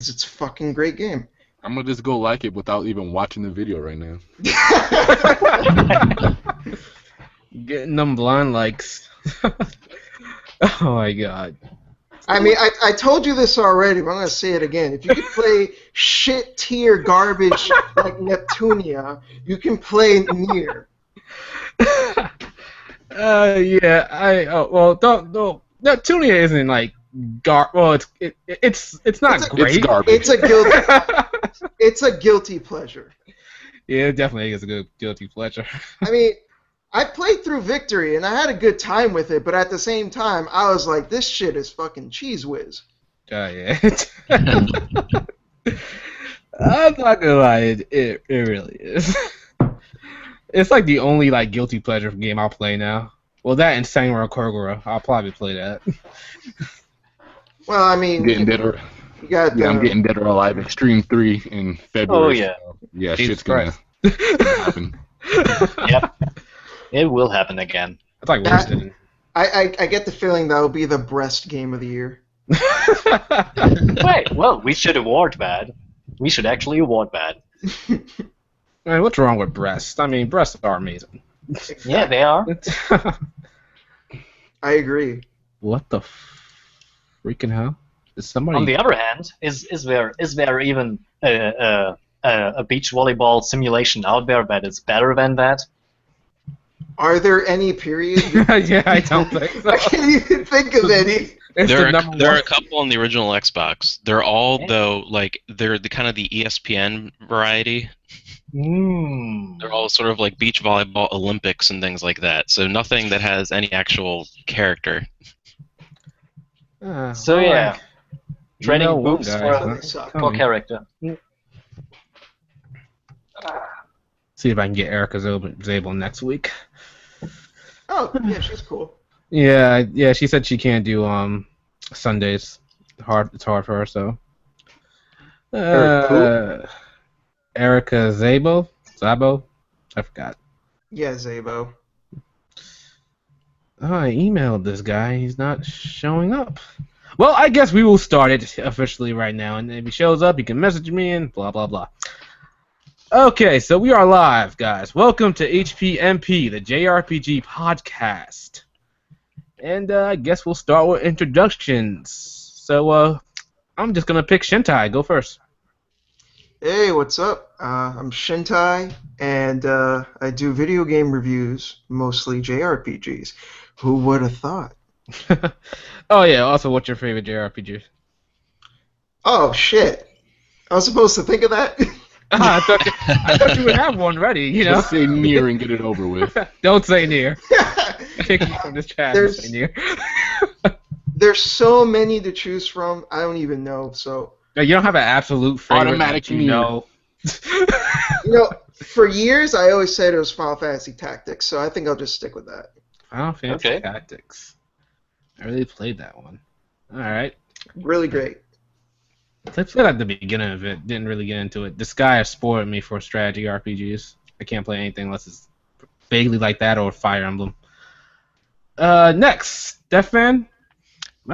It's a fucking great game. I'm gonna just go like it without even watching the video right now. Getting them blind likes. Oh my god. I mean, I told you this already, but I'm gonna say it again. If you can play shit tier garbage like Neptunia, you can play Nier. Don't. Neptunia isn't like well, it's not great. It's garbage. It's a guilty pleasure. Yeah, it definitely is a good guilty pleasure. I mean, I played through Victory and I had a good time with it, but at the same time, I was like, this shit is fucking cheese whiz. Yeah. I'm not gonna lie, it really is. It's like the only like guilty pleasure game I'll play now. Well, that and Samurai Kogura, I'll probably play that. Well, I mean, I'm getting Dead or Alive Extreme 3 in February. Oh yeah. So, yeah, Jesus shit's gonna happen. Yep. It will happen again. It's like worse than. I get the feeling that'll be the breast game of the year. Wait, well, we should award that. We should actually award that. Man, what's wrong with breasts? I mean, breasts are amazing. Yeah, they are. I agree. What the freaking hell? Is somebody? On the other hand, is there even a beach volleyball simulation out there that is better than that? Are there any period? Yeah, I don't think so. I can't even think of any. There are a couple on the original Xbox. They're all though like they're the kind of the ESPN variety. They're all sort of like beach volleyball Olympics and things like that. So nothing that has any actual character. So yeah, training boots guys, for character. See if I can get Erica Zabel next week. Oh, yeah, she's cool. Yeah, she said she can't do Sundays. It's hard for her, so. Erica Zabo? I forgot. Yeah, Zabo. Oh, I emailed this guy. He's not showing up. Well, I guess we will start it officially right now, and if he shows up, he can message me and blah, blah, blah. Okay, so we are live, guys. Welcome to HPMP, the JRPG podcast. And I guess we'll start with introductions. So I'm just going to pick Shintai. Go first. Hey, what's up? I'm Shintai, and I do video game reviews, mostly JRPGs. Who would have thought? Oh, yeah. Also, what's your favorite JRPG? Oh, shit. I was supposed to think of that? I thought you would have one ready, you know? Just say Nier and get it over with. Don't say Nier. Take me from this chat and say Nier. There's so many to choose from, I don't even know, so... You don't have an absolute favorite Automatic that you know. You know, for years, I always said it was Final Fantasy Tactics, so I think I'll just stick with that. Final Fantasy Tactics. I really played that one. Alright. Really great. I played at the beginning of it, didn't really get into it. Disgaea spoiled me for strategy RPGs. I can't play anything unless it's vaguely like that or Fire Emblem. Next, Stefan.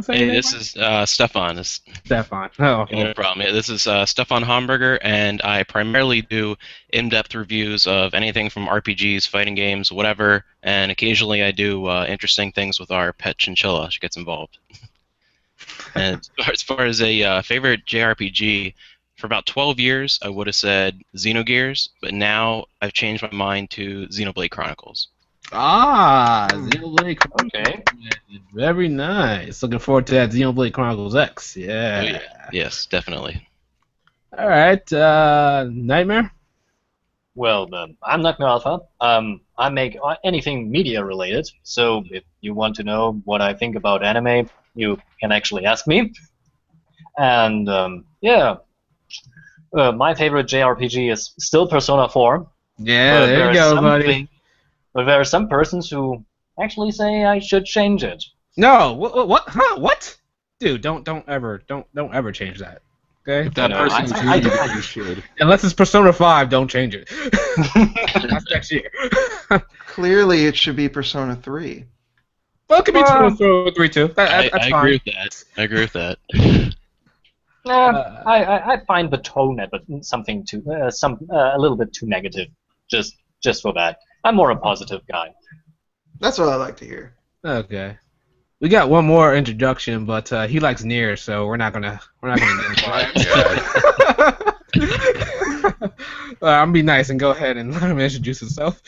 Hey, this is Stefan. Stefan. Oh, okay. No problem. Yeah, this is Stefan Hamburger, and I primarily do in-depth reviews of anything from RPGs, fighting games, whatever, and occasionally I do interesting things with our pet chinchilla. She gets involved. And as far as a favorite JRPG, for about 12 years I would have said Xenogears, but now I've changed my mind to Xenoblade Chronicles. Xenoblade Chronicles. Okay. Very nice. Looking forward to that Xenoblade Chronicles X. Yeah. Oh, yeah. Yes, definitely. All right. Nightmare? Well, I'm Nightmare Alpha. I make anything media related, so if you want to know what I think about anime, you can actually ask me. And my favorite JRPG is still Persona 4. Yeah, there you go, buddy. But there are some persons who actually say I should change it. No, what? Huh? What? Dude, don't ever change that. Okay. If that person is you should. Unless it's Persona 5, don't change it. That's next year. Clearly, it should be Persona 3. Well, it could be Persona 3 too. I agree with that. I agree with that. I find the tone at something too a little bit too negative. Just for that, I'm more a positive guy. That's what I like to hear. Okay. We got one more introduction, but he likes Nier, so we're not gonna get into that. I'm gonna be nice and go ahead and let him introduce himself.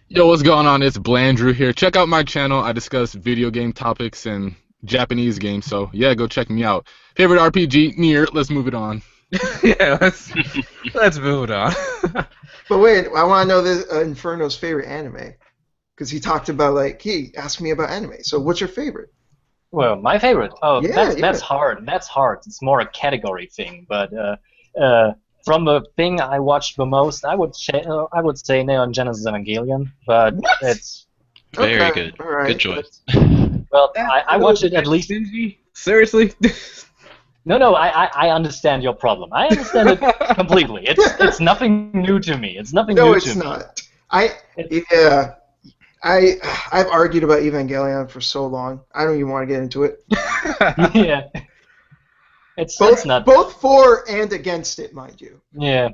Yo, what's going on? It's Blandrew here. Check out my channel. I discuss video game topics and Japanese games, so yeah, go check me out. Favorite RPG, Nier. Let's move it on. Yeah, let's move it on. But wait, I want to know Inferno's favorite anime. Because he talked about, like, he asked me about anime. So what's your favorite? Well, my favorite? Oh, Yeah, that's hard. That's hard. It's more a category thing. But from the thing I watched the most, I would say Neon Genesis Evangelion. But it's Very good. All right. Good choice. Well, I watched it at least. Seriously? No, I understand your problem. I understand it completely. It's nothing new to me. It's nothing new to me. No, it's not. I've argued about Evangelion for so long. I don't even want to get into it. Yeah. It's not both for and against it, mind you. Yeah.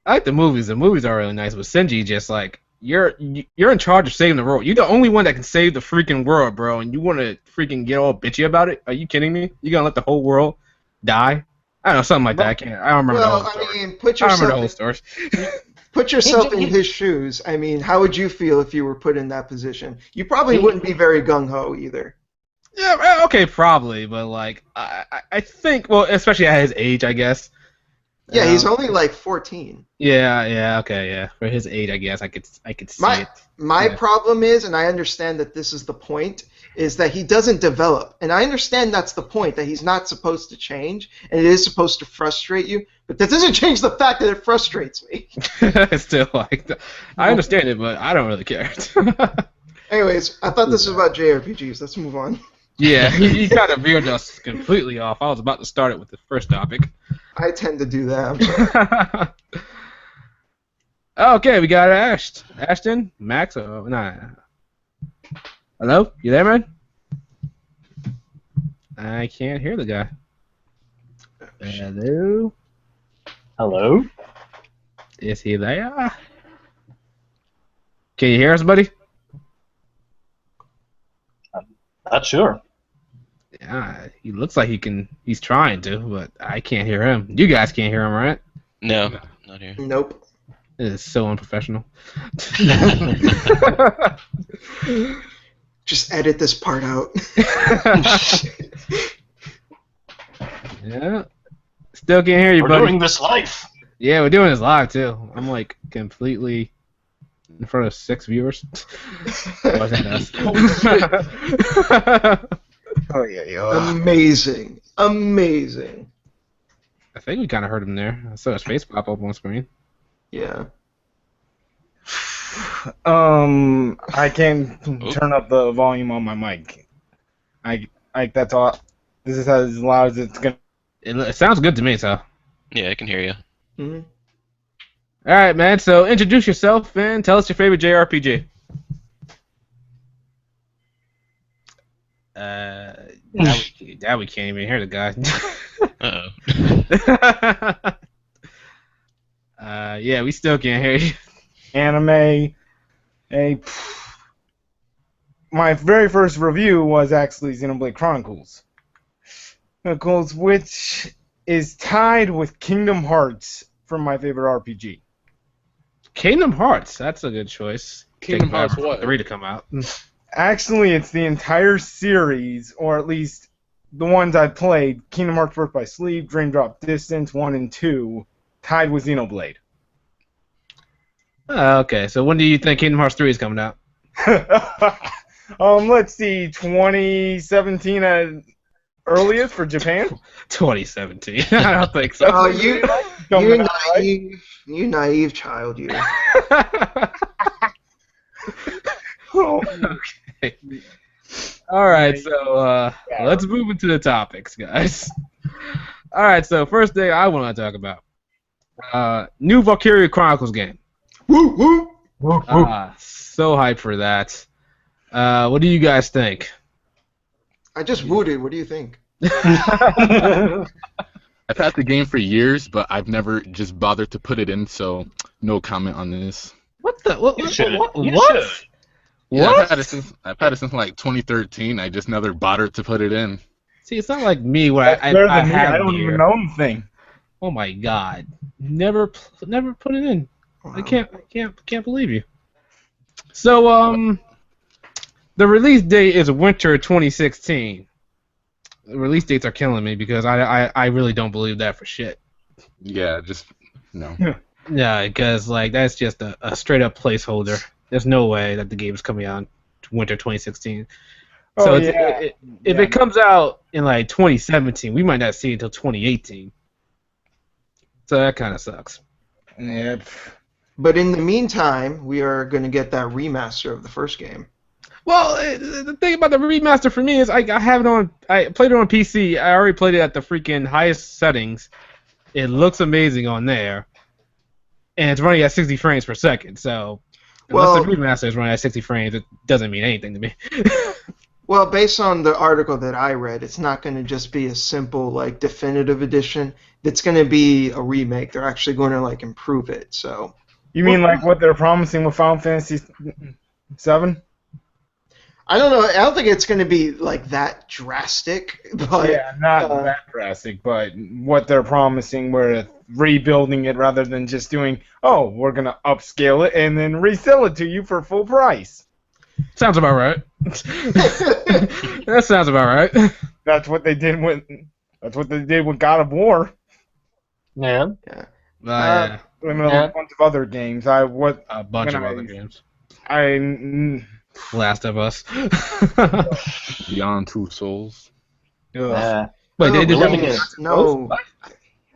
I like the movies. The movies are really nice, but Shinji just like you're in charge of saving the world. You're the only one that can save the freaking world, bro, and you want to freaking get all bitchy about it? Are you kidding me? You gonna let the whole world die? I don't know, something like that. I don't remember the whole story. I mean, I remember the whole story. Put yourself in his shoes. I mean, how would you feel if you were put in that position? You probably wouldn't be very gung-ho either. Yeah, okay, probably, but like, I think, well, especially at his age, I guess. Yeah, he's only like 14. Yeah, okay, yeah. For his age, I guess I could see it. My problem is, and I understand that this is the point, is that he doesn't develop. And I understand that's the point, that he's not supposed to change, and it is supposed to frustrate you, but that doesn't change the fact that it frustrates me. It's still like, I understand it, but I don't really care. Anyways, I thought this was about JRPGs. Let's move on. Yeah, he kind of veered us completely off. I was about to start it with the first topic. I tend to do that. Okay, we got Ashton, Max. Oh, nah. Hello, you there, man? I can't hear the guy. Hello. Hello. Is he there? Can you hear us, buddy? Not sure. Yeah, he looks like he's trying to, but I can't hear him. You guys can't hear him, right? No, not here. Nope. It is so unprofessional. Just edit this part out. Yeah. Still can't hear you, We're buddy. doing this live. Yeah, we're doing this live, too. I'm, like, completely in front of 6 viewers. Wasn't us. Oh, yeah. Amazing. Amazing. I think we kind of heard him there. I saw his face pop up on screen. Yeah. I can turn up the volume on my mic. That's all. This is as loud as it's gonna. It sounds good to me, so. Yeah, I can hear you. Mm-hmm. All right, man. So introduce yourself and tell us your favorite JRPG. Now we can't even hear the guy. Uh-oh. Yeah, we still can't hear you. Anime. My very first review was actually Xenoblade Chronicles, which is tied with Kingdom Hearts for my favorite RPG. Kingdom Hearts, that's a good choice. Kingdom Hearts what? 3 to come out. Actually, it's the entire series, or at least the ones I played, Kingdom Hearts Birth by Sleep, Dream Drop Distance 1 and 2, tied with Xenoblade. Okay, so when do you think Kingdom Hearts 3 is coming out? Let's see, 2017 at earliest for Japan? 2017. I don't think so. Oh, you naive child, you. Okay. All right, so let's move into the topics, guys. All right, so first thing I want to talk about, new Valkyria Chronicles game. Woo woo. So hyped for that. What do you guys think? I just wooted. What do you think? I've had the game for years, but I've never just bothered to put it in, so no comment on this. What the? What? You should. What? You What? should. Yeah, What? I've had it since like 2013. I just never bothered to put it in. See, it's not like me where That's better I than me. have I don't gear. even know the thing. Oh my god! Never put it in. Wow. I can't believe you. So the release date is winter 2016. The release dates are killing me because I really don't believe that for shit. Yeah, just no. Yeah, because like that's just a straight up placeholder. There's no way that the game's coming out in winter 2016. Oh, So yeah. if it comes out in like 2017, we might not see it until 2018. So that kind of sucks. Yeah. But in the meantime, we are going to get that remaster of the first game. Well, the thing about the remaster for me is I have it on. I played it on PC. I already played it at the freaking highest settings. It looks amazing on there, and it's running at 60 frames per second. So, Well- unless the remaster is running at 60 frames, it doesn't mean anything to me. Well, based on the article that I read, it's not going to just be a simple like definitive edition. It's going to be a remake. They're actually going to like improve it. So You mean like what they're promising with Final Fantasy VII? I don't know. I don't think it's going to be like that drastic. But Yeah, not that drastic, but what they're promising, we're rebuilding it rather than just doing, oh, we're going to upscale it and then resell it to you for full price. Sounds about right. That sounds about right. That's what they did with God of War. Yeah. Yeah, And Yeah. a bunch of other games. a bunch when of I- other games. Last Last of Us. Beyond Two Souls. Yeah. Wait, they no, did we're living please, in- no.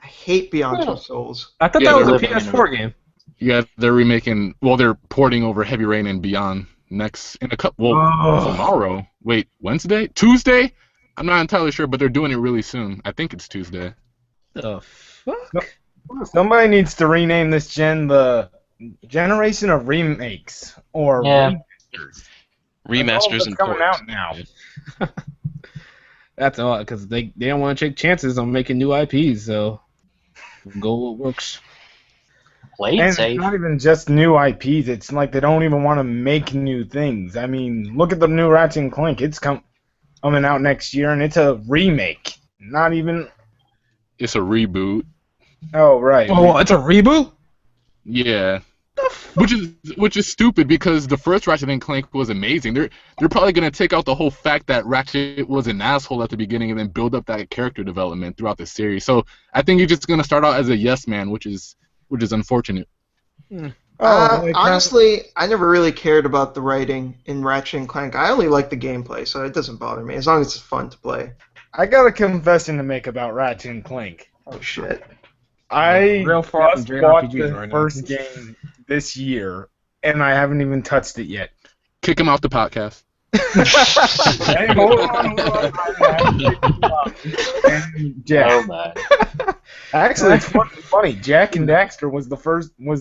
I hate Beyond Two Souls. I thought Yeah, that was a they're living in PS4 game. Yeah, they're remaking. Well, they're porting over Heavy Rain and Beyond next in a couple. Well, tomorrow. Wait, Wednesday? Tuesday? I'm not entirely sure, but they're doing it really soon. I think it's Tuesday. The fuck? Somebody needs to rename this gen the Generation of Remakes or Yeah. remasters. Remasters That's and coming ports. out now. That's all because they don't want to take chances on making new IPs. So go what works. Play And it safe. it's not even just new IPs. It's like they don't even want to make new things. I mean, look at the new Ratchet and Clank. It's coming out next year, and it's a remake. Not even. It's a reboot. Oh right. Oh, it's a reboot? Yeah. Which is stupid because the first Ratchet and Clank was amazing. They're probably gonna take out the whole fact that Ratchet was an asshole at the beginning and then build up that character development throughout the series. So I think you're just gonna start out as a yes man, which is unfortunate. Honestly, I never really cared about the writing in Ratchet and Clank. I only like the gameplay, so it doesn't bother me as long as it's fun to play. I got a confession to make about Ratchet and Clank. Oh shit! I Real far from just bought JRPGs the right now. first game this year, and I haven't even touched it yet. Kick him off the podcast. Hey, hold on. And Jack. Oh man. Actually, it's funny. Jack and Daxter was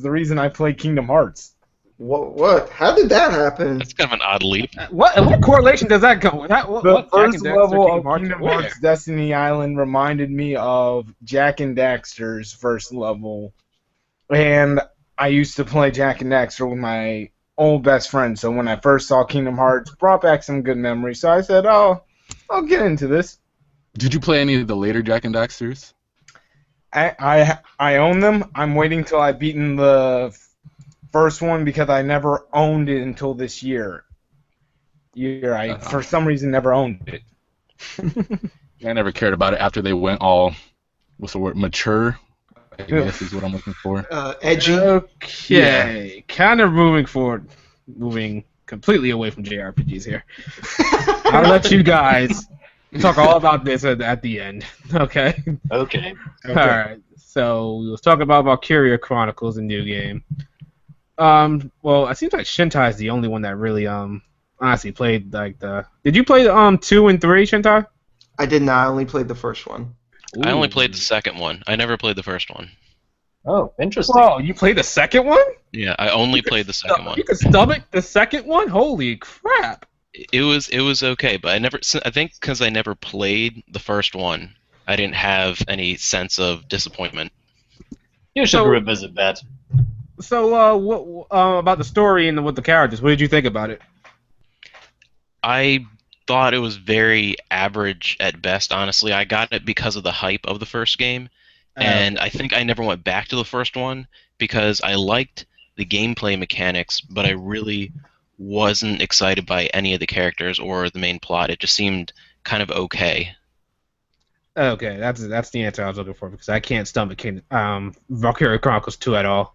the reason I played Kingdom Hearts. What? How did that happen? That's kind of an odd leap. What correlation does that go with? What The Jack first and Daxter, level of Kingdom Kingdom Where? Hearts Destiny Island reminded me of Jack and Daxter's first level, and I used to play Jack and Daxter with my old best friend. So when I first saw Kingdom Hearts, brought back some good memories. So I said, "Oh, I'll get into this." Did you play any of the later Jack and Daxters? I own them. I'm waiting till I've beaten the first one because I never owned it until this year. I for some reason never owned it. I never cared about it after they went all, what's the word, mature, I guess is what I'm looking for. Edgy. Okay, kind of moving completely away from JRPGs here. I'll let you guys talk all about this at the end. Okay. Okay. All right. So we was talking about Valkyria Chronicles, a new game. Well, it seems like Shintai is the only one that really honestly played like the. Did you play 2 and 3, Shintai? I did not. I only played the first one. I only Ooh. played the second one. I never played the first one. Oh, interesting. Whoa, you played the second one? Yeah, I only played the second one. You could stomach the second one? Holy crap! It was okay, but I think because I never played the first one, I didn't have any sense of disappointment. You should So- revisit that. So, what about the story and with the characters? What did you think about it? I thought it was very average at best, honestly. I got it because of the hype of the first game, and I think I never went back to the first one because I liked the gameplay mechanics, but I really wasn't excited by any of the characters or the main plot. It just seemed kind of okay. Okay, that's the answer I was looking for because I can't stomach Valkyria Chronicles 2 at all.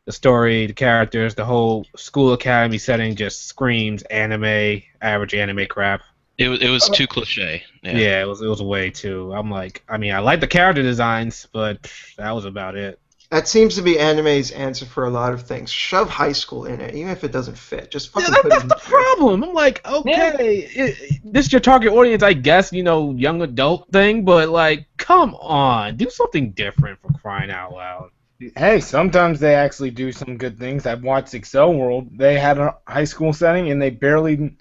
The story, the characters, the whole school academy setting just screams anime, average anime crap. It was too cliche. Yeah, it was way too. I'm like, I mean, I like the character designs, but that was about it. That seems to be anime's answer for a lot of things. Shove high school in it, even if it doesn't fit. Just fucking put That's it the in there. problem. I'm like, okay, this is your target audience, I guess, young adult thing, but like, come on, do something different for crying out loud. Hey, sometimes they actually do some good things. I've watched Excel World. They had a high school setting, and they barely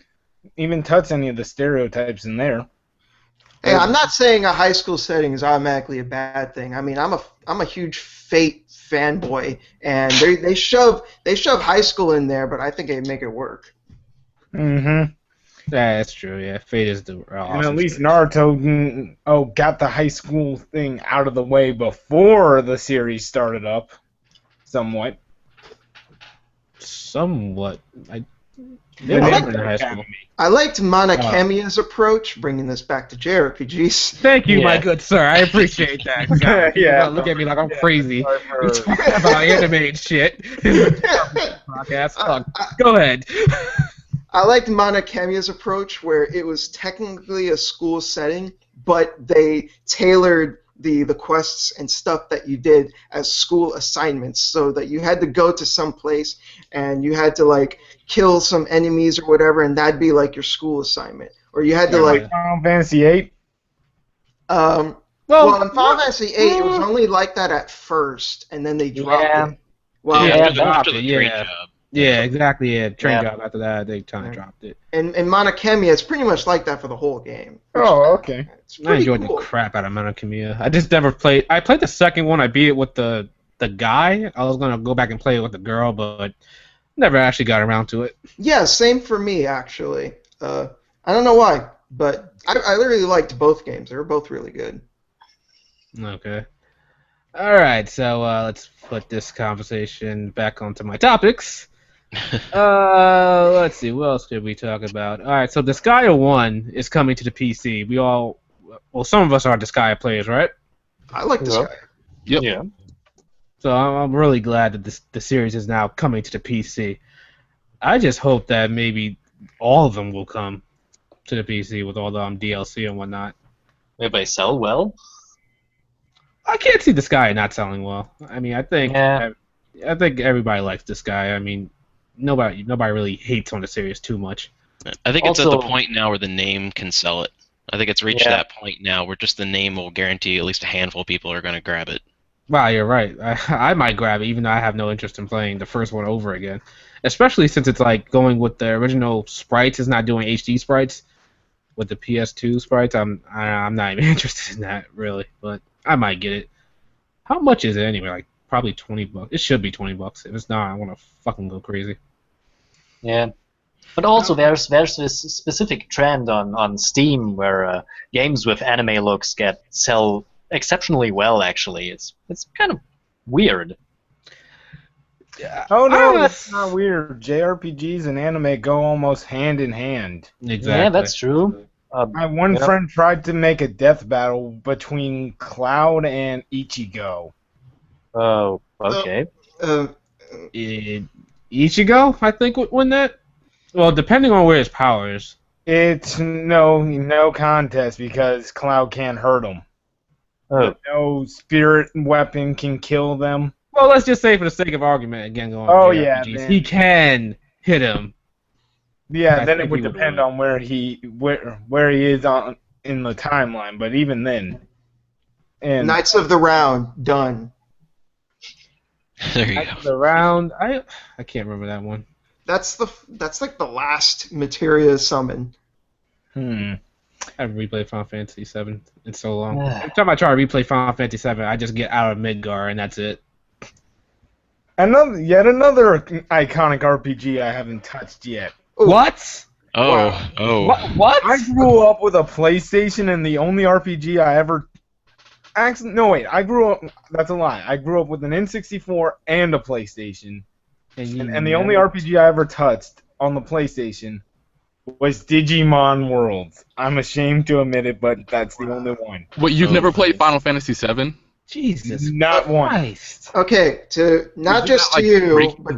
even touch any of the stereotypes in there. Hey, I'm not saying a high school setting is automatically a bad thing. I mean, I'm a huge Fate fanboy, and they shove high school in there, but I think they make it work. Mm-hmm. Yeah, that's true. Yeah, Fate is the awesome And at least shit. Naruto, got the high school thing out of the way before the series started up, somewhat. Somewhat. They The were like in Ninja high school. Academy. I liked Monokamiya's approach, bringing this back to JRPGs. Thank you, my Yeah. good sir. I appreciate that. God, Yeah. look at me like I'm crazy. Sorry You're for- talking about anime and shit. Podcast. Fuck. Go ahead. I liked Monokamiya's approach, where it was technically a school setting, but they tailored the quests and stuff that you did as school assignments, so that you had to go to some place and you had to like kill some enemies or whatever, and that'd be like your school assignment. Or you had to like Final Fantasy VIII. well, in Final Fantasy VIII, it was only like that at first, and then they dropped Yeah. it. Well, Yeah, after the yeah. train job. Yeah, exactly. Yeah, train Yeah. job. After that, they kind of dropped it. and Monokamiya, it's pretty much like that for the whole game. Oh, okay. It's I pretty enjoyed cool. the crap out of Monokamiya. I just never played. I played the second one. I beat it with the guy. I was gonna go back and play it with the girl, but never actually got around to it. Yeah, same for me, actually. I don't know why, but I really liked both games. They were both really good. Okay. All right. So let's put this conversation back onto my topics. Let's see. What else could we talk about? All right. So Disgaea 1 is coming to the PC. Some of us are Disgaea players, right? I like this Yeah. guy. Yep. Yeah. So I'm really glad that the series is now coming to the PC. I just hope that maybe all of them will come to the PC with all the DLC and whatnot. If they sell well. I can't see Disgaea not selling well. I mean, I think everybody likes Disgaea. I mean, nobody really hates on the series too much. I think it's at the Also- point now where the name can sell it. I think it's reached Yeah. that point now where just the name will guarantee at least a handful of people are going to grab it. Wow, you're right. I might grab it, even though I have no interest in playing the first one over again. Especially since it's like going with the original sprites. It's not doing HD sprites with the PS2 sprites. I'm not even interested in that really, but I might get it. How much is it anyway? Like probably $20. It should be $20. If it's not, I want to fucking go crazy. Yeah. But also there's this specific trend on Steam where games with anime looks sell exceptionally well. Actually, it's kind of weird. Oh no, Ah. that's not weird. JRPGs and anime go almost hand in hand. Exactly. Yeah, that's true. My one Yeah. friend tried to make a death battle between Cloud and Ichigo. Oh, okay. Ichigo, I think, would win that. Well, depending on where his power is. It's no contest because Cloud can't hurt him. Oh, No spirit weapon can kill them. Well, let's just say for the sake of argument, again, going Oh, to yeah, JRPGs, then- he can hit him. Yeah, I then think it would he would depend win. on where he is on in the timeline. But even then, and Knights of the Round, done. There you go. The round, I can't remember that one. That's like the last materia summon. I haven't replayed Final Fantasy VII in so long. Every time I try to replay Final Fantasy VII, I just get out of Midgar and that's it. Yet another iconic RPG I haven't touched yet. Ooh. What? Oh, Wow. oh. What? I grew up with a PlayStation, and the only RPG I ever... Actually, no, wait. I grew up... That's a lie. I grew up with an N64 and a PlayStation. And the only RPG I ever touched on the PlayStation was Digimon Worlds. I'm ashamed to admit it, but that's the only one. What, you've never played Final Fantasy VII? Jesus Not one. Christ. Okay, not just to you, but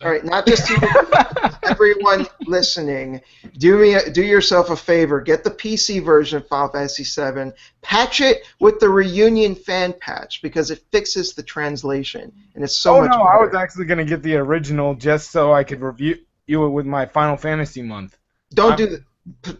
all right, not just to you, everyone listening. Do yourself a favor. Get the PC version of Final Fantasy VII. Patch it with the Reunion fan patch because it fixes the translation and it's so much better. I was actually gonna get the original just so I could review it with my Final Fantasy month. Don't do that.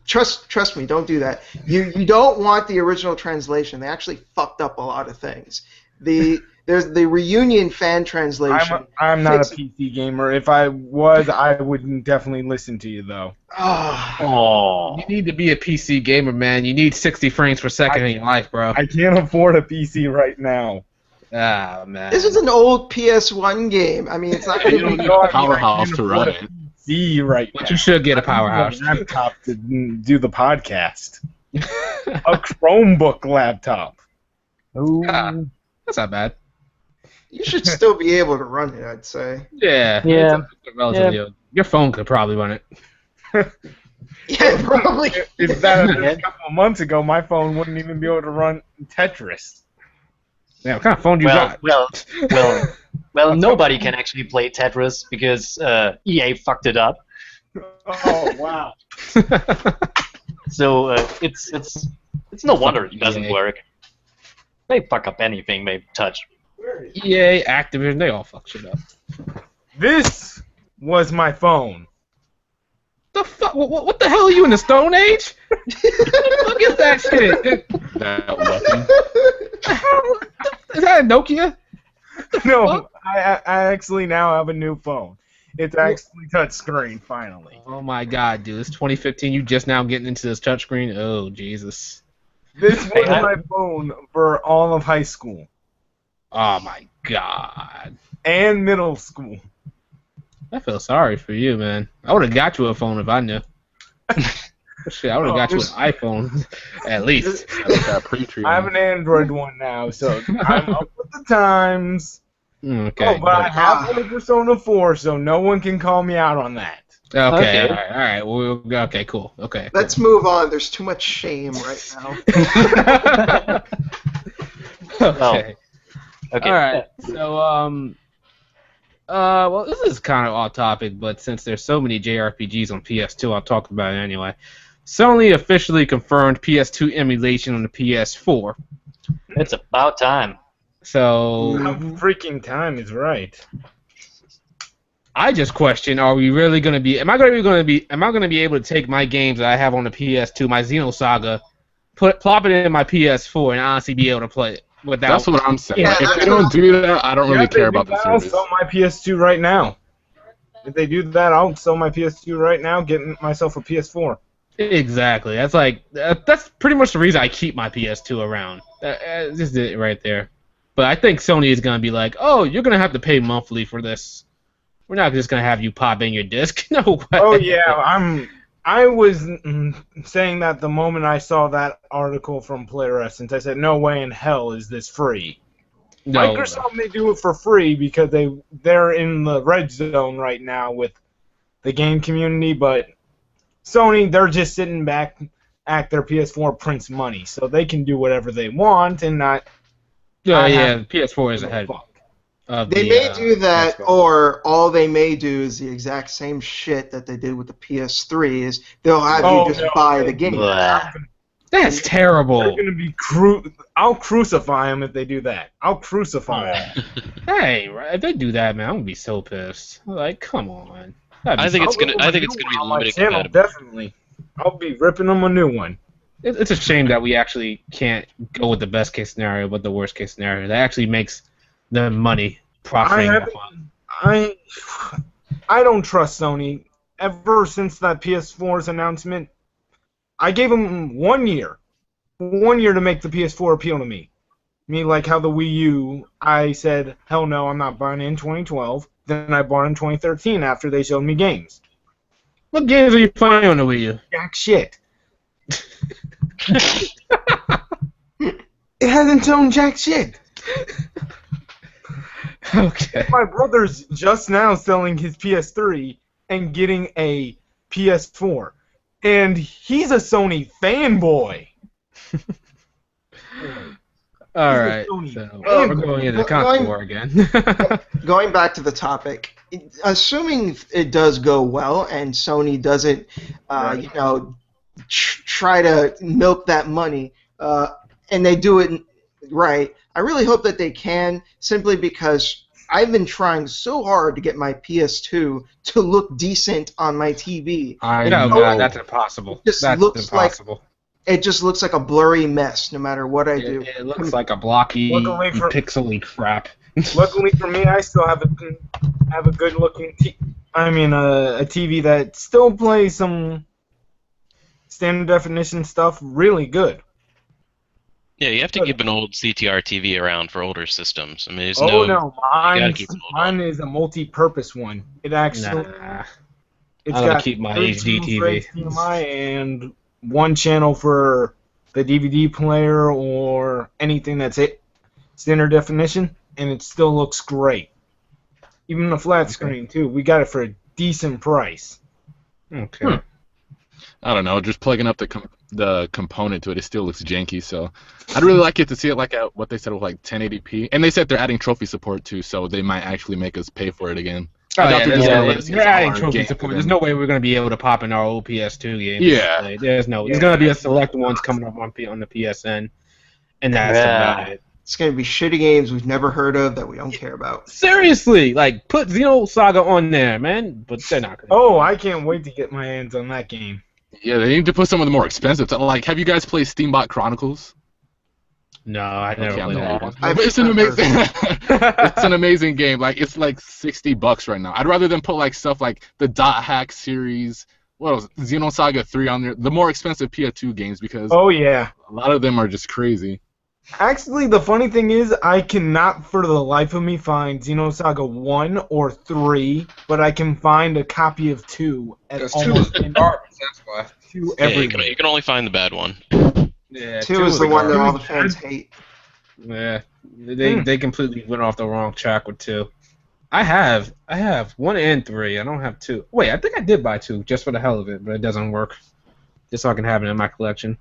Trust me, don't do that. You don't want the original translation. They actually fucked up a lot of things. There's the Reunion fan translation. I'm not a PC gamer. If I was, I would definitely listen to you though. Oh. You need to be a PC gamer, man. You need 60 frames per second in your life, bro. I can't afford a PC right now. Ah, man. This is an old PS1 game. I mean, it's not going to be a powerhouse to run it. Right But now. you should get a powerhouse. I need a laptop to do the podcast. A Chromebook laptop. Ooh. That's not bad. You should still be able to run it, I'd say. Yeah. Yeah. It's relatively Your phone could probably run it. Yeah, probably. If that was a couple of months ago, my phone wouldn't even be able to run Tetris. Yeah, what kind of phone do you got? Well, nobody can actually play Tetris because EA fucked it up. Oh wow! So it's no wonder it doesn't EA. work. They fuck up anything they touch. EA, Activision, they all fuck shit up. This was my phone. The fuck? What the hell are you in the Stone Age? Look at that shit. That weapon. Is that a Nokia? No, I actually now have a new phone. It's actually touchscreen finally. Oh my god, dude! It's 2015. You just now getting into this touchscreen? Oh Jesus! This was my phone for all of high school Oh my god! and middle school. I feel sorry for you, man. I would have got you a phone if I knew. Shit, I would have got you an iPhone, at least. I have an Android one now, so I'm up with the times. Okay. Oh, but I have played Persona 4, so no one can call me out on that. Okay. Okay. All right. Okay. Cool. Okay. Let's move on. There's too much shame right now. Okay. Okay. All right. So well, this is kind of off topic, but since there's so many JRPGs on PS2, I'll talk about it anyway. Sony officially confirmed PS2 emulation on the PS4. It's about time. So Freaking time is right. I just question: Are we really going to be? Am I going to be able to take my games that I have on the PS2, my Xenosaga, plop it in my PS4, and honestly be able to play it without? That's what I'm saying. Yeah, If they don't do that, I don't really care about the I'll service. sell my PS2 right now. If they do that, I'll sell my PS2 right now, getting myself a PS4. Exactly. That's that's pretty much the reason I keep my PS2 around. This is it right there. But I think Sony is going to be like, oh, you're going to have to pay monthly for this. We're not just going to have you pop in your disc. No way. Oh yeah, I was saying that the moment I saw that article from Player Essence, I said, no way in hell is this free. No. Microsoft may do it for free because they're in the red zone right now with the game community, but Sony, they're just sitting back at their PS4 prints money, so they can do whatever they want and not. Yeah, PS4 is ahead. They may do that, or all they may do is the exact same shit that they did with the PS3. Is they'll have you just buy the game. Blah. That's terrible. They're gonna be I'll crucify them if they do that. I'll crucify them. Hey, if they do that, man, I'm gonna be so pissed. Like, come on. I think it's gonna be on my limited channel, compatible. definitely. I'll be ripping them a new one. It's a shame that we actually can't go with the best case scenario, but the worst case scenario. That actually makes the money profiting off on. I don't trust Sony. Ever since that PS4's announcement, I gave them 1 year. 1 year to make the PS4 appeal to me. Like how the Wii U, I said, hell no, I'm not buying it in 2012. Then I bought it in 2013 after they showed me games. What games are you playing on the Wii U? Jack shit. It hasn't shown jack shit. Okay. My brother's just now selling his PS3 and getting a PS4. And he's a Sony fanboy. All right. So we're going into the console war again. Going back to the topic, assuming it does go well and Sony doesn't, try to milk that money, and they do it right, I really hope that they can, simply because I've been trying so hard to get my PS2 to look decent on my TV. I know, God, that's impossible. That's impossible. It just looks like a blurry mess no matter what I do. It looks like a blocky, pixely crap. Luckily for me, I still have a good-looking a TV that still plays some standard definition stuff really good. Yeah, you have to keep an old CTR TV around for older systems. I mean, there's mine is a multi-purpose one. It actually, it's I'm gonna got keep my HD TV. HDMI and one channel for the DVD player or anything that's standard definition, and it still looks great. Even the flat screen too. We got it for a decent price. Okay. I don't know, just plugging up the component to it, it still looks janky. So I'd really like it to see it like at what they said was like 1080p, and they said they're adding trophy support too, so they might actually make us pay for it again. They're adding trophy support. There's no way we're going to be able to pop in our old PS2 games. Yeah. There's going to be a select ones coming up on the PSN, and that's about it. It's going to be shitty games we've never heard of that we don't care about. Seriously, like, put Xenosaga on there, man, but they're not going to. Oh, I can't wait to get my hands on that game. Yeah, they need to put some of the more expensive stuff. Like, have you guys played Steambot Chronicles? No, I never played that. It's an amazing, it's an amazing game. Like, it's like $60 right now. I'd rather than put like stuff like the Dot Hack series, what else, Xenosaga 3 on there, the more expensive PS2 games, because a lot of them are just crazy. Actually, the funny thing is, I cannot for the life of me find Xenosaga 1 or 3, but I can find a copy of 2 at almost that's why. everywhere. You can only find the bad one. Yeah, 2 is the one that all the fans hate. Yeah, they completely went off the wrong track with 2. I have 1 and 3. I don't have 2. Wait, I think I did buy 2 just for the hell of it, but it doesn't work. Just so I can have it in my collection.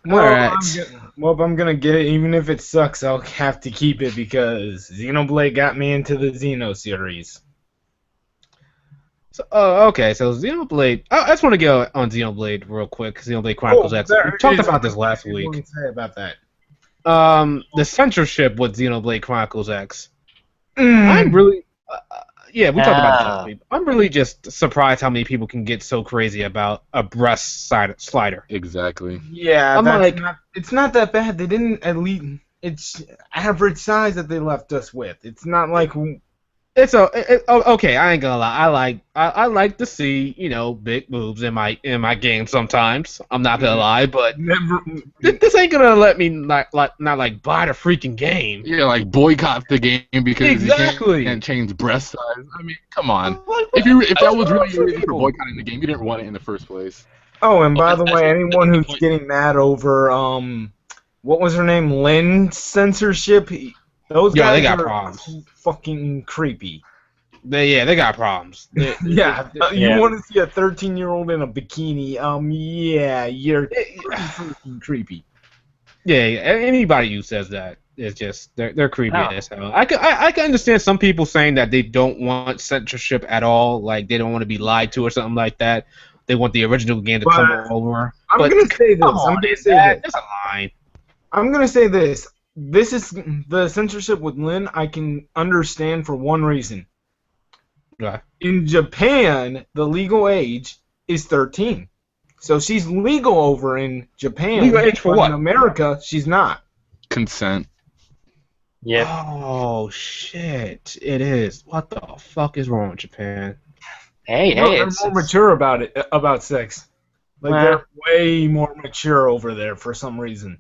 Well, if I'm gonna get it, even if it sucks, I'll have to keep it because Xenoblade got me into the Xeno series. So, okay, so Xenoblade. I just want to go on Xenoblade real quick. Xenoblade Chronicles X. We talked about this last week. What can you say about that? The censorship with Xenoblade Chronicles X. I'm really. We talked about this last week. I'm really just surprised how many people can get so crazy about a breast slider. Exactly. Yeah, it's not that bad. They didn't it's average size that they left us with. It's not like okay. I ain't gonna lie. I like to see big boobs in my game sometimes. I'm not gonna lie, but this ain't gonna let me not buy the freaking game. Yeah, like boycott the game because you can't change breast size. I mean, come on. If that was really your reason for boycotting the game, you didn't want it in the first place. Oh, and by the way, anyone who's getting mad over what was her name, Lynn's censorship? Those guys they got problems. Fucking creepy. They got problems. You want to see a 13-year-old in a bikini? You're pretty freaking creepy. Yeah, anybody who says that is just they're creepy as hell. I can understand some people saying that they don't want censorship at all, like they don't want to be lied to or something like that. They want the original game to come over. I'm gonna say this. That's a line. I'm gonna say this. This is the censorship with Lynn. I can understand for one reason. Yeah. In Japan, the legal age is 13, so she's legal over in Japan. Legal age for what? In America, she's not. Consent. Yep. Oh shit! It is. What the fuck is wrong with Japan? Hey, No, hey, they're it's, more it's mature about sex. Like Nah. they're way more mature over there for some reason.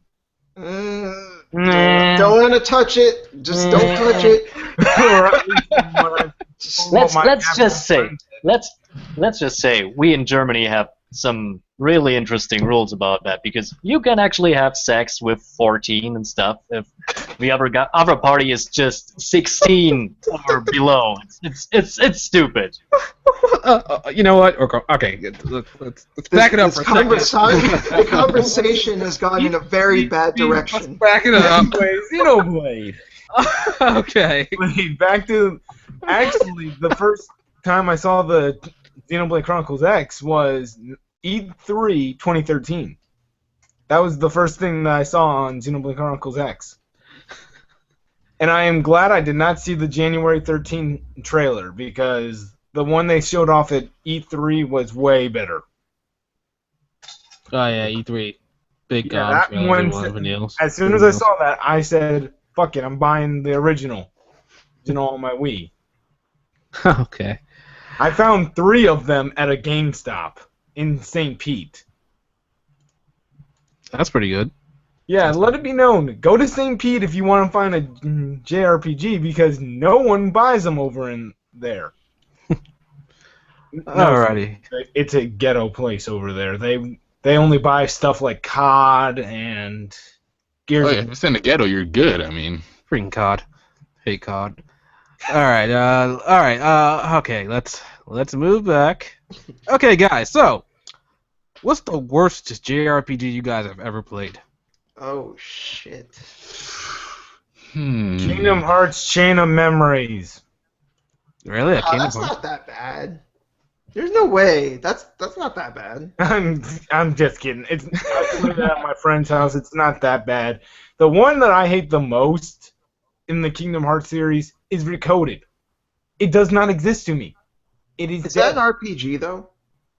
Don't Nah. want to touch it. Just don't touch it. Or at least from what I've told let's my let's Japanese just say friends. let's just say we in Germany have some really interesting rules about that, because you can actually have sex with 14 and stuff if the other party is just 16 or below. It's stupid. You know what? Okay, let's back it up for a second. The conversation has gone in a very bad direction. Back it up. Anyway, Xenoblade. Okay. Back to actually the first time I saw the Xenoblade Chronicles X was E3 2013. That was the first thing that I saw on Xenoblade Chronicles X. And I am glad I did not see the January 13 trailer, because the one they showed off at E3 was way better. Oh yeah, E3. Big Yeah, that one, as soon as I saw that, I said, fuck it, I'm buying the original. On my Wii. Okay. I found 3 of them at a GameStop in St. Pete. That's pretty good. Yeah, let it be known. Go to St. Pete if you want to find a JRPG, because no one buys them over in there. Alrighty. It's a ghetto place over there. They only buy stuff like COD and Gears. Oh, yeah, if it's in the ghetto, you're good. I mean, Freaking COD. Hate COD. Alright, okay, let's move back. Okay, guys, so what's the worst JRPG you guys have ever played? Oh shit. Kingdom Hearts Chain of Memories. Really? That's not that bad. There's no way. That's not that bad. I'm just kidding. I played it at my friend's house. It's not that bad. The one that I hate the most in the Kingdom Hearts series is Recoded. It does not exist to me. It is. Is that an RPG though?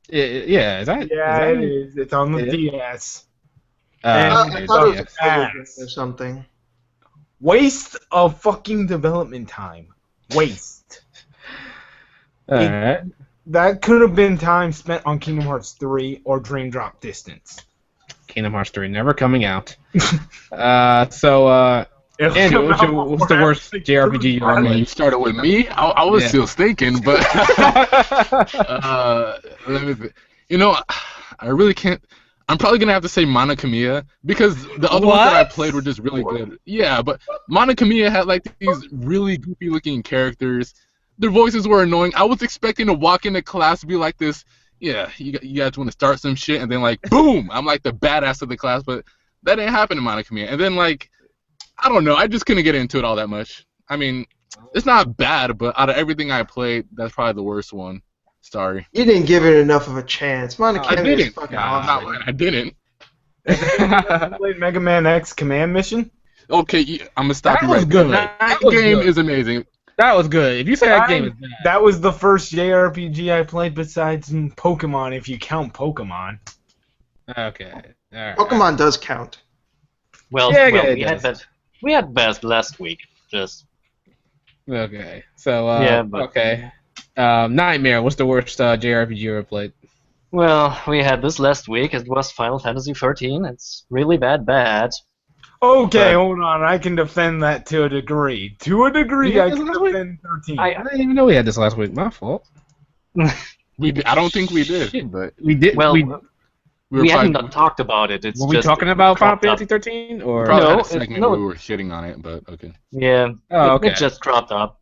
Yeah, is that? Yeah, is that it is. It's on the it? DS. I thought it was a ass. video game or something. Waste of fucking development time. Waste. Alright. That could have been time spent on Kingdom Hearts 3 or Dream Drop Distance. Kingdom Hearts 3 never coming out. Andrew, what's the worst JRPG you ever I mean, you played? started with me. I was still thinking, but let me think. I really can't. I'm probably gonna have to say Monokamiya, because the other ones that I played were just really good. Yeah, but Monokamiya had like these really goofy looking characters. Their voices were annoying. I was expecting to walk into class and be like this. Yeah, you guys want to start some shit, and then like boom, I'm like the badass of the class. But that didn't happen in Monokamiya. And then like, I don't know. I just couldn't get into it all that much. I mean, it's not bad, but out of everything I played, that's probably the worst one. Sorry. You didn't give it enough of a chance. I Monokamiya is didn't. fucking No, awesome. I didn't. Played Mega Man X Command Mission? Okay, I'm gonna stop That you was right good. there. That was game good. is amazing. That was good. If you say that game is bad. That was the first JRPG I played besides Pokemon, if you count Pokemon. Okay. Alright. Pokemon does count. Well, Yeah, well, it we had does. that. We had best last week. Just Okay. So, Yeah, but- okay. Nightmare, what's the worst JRPG you ever played? well, we had this last week. It was Final Fantasy 13. It's really bad. Okay, But- hold on. I can defend that to a degree. To a degree, Yeah, I can last week? defend 13. I didn't even know we had this last week. My fault. I don't think we did, Shit. but We did. Well, we, were we hadn't probably- talked about it. It's were we just talking about Final cropped up. Fantasy 13? Or probably No, had a it- segment no. where we were shitting on it, but okay. Yeah. Oh, okay. It just cropped up.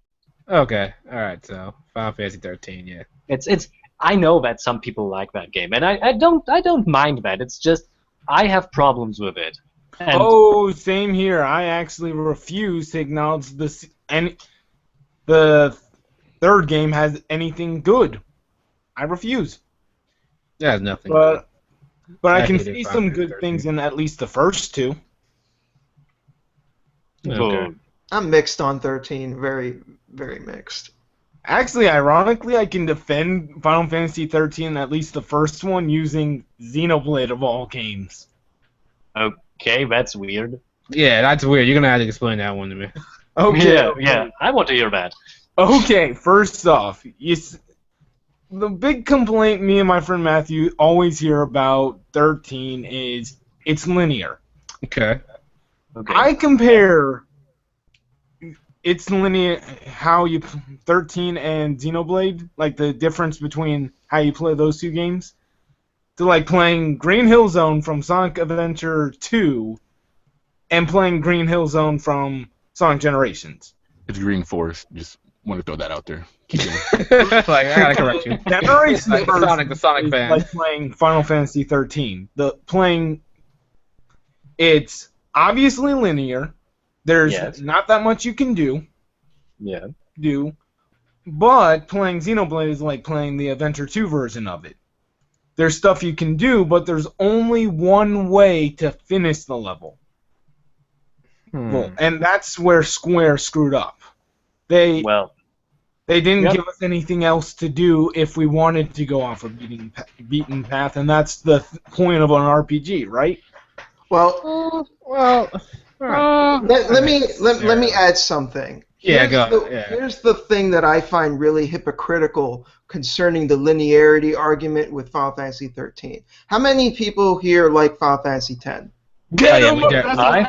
Okay. Alright, so Final Fantasy 13, yeah. It's. I know that some people like that game, and I don't mind that. It's just I have problems with it. And Oh, same here. I actually refuse to acknowledge this. And the third game has anything good. I refuse. That has nothing. But I I can hated see Final some Fantasy good 13. things in at least the first two. Okay. I'm mixed on 13. Very, very mixed. Actually, ironically, I can defend Final Fantasy 13, at least the first one, using Xenoblade of all games. okay, that's weird. Yeah, that's weird. You're gonna have to explain that one to me. Okay. Yeah. I want to hear that. Okay, first off, the big complaint me and my friend Matthew always hear about 13 is it's linear. Okay. Okay. I compare it's linear how you 13 and Xenoblade, like the difference between how you play those two games, to like playing Green Hill Zone from Sonic Adventure 2 and playing Green Hill Zone from Sonic Generations. It's Green Forest. Just want to throw that out there. Keep going. Like, I gotta correct you. Generations Like the Sonic is fan. like playing Final Fantasy 13. It's obviously linear. There's not that much you can do. Yeah. But playing Xenoblade is like playing the Adventure 2 version of it. There's stuff you can do, but there's only one way to finish the level. And that's where Square screwed up. They didn't give us anything else to do if we wanted to go off a beaten path, and that's the point of an RPG, right? Well, Well, let me add something. Here's the thing that I find really hypocritical concerning the linearity argument with Final Fantasy 13. How many people here like Final Fantasy 10? I don't deny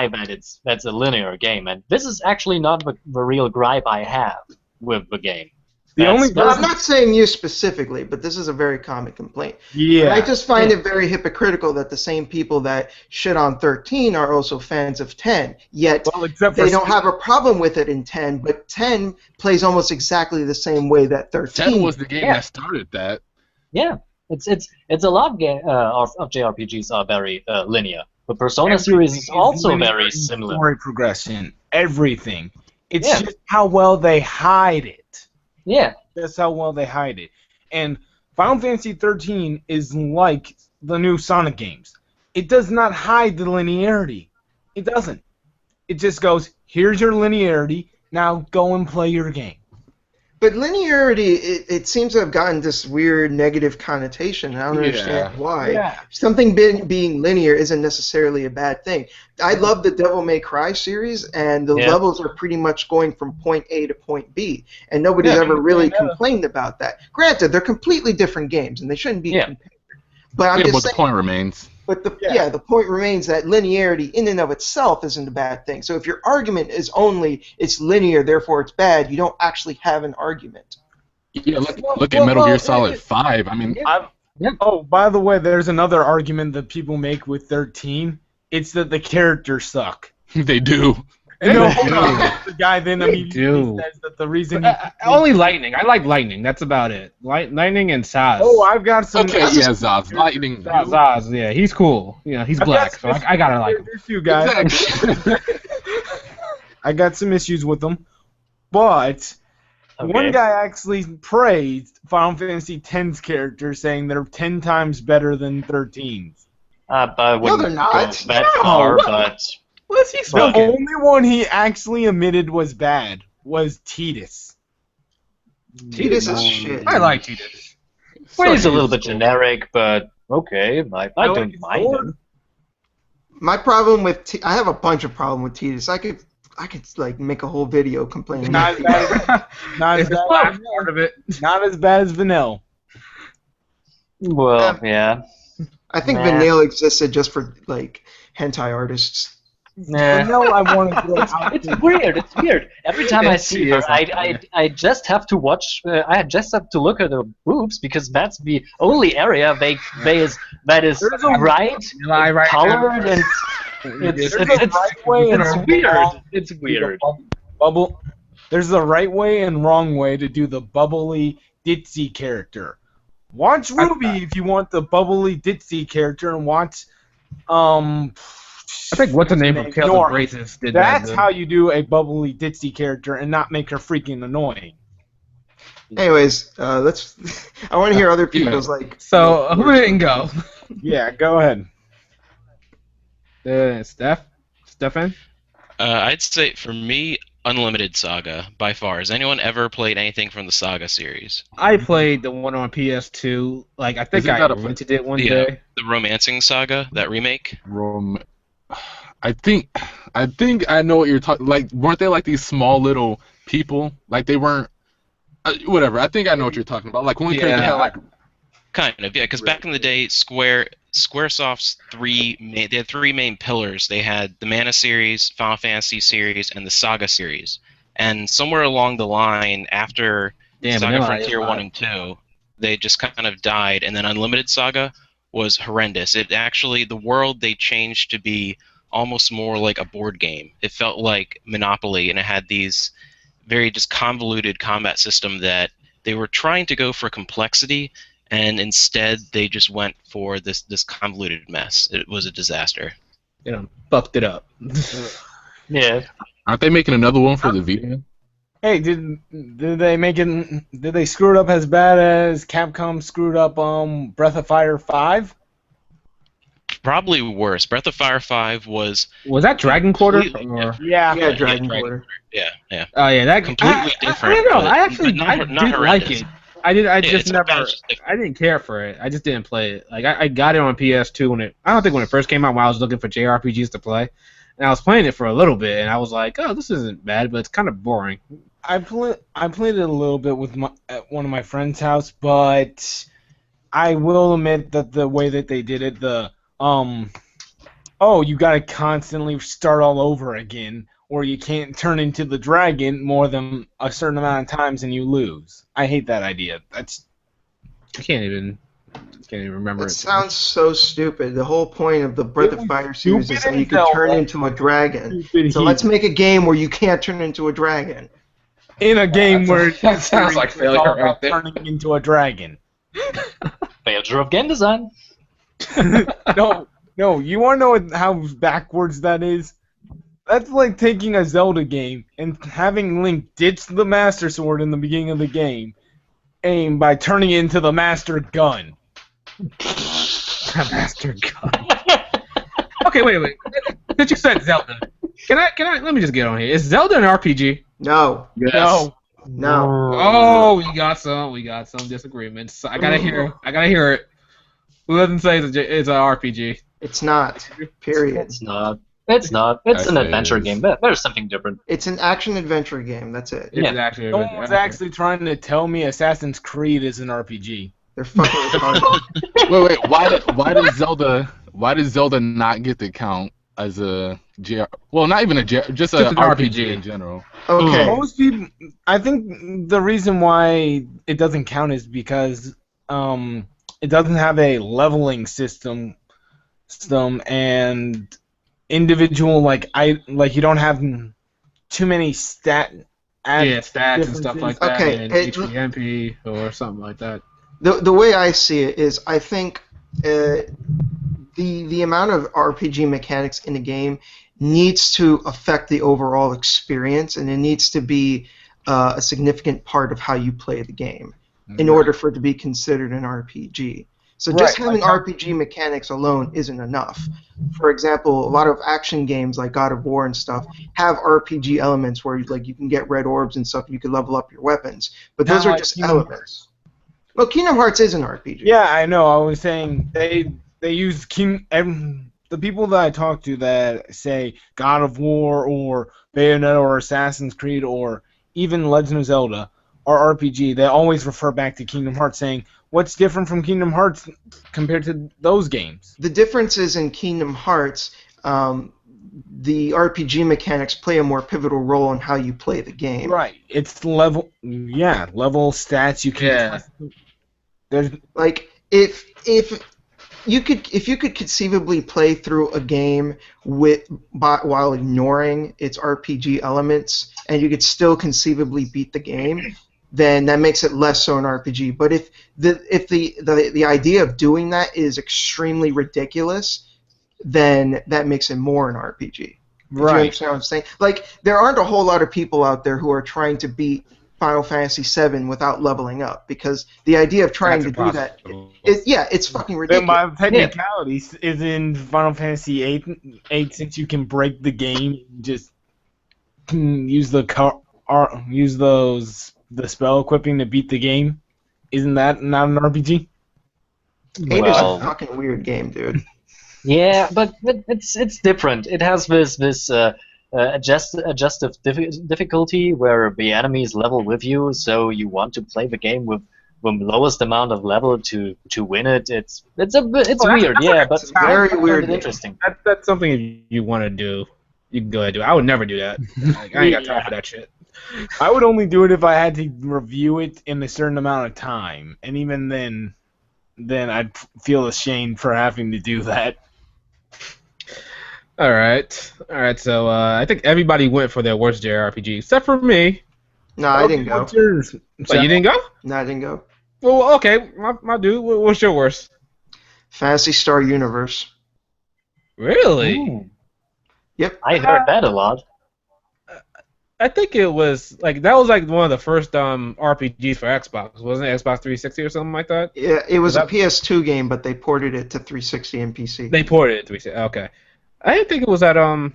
that that's a linear game, and this is actually not the real gripe I have with the game. I'm not saying you specifically, but this is a very common complaint. Yeah. And I just find it very hypocritical that the same people that shit on 13 are also fans of 10, yet they don't have a problem with it in 10, but 10 plays almost exactly the same way that 13 10 was the game that started that. Yeah, it's a lot of JRPGs are very linear. The Persona series is also very similar. Story progression, everything. It's just how well they hide it. Yeah. That's how well they hide it. And Final Fantasy 13 is like the new Sonic games. It does not hide the linearity. It doesn't. It just goes, here's your linearity, now go and play your game. But linearity, it seems to have gotten this weird negative connotation. I don't understand why. Yeah. Something being linear isn't necessarily a bad thing. I love the Devil May Cry series, and the levels are pretty much going from point A to point B, and nobody's ever really complained about that. Granted, they're completely different games, and they shouldn't be compared. But I'm just saying, the point remains. But the point remains that linearity in and of itself isn't a bad thing. So if your argument is only it's linear, therefore it's bad, you don't actually have an argument. Yeah, look at Metal Gear Solid 5. I mean, Oh, by the way, there's another argument that people make with 13. It's that the characters suck. They do. No, the guy then immediately says that the reason only Lightning. I like Lightning. That's about it. Lightning and Zaz. Oh, I've got some. Okay, Zaz. Lightning. Zaz, yeah, he's cool. Yeah, he's black, so I gotta like him. You guys. Exactly. I got some issues with him, but one guy actually praised Final Fantasy X's character, saying they're 10 times better than 13's. No, they're not. That far, but. What's he The only one he actually admitted was bad was Tidus. Tidus is shit. I like Tidus. Well, he's a little bit generic, but okay. I don't mind him. My problem with I have a bunch of problems with Tidus. I could like make a whole video complaining. Not as bad as Vanille. Well, yeah. I think Vanille existed just for like hentai artists. Nah. Vanille, I want to go out. It's weird. It's weird. Every time I see her, I just have to watch. I just have to look at her boobs because that's the only area that is right, colored, and it's weird. It's weird. Bubble. There's the right way and wrong way to do the bubbly ditzy character. Watch Ruby if you want the bubbly ditzy character, and watch I think what's the name of Caleb Braces did that. That's how you do a bubbly ditzy character and not make her freaking annoying. Anyways, let's. I want to hear other people's like. So who didn't go? Yeah, go ahead. Stefan? I'd say for me, Unlimited Saga by far. Has anyone ever played anything from the Saga series? I played the one on PS2. Like I think I rented it one day. The Romancing Saga, that remake. I think I know what you're talking. Like, weren't they like these small little people? Like they weren't. Whatever. I think I know what you're talking about. Like one character had like. Kind of, yeah. Because back in the day, SquareSoft's they had three main pillars. They had the Mana series, Final Fantasy series, and the Saga series. And somewhere along the line, after Saga Frontier 1 and 2, they just kind of died. And then Unlimited Saga was horrendous. The world they changed to be almost more like a board game. It felt like Monopoly, and it had these very just convoluted combat system that they were trying to go for complexity, and instead they just went for this convoluted mess. It was a disaster. Fucked it up. Yeah. Aren't they making another one for the Vita? Hey, did they make it? Did they screw it up as bad as Capcom screwed up Breath of Fire 5? Probably worse. Breath of Fire 5 was that Dragon Quarter? Yeah, Dragon Quarter. Yeah. Oh yeah, that completely different. I don't know. but- I actually but I not did like horrendous. it. I just it's never. just different. I didn't care for it. I just didn't play it. Like I got it on PS2 when it. I don't think when it first came out. When I was looking for JRPGs to play, and I was playing it for a little bit, and I was like, oh, this isn't bad, but it's kind of boring. I played it a little bit at one of my friend's house, but I will admit that the way that they did it, you gotta constantly start all over again, or you can't turn into the dragon more than a certain amount of times and you lose. I hate that idea. I can't even remember. It sounds so stupid. The whole point of the Breath of Fire series is that you can turn into a dragon. So let's make a game where you can't turn into a dragon. In a game where that sounds like failure all about right there. turning into a dragon. Failure of game design. No, you want to know how backwards that is? That's like taking a Zelda game and having Link ditch the Master Sword in the beginning of the game, aim by turning it into the Master Gun. Master Gun. Okay, wait. Since you said Zelda, can I? Let me just get on here. Is Zelda an RPG? No. Yes. No. Oh, we got some disagreements. I gotta hear it. Who doesn't say it's an RPG? It's not. Period. It's not. It's an adventure game. There's something different. It's an action-adventure game. That's it. It's actually. No one's actually trying to tell me Assassin's Creed is an RPG. They're fucking retarded. Wait. Why does Zelda not get to count as a not even just an RPG in general? Okay. Most people, I think the reason why it doesn't count is because it doesn't have a leveling system and individual you don't have too many stats and stuff like that. Okay, and HPMP or something like that. The way I see it is, I think the amount of RPG mechanics in a game needs to affect the overall experience, and it needs to be a significant part of how you play the game in order for it to be considered an RPG. So just having RPG mechanics alone isn't enough. For example, a lot of action games like God of War and stuff have RPG elements where you can get red orbs and stuff, and you can level up your weapons. But those are just elements. Well, Kingdom Hearts is an RPG. Yeah, I know. I was saying they use the people that I talk to that say God of War or Bayonetta or Assassin's Creed or even Legend of Zelda are RPG. They always refer back to Kingdom Hearts, saying, what's different from Kingdom Hearts compared to those games? The difference is in Kingdom Hearts, the RPG mechanics play a more pivotal role in how you play the game. Right. It's level stats you can. There's like if you could conceivably play through a game while ignoring its RPG elements, and you could still conceivably beat the game, then that makes it less so an RPG. But if the idea of doing that is extremely ridiculous, then that makes it more an RPG. Right. You understand what I'm saying? Like, there aren't a whole lot of people out there who are trying to beat Final Fantasy VII without leveling up, because the idea of trying to do that, it's fucking ridiculous. By technicalities, is in Final Fantasy VIII, since you can break the game, just use the spell equipping to beat the game. Isn't that not an RPG? 8 is a fucking weird game, dude. Yeah, but it's different. It has this adjustive difficulty where the enemies level with you, so you want to play the game with the lowest amount of level to win it. It's weird, yeah, but very I find weird it game. interesting. That's something if you want to do. You can go ahead and do it. I would never do that. Like, I ain't got time for that shit. I would only do it if I had to review it in a certain amount of time, and even then I'd feel ashamed for having to do that. All right. So I think everybody went for their worst JRPG except for me. No, I didn't go. What's yours? So you didn't go? No, I didn't go. Well, okay, my dude. What's your worst? Phantasy Star Universe. Really? Ooh, Yep. I heard that a lot. I think it was like that was like one of the first RPGs for Xbox, wasn't it? Xbox 360 or something like that. Yeah, it was a that- PS2 game, but they ported it to 360 and PC. They ported it to 360. Okay. I didn't think it was that I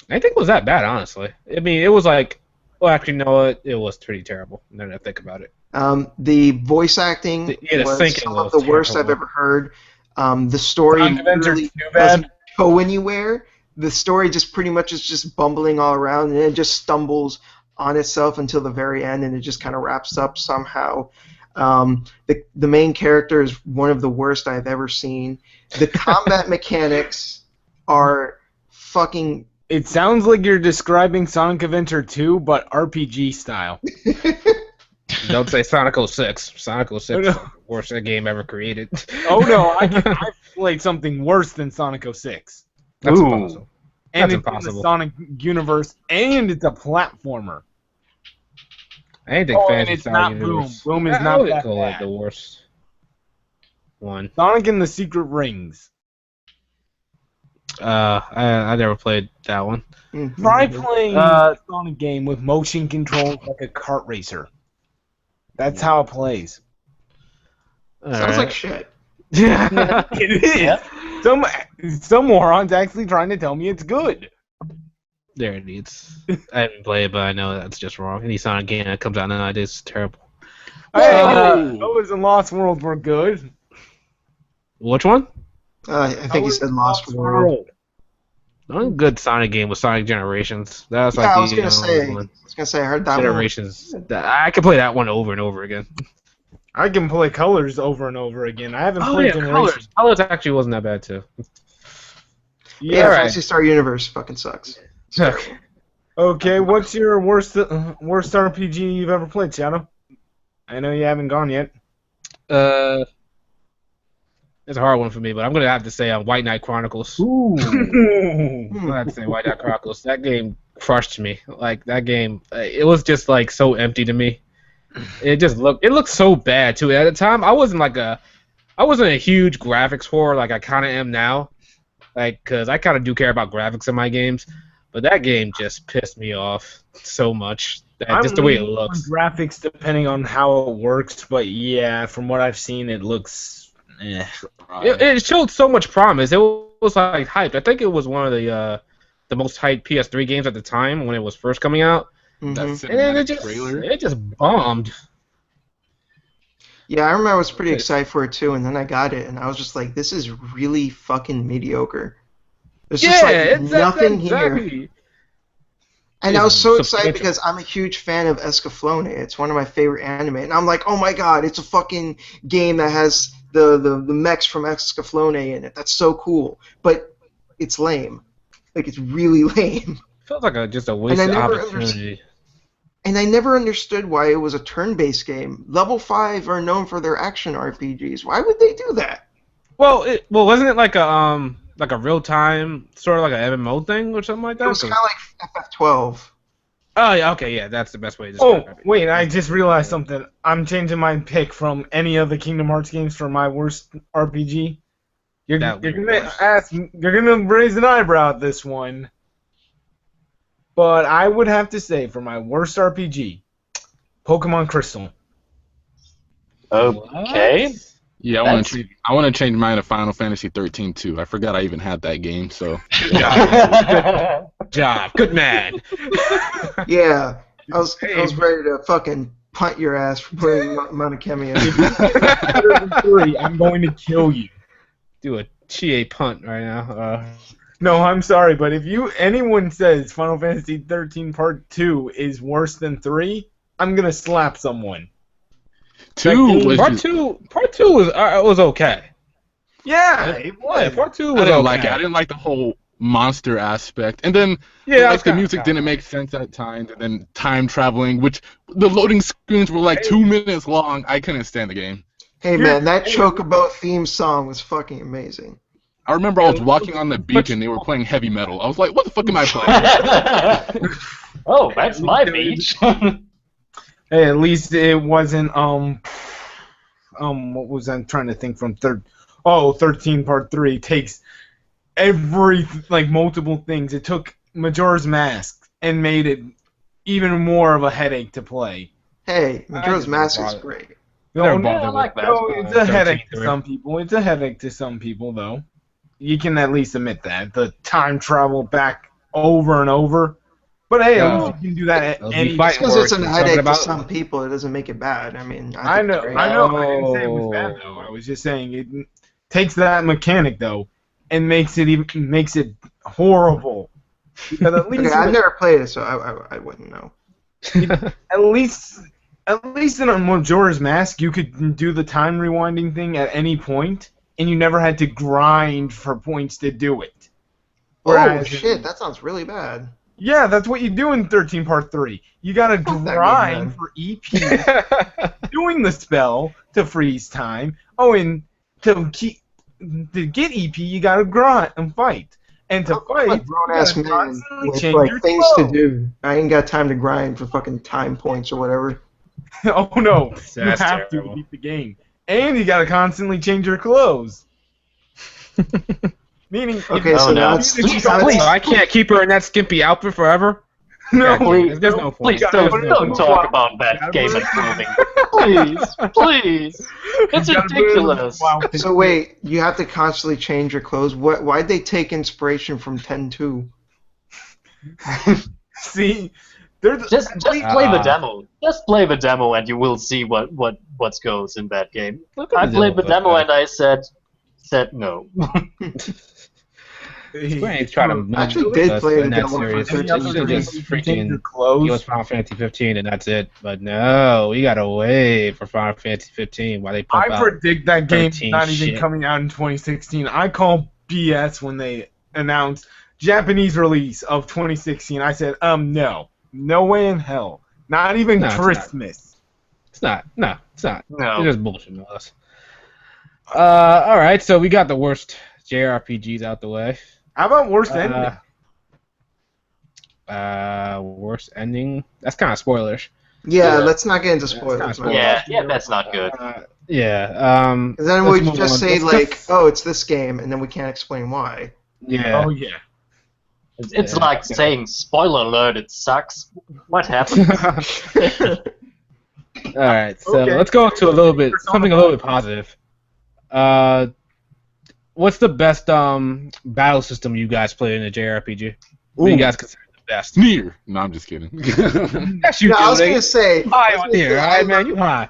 think it was that bad, honestly. I mean, it was like, well, actually, no, it was pretty terrible. Now that I think about it. The voice acting The was syncing some was of the worst terrible. I've ever heard. The story Sonic Adventure really too bad? doesn't go anywhere. The story just pretty much is just bumbling all around, and it just stumbles on itself until the very end, and it just kind of wraps up somehow. The main character is one of the worst I've ever seen. The combat mechanics are fucking. It sounds like you're describing Sonic Adventure 2, but RPG style. Don't say Sonic 06. Sonic 06 Oh, no. is the worst game ever created. Oh no, I've played something worse than Sonic 06. That's Ooh. impossible. And That's it's in impossible. the Sonic universe, and it's a platformer. I didn't think Oh, and Phantasy it's Star not Universe. Boom. Boom is I not would that call it bad. the worst one. Sonic and the Secret Rings. I never played that one. Mhm. Try playing a Sonic game with motion controls like a kart racer. That's how it plays. Sounds like shit. Yeah. It is. Yeah. Some moron's actually trying to tell me it's good. There it is. I haven't played it, but I know that's just wrong. Any Sonic game that comes out nowadays is terrible. Hey, Colors and Lost World were good. Which one? I think he said Lost World. The only good Sonic game was Sonic Generations. That was Yeah, like I was the gonna say. one. I heard that one. Generations. I could play that one over and over again. I can play Colors over and over again. I haven't Oh played yeah, Generations. Colors actually wasn't that bad too. Yeah, Alright. Phantasy Star Universe fucking sucks. Okay. Okay, what's your worst RPG you've ever played, Shadow? I know you haven't gone yet. It's a hard one for me, but I'm gonna have to say White Knight Chronicles. Ooh. I'm gonna have to say White Knight Chronicles. That game crushed me. Like that game, it was just like so empty to me. It looked so bad too. At the time, I wasn't a huge graphics whore like I kind of am now. Like, cause I kind of do care about graphics in my games, but that game just pissed me off so much. Just the way it looks. Graphics depending on how it works, but yeah, from what I've seen, it looks. It showed so much promise. It was like hyped. I think it was one of the most hyped PS3 games at the time when it was first coming out. Mhm. That And then cinematic trailer. it just bombed. Yeah, I remember I was pretty excited for it too, and then I got it, and I was just like, "This is really fucking mediocre." There's just like nothing here. exactly. And I was so It's excited substantial. because I'm a huge fan of Escaflowne. It's one of my favorite anime, and I'm like, "Oh my god, it's a fucking game that has the mechs from Escaflowne in it. That's so cool." But it's lame. Like it's really lame. Feels like just a wasted never opportunity. And I never understood why it was a turn-based game. Level 5 are known for their action RPGs. Why would they do that? Well, wasn't it like a real time sort of like an MMO thing or something like that? It was kind of like FF12. Oh yeah, okay, yeah, that's the best way to Oh, describe it. wait, I just realized something. I'm changing my pick from any of the Kingdom Hearts games for my worst RPG. You're That would be gonna worse. you're gonna raise an eyebrow at this one. But I would have to say for my worst RPG, Pokemon Crystal. Okay. What? Yeah, I want to change mine to Final Fantasy 13 too. I forgot I even had that game. So Good job, good man. Yeah, I was ready to fucking punt your ass for playing Monokemia. Better than 3, I'm going to kill you. Do a Chie punt right now. No, I'm sorry, but if anyone says Final Fantasy 13 Part 2 is worse than 3, I'm gonna slap someone. Two was Part just, two was okay. Yeah, it was. Yeah, Part 2 I was didn't okay. like it. I didn't like the whole monster aspect, and then Yeah, like the music didn't make sense at times, and then time traveling, which the loading screens were like 2 minutes long. I couldn't stand the game. Hey man, that Chocobo theme song was fucking amazing. I remember I was walking on the beach and they were playing heavy metal. I was like, what the fuck am I playing? Oh, that's my beach. Hey, at least it wasn't what was I trying to think from 13 Part 3 takes multiple things. It took Majora's Mask and made it even more of a headache to play. Hey, Majora's Mask is great. No, I like that. No, it's a headache to some people. It's a headache to some people, though. You can at least admit that. The time travel back over and over. But hey, at least you can do that at any Just because it's a headache to about- some people, it doesn't make it bad. I mean, I know. think I didn't say it was bad though. I was just saying it takes that mechanic though and makes it horrible. Because at least okay, I've never played it, so I wouldn't know. at least in a Majora's Mask, you could do the time rewinding thing at any point, and you never had to grind for points to do it. Oh shit, that sounds really bad. Yeah, that's what you do in 13 Part 3. You gotta grind for EP, doing the spell to freeze time. Oh, and to get EP, you gotta grind and fight. And to fight, I'm a grown-ass you gotta man constantly with change your things flow. to do. I ain't got time to grind for fucking time points or whatever. Oh no, you That's have terrible. to beat the game. And you gotta constantly change your clothes. Meaning, Okay, so no. that's Please, So I can't keep her in that skimpy outfit forever? no, Please, There's no point. please don't talk about that game and clothing. Please. It's ridiculous. So wait, you have to constantly change your clothes. Why'd they take inspiration from 10-2? See, they're Just play the demo. Just play the demo and you will see what goes in that game. I played the demo and I said no. Square Enix tried to Actually did play in the that demo for series. 13. You should just Change freaking your give clothes. us Final Fantasy 15 and that's it. But no, we gotta wait for Final Fantasy 15 while they pump I out. predict that game's 13 not even shit. coming out in 2016. I call BS when they announced Japanese release of 2016. I said, no way in hell. Not even No, it's not. Christmas. It's not. No, it's not. No. It's just bullshit with us. All right, so we got the worst JRPGs out the way. How about worst ending? Worst ending. That's kind of spoilers. Yeah, Yeah. let's not get into spoilers, kinda man. Yeah, that's not good. Yeah. Because then let's we move just on. say Let's like, oh, it's this game, and then we can't explain why. Yeah. Oh yeah. It's Yeah, like okay. saying, spoiler alert, it sucks. What happened? All right, so Okay. let's go to something a little bit positive. What's the best battle system you guys played in a JRPG? What do you guys consider the best? Near. No, I'm just kidding. Yes, you No, do. I was gonna say. High on here, all right, man. You high.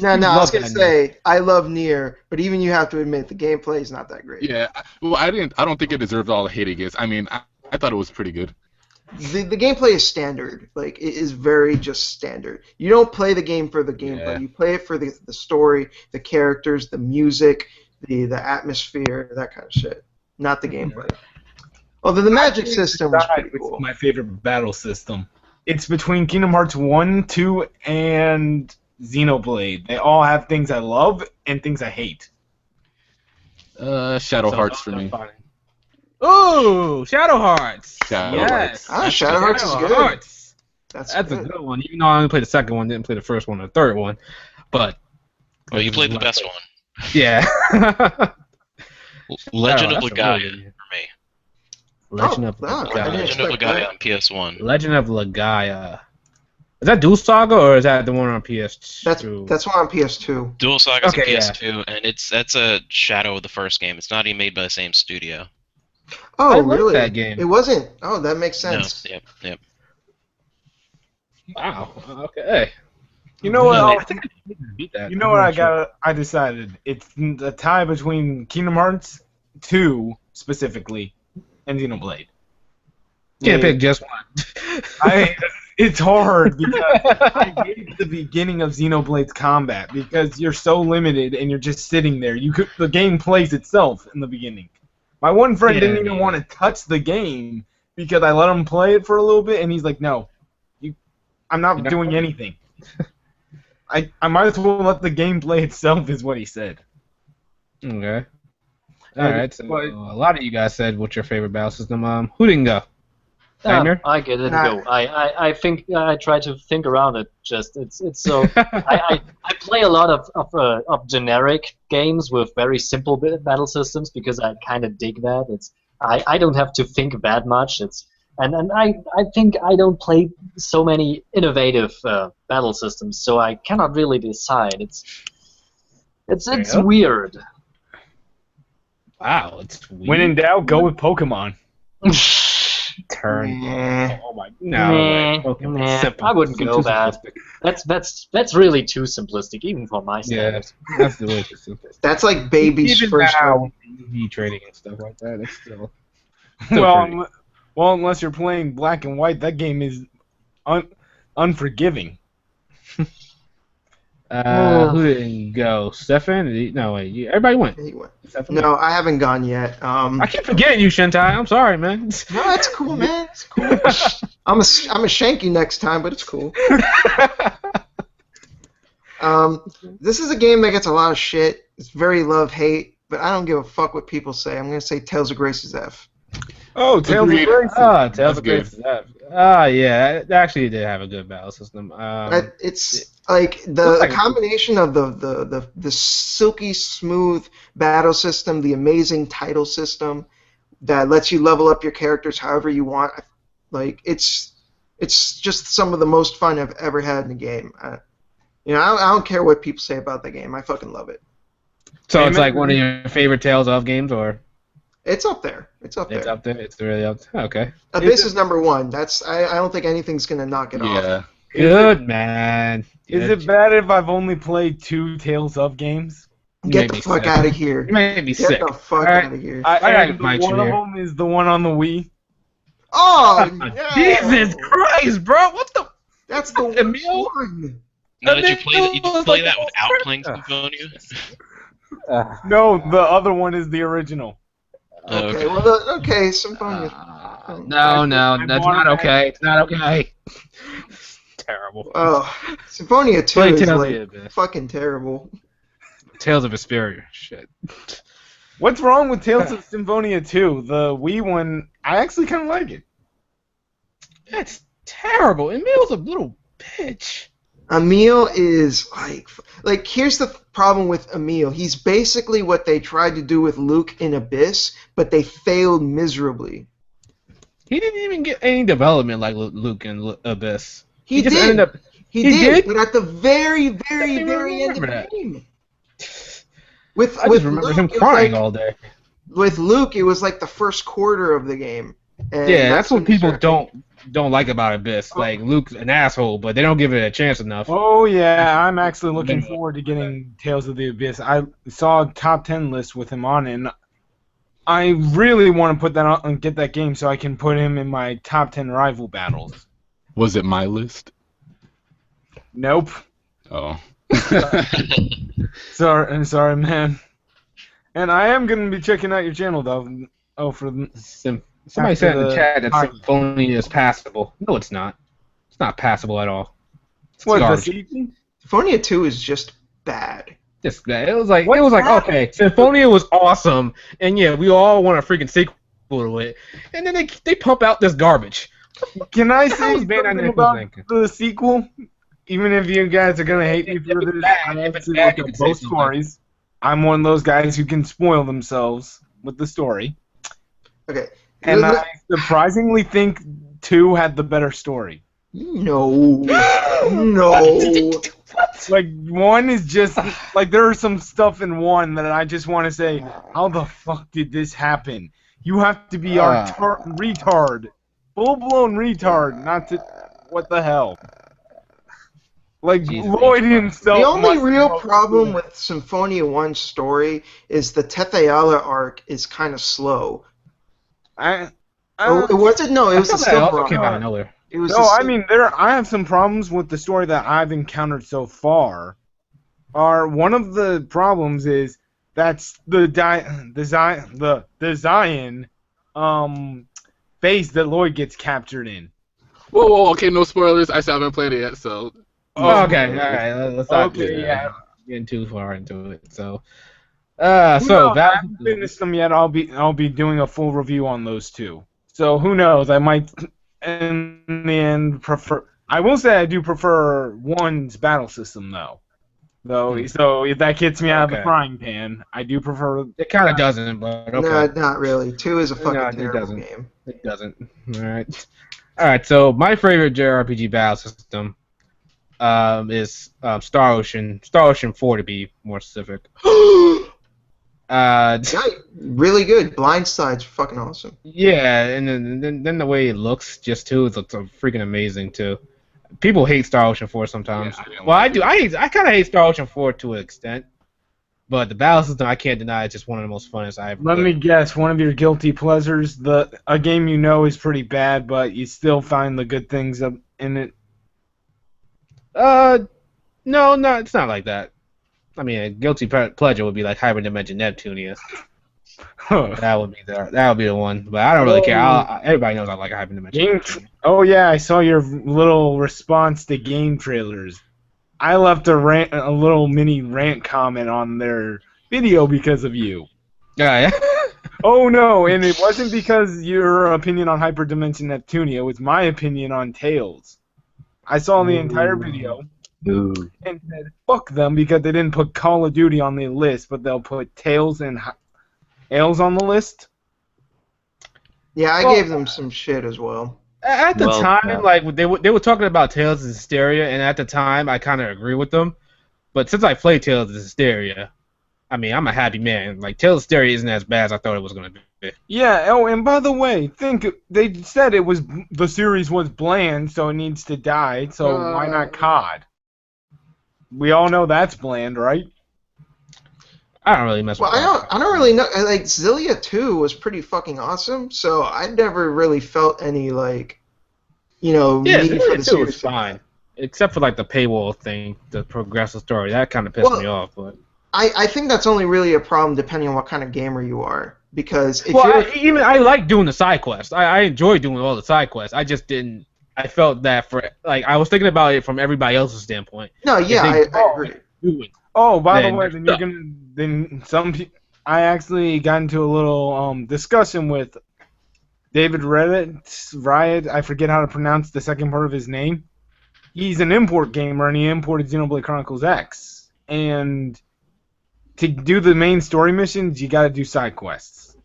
No, I Love was gonna that say I love Nier, but even you have to admit the gameplay is not that great. Yeah. Well, I don't think it deserves all the hate it gets. I mean, I thought it was pretty good. The gameplay is standard. Like, it is very just standard. You don't play the game for the gameplay. Yeah. You play it for the story, the characters, the music, the atmosphere, that kind of shit. Not the gameplay. Although the magic system was pretty It's cool. my favorite battle system. It's between Kingdom Hearts 1, 2, and Xenoblade. They all have things I love and things I hate. Shadow Hearts for me. Ooh, Shadow Hearts. Shadow Yes. Ah, Shadow Hearts is Shadow good. Hearts. That's a good. good one. Even though I only played the second one, didn't play the first one or the third one. But Well, you played the best one. yeah. Legend Oh, of that's a Legaia really good- for me. Legend of wow, I didn't Legaia. Legend of expect Legaia that. on PS1. Legend of Legaia. Is that Dual Saga or is that the one on PS2? That's one on PS2. Dual Saga's Okay, on yeah. PS2, and that's a shadow of the first game. It's not even made by the same studio. Oh, I like really? that game. It wasn't. Oh, that makes sense. No, yep. Wow. Okay. You know what? I think I beat that. You know what I decided? It's a tie between Kingdom Hearts, 2 specifically, and Xenoblade. Can't pick just one. It's hard because I hate the beginning of Xenoblade's combat because you're so limited and you're just sitting there. The game plays itself in the beginning. My one friend didn't even want to touch the game because I let him play it for a little bit, and he's like, "No, I'm not doing anything. I might as well let the game play itself," is what he said. Okay. All right. So a lot of you guys said what's your favorite battle system. Who didn't go? I get it. Go. I think I try to think around it. Just it's so I play a lot of generic games with very simple battle systems because I kind of dig that. I don't have to think that much. And I think I don't play so many innovative battle systems, so I cannot really decide. It's weird. Wow, it's weird. When in doubt, go with Pokemon. Turn. Nah. Oh my. No. I wouldn't go that. That's really too simplistic, even for my standards. Yeah, that's the way too simplistic. That's like baby's Even first now, one. EV trading and stuff like that, it's still Well, unless you're playing black and white, that game is unforgiving. Who didn't go? Stefan? No, wait. Everybody went. Stefan? No, I haven't gone yet. I keep forgetting you, Shentai. I'm sorry, man. No, that's cool, man. It's cool. I'm a shank you next time, but it's cool. This is a game that gets a lot of shit. It's very love-hate, but I don't give a fuck what people say. I'm gonna say Tales of Grace's F. Oh, Tales of Grace. Tales of Grace. Yeah, it actually did have a good battle system. It's like the combination of the silky smooth battle system, the amazing title system that lets you level up your characters however you want. Like it's just some of the most fun I've ever had in a game. I don't care what people say about the game. I fucking love it. So it's like one of your favorite Tales of games, or? It's up there. It's up there. It's up there. It's really up there. Okay. Abyss is number one. I don't think anything's gonna knock it off. Yeah. Good, man. Is it bad if I've only played 2 Tales of games? Get the fuck out of here. You made me sick. Get the fuck out of here. One of them is the one on the Wii. Oh, no. Jesus Christ, bro! What the? That's the worst Emil? one. Now that you play that without playing Symphonia? No, the other one is the original. Okay, well, Symphonia. No, that's not okay. It's not okay. It's terrible. Oh, Symphonia 2 Play is Tales like of Abyss. fucking terrible. Tales of Vesperia. Shit. What's wrong with Tales of Symphonia 2? The Wii one, I actually kind of like it. That's terrible. Emil's a little bitch. Emil is like here's the problem with Emil. He's basically what they tried to do with Luke in Abyss, but they failed miserably. He didn't even get any development like Luke in Abyss. He just did. ended up. He did, but at the very, very, very end of the game. I just remember him crying all day. With Luke, it was like the first quarter of the game. And yeah, that's what people don't like about Abyss. Like, Luke's an asshole, but they don't give it a chance enough. Oh yeah, I'm actually looking forward to getting Tales of the Abyss. I saw a top 10 list with him on it, and I really want to put that on and get that game so I can put him in my top 10 rival battles. Was it my list? Nope. Oh. Sorry, man. And I am gonna be checking out your channel though. Oh, Somebody said in the chat that Symphonia is passable. No, it's not. It's not passable at all. It's garbage. Symphonia 2 is just bad. Just bad. It was like okay, Symphonia was awesome, and yeah, we all want a freaking sequel to it, and then they pump out this garbage. Can I say something about the sequel? Even if you guys are gonna hate me for this, I actually look at both stories. I'm one of those guys who can spoil themselves with the story. Okay. And I surprisingly think 2 had the better story. No. No. Like, 1 is just, like, there is some stuff in 1 that I just want to say, how the fuck did this happen? You have to be retard. Full-blown retard, not to, what the hell? Like Jesus Lloyd H. himself. The only must real know problem that. with Symphonia 1's story is the Tetheala arc is kind of slow. I, Or was it? No, it I was the felt that it also Silver came out of arc. nowhere. It was No, the I mean I have some problems with the story that I've encountered so far. One of the problems is that's the Zion phase that Lloyd gets captured in. Whoa, okay, no spoilers. I still haven't played it yet, so. Oh, Oh, okay, all right. Let's not okay, yeah. getting too far into it. So, Who so knows? I haven't finished them yet. I'll be doing a full review on those two. So who knows? I might in the end prefer. I will say I do prefer one's battle system though. So if that gets me out of the Okay. frying pan, I do prefer. It kind of doesn't, but okay. No, not really. 2 is a fucking No, it terrible doesn't. game. It doesn't. All right. All right. So my favorite JRPG battle system is Star Ocean. Star Ocean 4 to be more specific. Yeah, really good. Blindside's fucking awesome. Yeah, and then the way it looks just too, it's freaking amazing too. People hate Star Ocean 4 sometimes. Yeah, I didn't Well, like I do. I kind of hate Star Ocean 4 to an extent, but the battle system I can't deny is just one of the most funnest I ever. Let me guess. One of your guilty pleasures. A game you know is pretty bad, but you still find the good things in it. No, it's not like that. I mean, a guilty pleasure would be like Hyperdimension Neptunia. That would be the one. But I don't really care. Everybody knows I like Hyperdimension. Oh yeah, I saw your little response to game trailers. I left a little mini rant comment on their video because of you. Yeah. Oh no, and it wasn't because your opinion on Hyperdimension Neptunia. It was my opinion on Tales. I saw the entire video and said, fuck them because they didn't put Call of Duty on the list, but they'll put Tales and Ales on the list. Yeah, I gave them some shit as well. At the Well, time, yeah. like they were talking about Tales of Hysteria, and at the time, I kind of agree with them. But since I played Tales of Hysteria, I mean, I'm a happy man. Like Tales of Hysteria isn't as bad as I thought it was gonna be. Yeah. Oh, and by the way, they said the series was bland, so it needs to die. So why not COD? We all know that's bland, right? I don't really mess with. Well, I don't really know. Like Xillia 2 was pretty fucking awesome, so I never really felt any like, need for the Xillia 2 series. was fine, except for like the paywall thing, the progressive story. That kind of pissed me off. But I think that's only really a problem depending on what kind of gamer you are, because if I like doing the side quests. I enjoy doing all the side quests. I just didn't. I felt that I was thinking about it from everybody else's standpoint. No, yeah, I agree. Oh, by the Then way, I actually got into a little discussion with David Riot. I forget how to pronounce the second part of his name. He's an import gamer, and he imported Xenoblade Chronicles X. And to do the main story missions, you got to do side quests.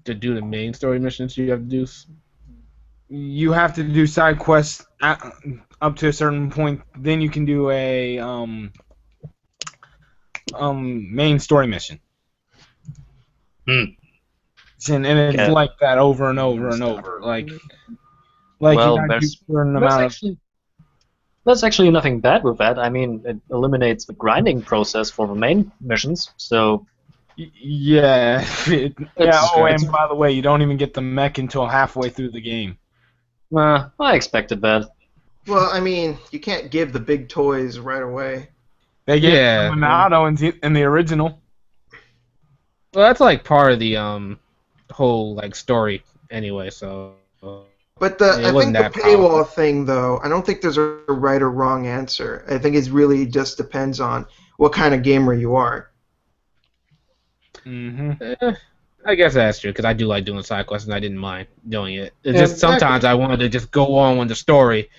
To do the main story missions, you have to do. You have to do side quests up to a certain point. Then you can do a main story mission. And it's Yeah. like that over and over and over. Like Well, you gotta do a certain amount of. There's actually nothing bad with that. I mean, it eliminates the grinding process for the main missions, so Yeah. Oh, it's- and by the way, you don't even get the mech until halfway through the game. I expected that. Well, I mean, you can't give the big toys right away. They get Yeah. them in the auto in the original. Well, that's like part of the whole like story anyway. So. But It I think wasn't the that paywall powerful. thing, though, I don't think there's a right or wrong answer. I think it really just depends on what kind of gamer you are. Mm-hmm. I guess that's true because I do like doing side quests and I didn't mind doing it. It's Yeah, just sometimes I wanted to just go on with the story.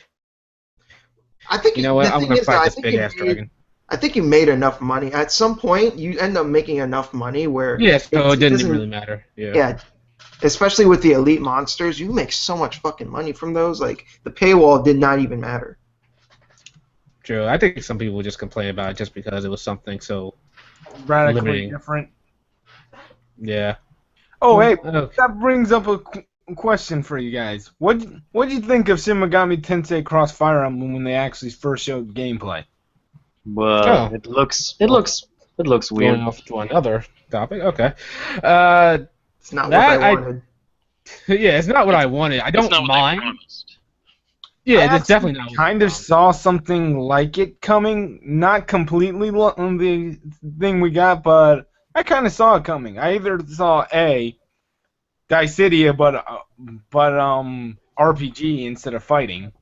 I think You know what? the I'm thing gonna is, though, fight I this think big ass dragon. I think you made enough money. At some point, you end up making enough money where Yeah, so it didn't doesn't- really matter. Yeah. Yeah, especially with the elite monsters, you make so much fucking money from those. Like the paywall did not even matter. True. I think some people just complain about it just because it was something so. Radically Limiting. different. Yeah. Oh, hey, Okay. that brings up question for you guys. What do you think of Shin Megami Tensei Cross Fire Emblem when they actually first showed gameplay? Well, Oh. it looks weird. Going off to another topic. Okay. It's not That what I wanted. Yeah, it's not what I wanted. I It's don't not what they mind. promised. Yeah, I it's definitely not. kind of saw something like it coming. Not completely the thing we got, but I kind of saw it coming. I either saw Dissidia, but RPG instead of fighting.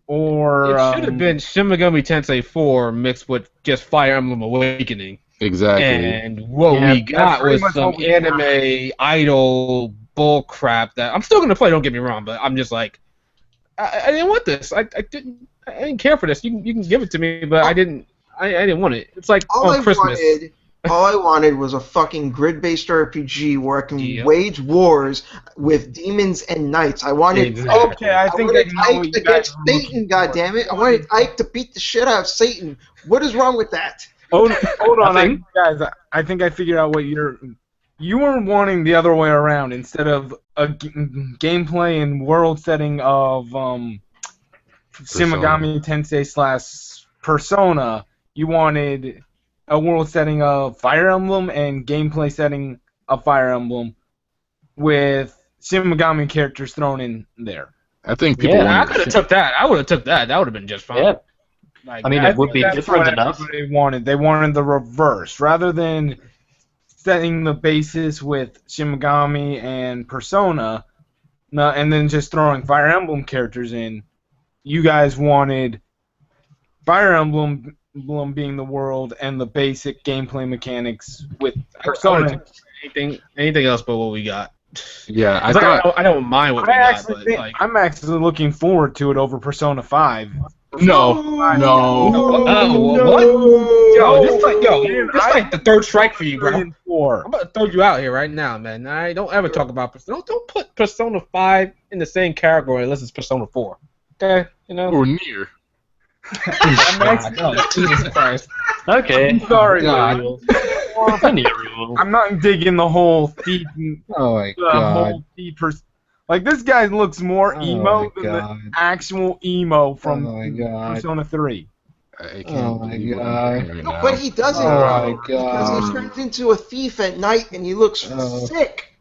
Or It should have been Shin Megami Tensei 4 mixed with just Fire Emblem Awakening. Exactly. And what Yeah, we that's got pretty was much some what we got. anime idol bull crap that I'm still gonna play. Don't get me wrong, but I'm just like, I didn't want this. I didn't care for this. You can give it to me, but I didn't want it. It's like All on I Christmas. all I wanted was a fucking grid-based RPG where I can Yep. wage wars with demons and knights. I wanted Exactly. Okay, I think I wanted know what Ike you guys against are looking Satan, for. goddammit. I wanted Ike to beat the shit out of Satan. What is wrong with that? Hold on, Nothing. guys. I think I figured out what you were wanting the other way around. Instead of a gameplay and world setting of Shin Megami Tensei / Persona, you wanted a world setting of Fire Emblem and gameplay setting of Fire Emblem with Shin Megami characters thrown in there. I think people Yeah, I want could have took that. I would have took that. That would have been just fine. Yeah, Like, I mean, I it would think be that's different what enough. They wanted. They wanted the reverse. Rather than setting the basis with Shin Megami and Persona, and then just throwing Fire Emblem characters in, you guys wanted Fire Emblem being the world and the basic gameplay mechanics with Persona. anything else but what we got. Yeah, I It's like, thought I don't mind what we got, but like, I'm actually looking forward to it over Persona 5. no. what? Yo, this like the third strike for you, bro. 3 and 4. I'm about to throw you out here right now, man. I don't ever talk about Persona. Don't put Persona 5 in the same category unless it's Persona 4. Okay, you know. Or near. Jesus Christ. Okay. I'm sorry, God. Lou. Linear rule. I'm not digging the whole thief. Oh my Like, this guy looks more Oh emo my than God. the actual emo from Oh my God. Persona 3. I can't Oh my believe what I'm God. hearing right No, now. but he doesn't, Oh bro. my Because he God. turns into a thief at night and he looks Oh. sick.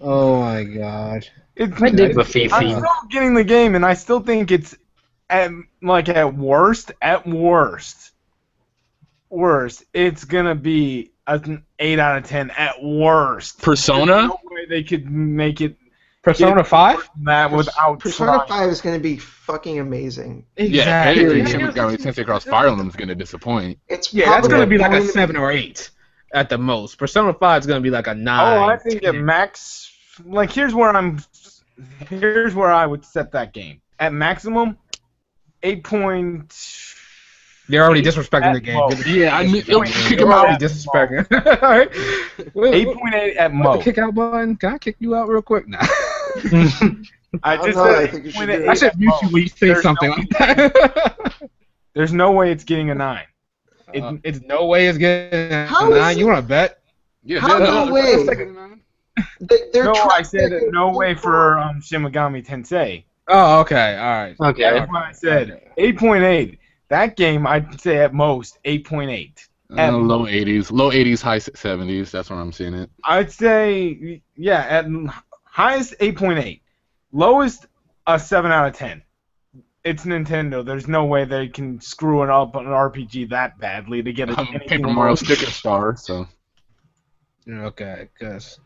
Oh my God. I dig the I'm Fifi. still getting the game, and I still think it's at worst, it's gonna be an 8 out of 10 at worst. Persona? There's no way they could make it Persona 5? that without Persona trying. 5 is going to be fucking amazing. Yeah, anything Shin Megami Tensei Cross Fire Emblem is going to disappoint. It's Yeah, that's probably gonna be like a going to 7 or 8 at the most. Persona 5 is gonna be like a 9. Oh, I think at 10. max, like here's where I would set that game at maximum 8 point. They're already disrespecting the game. most. Yeah, I mean, Wait, kick They're him out. already disrespecting. Alright. 8.8 at The most. kick out button. Can I kick you out real quick? Nah. I just know, I said think you should 8.8 do it. I should at mute you most. when you say There's something no- like that. There's no way it's getting a 9. It's no way it's getting a How is 9. it- You want to bet? Yeah, How no way? They're No, trying I said to- no way for Shin Megami Tensei. Oh, okay. All right. Okay. That's why I said 8.8. That game, I'd say at most 8.8. Low 80s, high 70s. That's where I'm seeing it. I'd say, yeah, at highest 8.8. Lowest, a 7 out of 10. It's Nintendo. There's no way they can screw it up on an RPG that badly to get I'm anything Paper Mario low. Sticker Star, so. Okay, because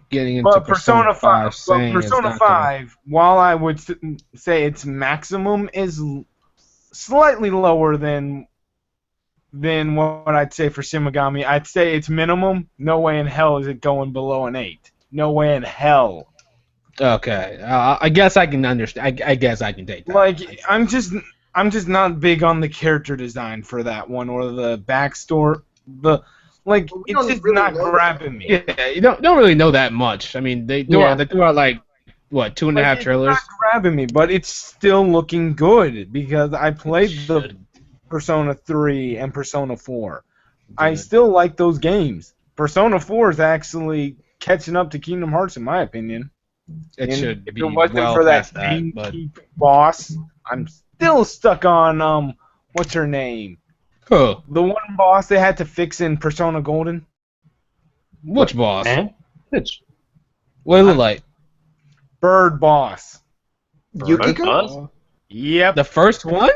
getting into But Persona 5, saying Persona it's not 5, while I would say its maximum is slightly lower than what I'd say for Shin Megami, I'd say its minimum. No way in hell is it going below an 8. No way in hell. Okay, I guess I can understand. I guess I can take that. Like I'm just not big on the character design for that one or the backstory. Like We it's don't just really not know. grabbing me. Yeah, you don't really know that much. I mean, they threw out like what 2.5 Like, trailers. It's not grabbing me, but it's still looking good because I played the Persona 3 and Persona 4. I still like those games. Persona 4 is actually catching up to Kingdom Hearts, in my opinion. It should if be it wasn't well for that past that, but gatekeep boss, I'm still stuck on what's her name? huh. The one boss they had to fix in Persona Golden. Which boss? Eh? Which? What is it like? Bird boss. Yukiko? Boss? Yep. The first one?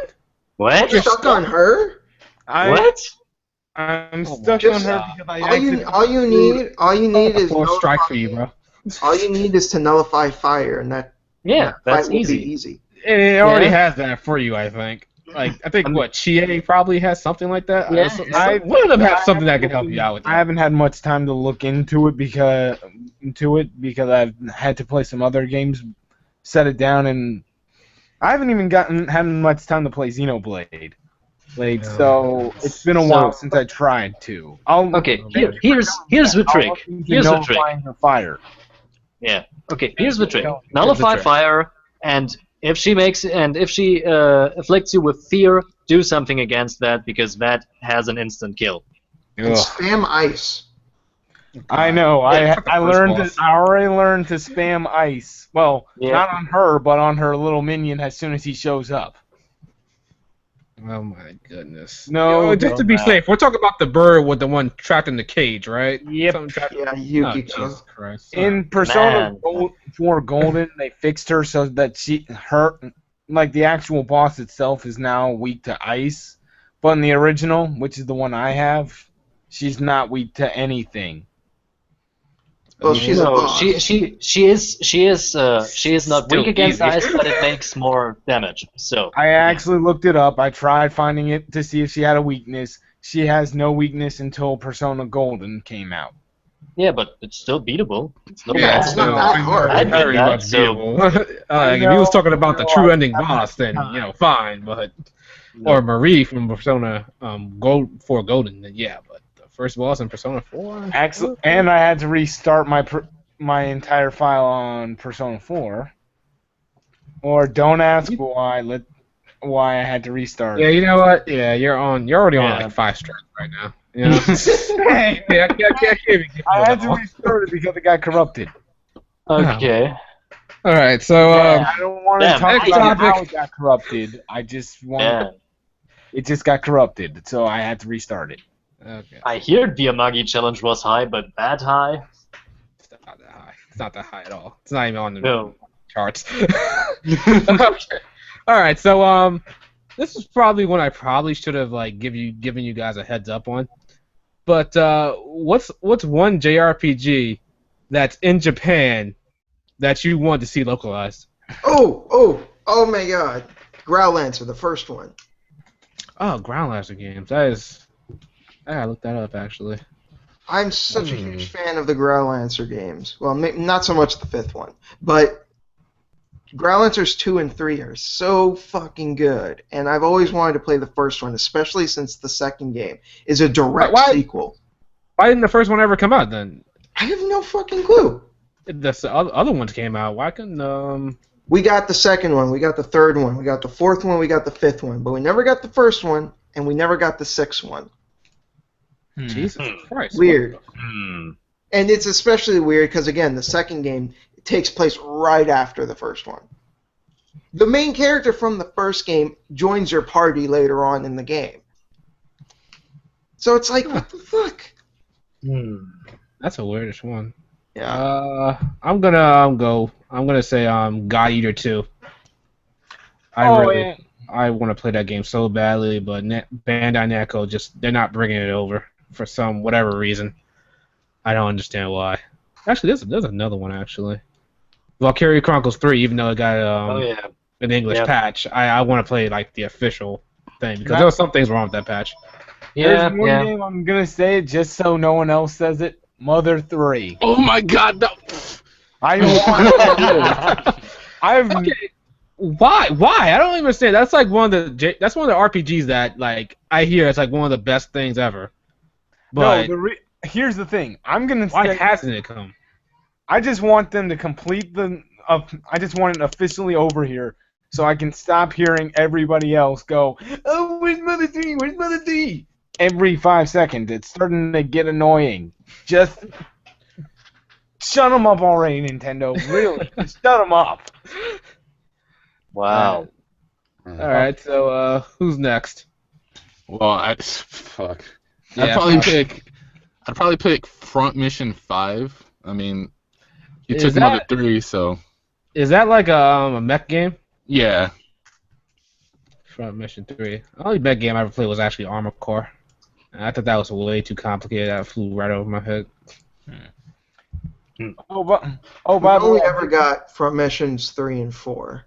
What? You're stuck on her? What? I'm Oh, stuck just- on her because I All you need is Four strike for nullify- you, bro. All you need is to nullify fire, and that Yeah, that's fight will easy. be easy. It already Yeah. has that for you, I think. Like, I think what Chie probably has something like that. Yeah. One of them has something that can help you out with I that. haven't had much time to look into it because I've had to play some other games, set it down, and I haven't even had much time to play Xenoblade. So it's been a while since I tried to. Okay, here's the trick. Here's the trick. The fire. Yeah. Okay, here's the trick. the Nullify trick. fire, and if she afflicts you with fear, do something against that because that has an instant kill. And Ugh. spam ice. I know. Yeah, I learned. boss. I already learned to spam ice. Well, Yeah. not on her, but on her little minion as soon as he shows up. Oh my goodness. No, just to be safe, we're talking about the bird with the one trapped in the cage, right? Yep. Something trapped. Yeah, Oh, Yukiko. Jesus Christ. In Persona Man. 4 Golden, they fixed her so that the actual boss itself is now weak to ice. But in the original, which is the one I have, she's not weak to anything. Well, she's a No, boss. she is not Still weak against easy. ice, but it makes more damage. So I actually looked it up. I tried finding it to see if she had a weakness. She has no weakness until Persona Golden came out. yeah, but it's still beatable. It's no Yeah, bad. it's not that hard. I'd Very beat that, much so- beatable. Like, if he was talking about the true ending boss, then fine. But or Marie from Persona Gold 4 Golden, then yeah. But the first boss in Persona 4. Actually, and I had to restart my entire file on Persona 4. Or don't ask why I had to restart. Yeah, you know what? Yeah, you're already on Yeah. like 5 strikes right now. You know? Hey, yeah, I can't even get I you had that to one. restart it because it got corrupted. Okay. All right, so I don't want to damn, talk next about how topic. it got corrupted. I just want Yeah. it just got corrupted, so I had to restart it. okay, I hear the Amagi challenge was high, but that high? it's not that high. It's not that high at all. It's not even on the No. charts. Okay. All right, so this is probably one I probably should have like given you guys a heads up on. But what's one JRPG that's in Japan that you want to see localized? Oh my God. Growlancer, the first one. Oh, Groundlander games. I gotta look that up actually. I'm such a huge fan of the Growlancer games. Well, not so much the fifth one, but Growlancers 2 and 3 are so fucking good, and I've always wanted to play the first one, especially since the second game is a direct Why- sequel. Why didn't the first one ever come out then? I have no fucking clue. The other ones came out. Why couldn't We got the second one, we got the third one, we got the fourth one, we got the fifth one, but we never got the first one, and we never got the sixth one. Jesus Christ? Weird. Hmm. And it's especially weird because, again, the second game takes place right after the first one. The main character from the first game joins your party later on in the game. So it's like, what the fuck? That's a weirdish one. Yeah. I'm gonna say God Eater 2. I want to play that game so badly, but Bandai Namco they're not bringing it over for some whatever reason. I don't understand why. Actually, there's another one actually. Valkyria Chronicles 3, even though it got an English patch, I want to play like the official thing because there were some things wrong with that patch. There's one game I'm gonna say it just so no one else says it. Mother 3. Oh my God! No. I want Okay. Why? I don't understand. That's like one of the RPGs that like I hear it's like one of the best things ever. But here's the thing. I'm gonna why say hasn't it come? I just want them to complete I just want it officially over here so I can stop hearing everybody else go, "Oh, where's Mother 3? Where's Mother 3?" every 5 seconds. It's starting to get annoying. Just Shut them up already, Nintendo. Really, just shut them up. Wow. All right, so who's next? Well, fuck. I'd Yeah, probably pick Front Mission 5. I mean, you Is took him out that- of 3, so Is that like a mech game? yeah. Front Mission 3. The only mech game I ever played was actually Armored Core. I thought that was way too complicated. That flew right over my head. By I the only way, ever got Front Missions 3 and 4.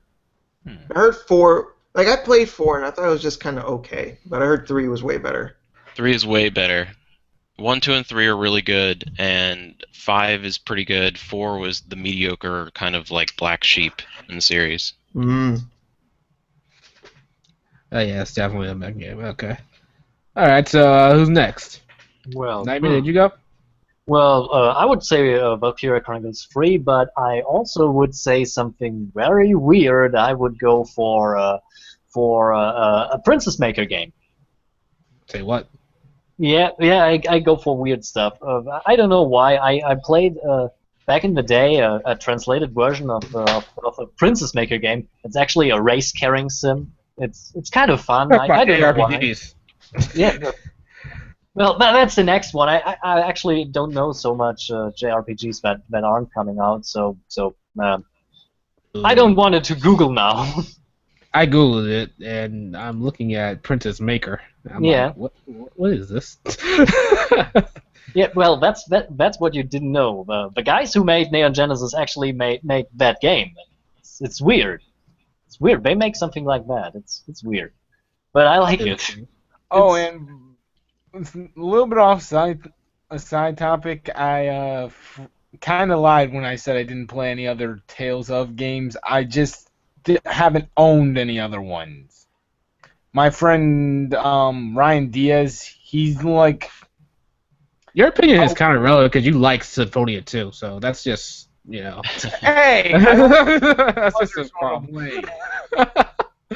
I heard 4, like I played 4 and I thought it was just kind of okay, but I heard 3 was way better. 3 is way better. 1, 2, and 3 are really good, and 5 is pretty good. 4 was the mediocre kind of like black sheep in the series. Mm. Oh yeah, it's definitely a mech game. Okay. All right, so who's next? Well, Nightmare, did you go? Well, I would say Valkyria Chronicles 3, but I also would say something very weird. I would go for a Princess Maker game. Say what? Yeah, I go for weird stuff. I don't know why. I played back in the day a translated version of a Princess Maker game. It's actually a race carrying sim. It's kind of fun. I don't know why. JRPGs. Yeah. Well, that's the next one. I actually don't know so much JRPGs that aren't coming out, so I don't want it to Google now. I googled it and I'm looking at Princess Maker. I'm Yeah. like, what is this? Yeah, well, that's what you didn't know. The guys who made Neon Genesis actually made that game. It's weird. It's weird. They make something like that. It's weird, but I like it. oh, and a little bit a side topic. I kind of lied when I said I didn't play any other Tales of games. I just haven't owned any other ones. My friend Ryan Diaz, he's like. Your opinion is kind of relevant because you like Symphonia too, so that's just, you know. Hey, That's just a problem.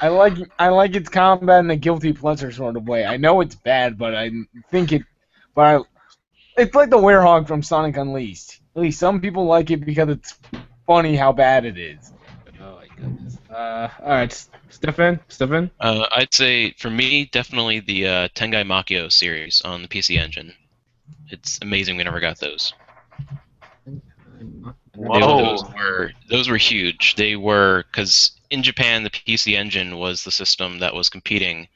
I like its combat in a guilty pleasure sort of way. I know it's bad, but I think it's like the Werehog from Sonic Unleashed. At least some people like it because it's funny how bad it is. Oh my goodness. All right, Stefan. I'd say for me, definitely the Tengai Makio series on the PC Engine. It's amazing we never got those. Whoa. Those were huge. They were because in Japan the PC Engine was the system that was competing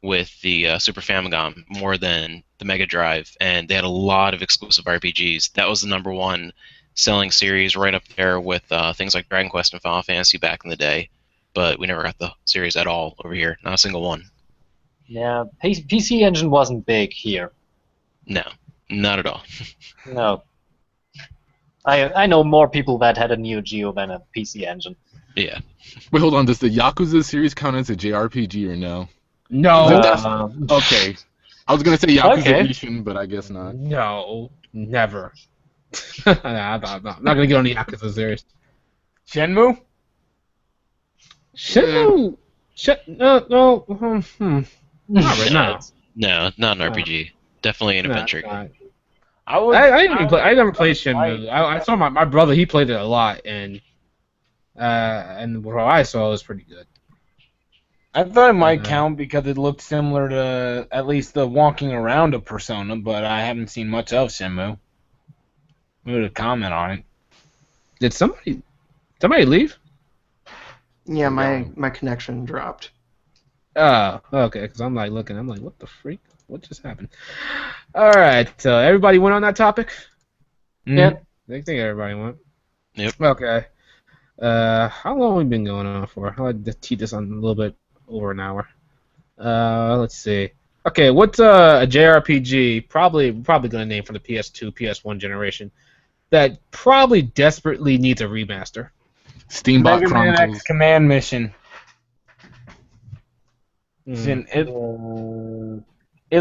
with the Super Famicom more than the Mega Drive, and they had a lot of exclusive RPGs. That was the #1 selling series, right up there with things like Dragon Quest and Final Fantasy back in the day. But we never got the series at all over here. Not a single one. Yeah, PC Engine wasn't big here. No, not at all. No. I know more people that had a Neo Geo than a PC Engine. Yeah. Wait, hold on. Does the Yakuza series count as a JRPG or no? No. Okay. I was gonna say Yakuza Okay. Ishin, but I guess not. No, never. I'm not gonna get on the Yakuza series. Shenmue? Shenmue. No. Not right now. No, not an RPG. Definitely an adventure game. I never played Shenmue. I saw my brother. He played it a lot, and what I saw was pretty good. I thought it might count because it looked similar to at least the walking around of Persona, but I haven't seen much of Shenmue. Maybe to comment on it. Did somebody leave? Yeah, my connection dropped. Oh, okay. Because I'm like looking. I'm like, what the freak? What just happened? All right. So everybody went on that topic. Yeah. I think everybody went. Yep. Okay. How long have we been going on for? I'll tee this on a little bit over an hour. Let's see. Okay, what's a JRPG? Probably gonna name for the PS2, PS1 generation that probably desperately needs a remaster. Steambot Mega Man Chronicles. X Command Mission. It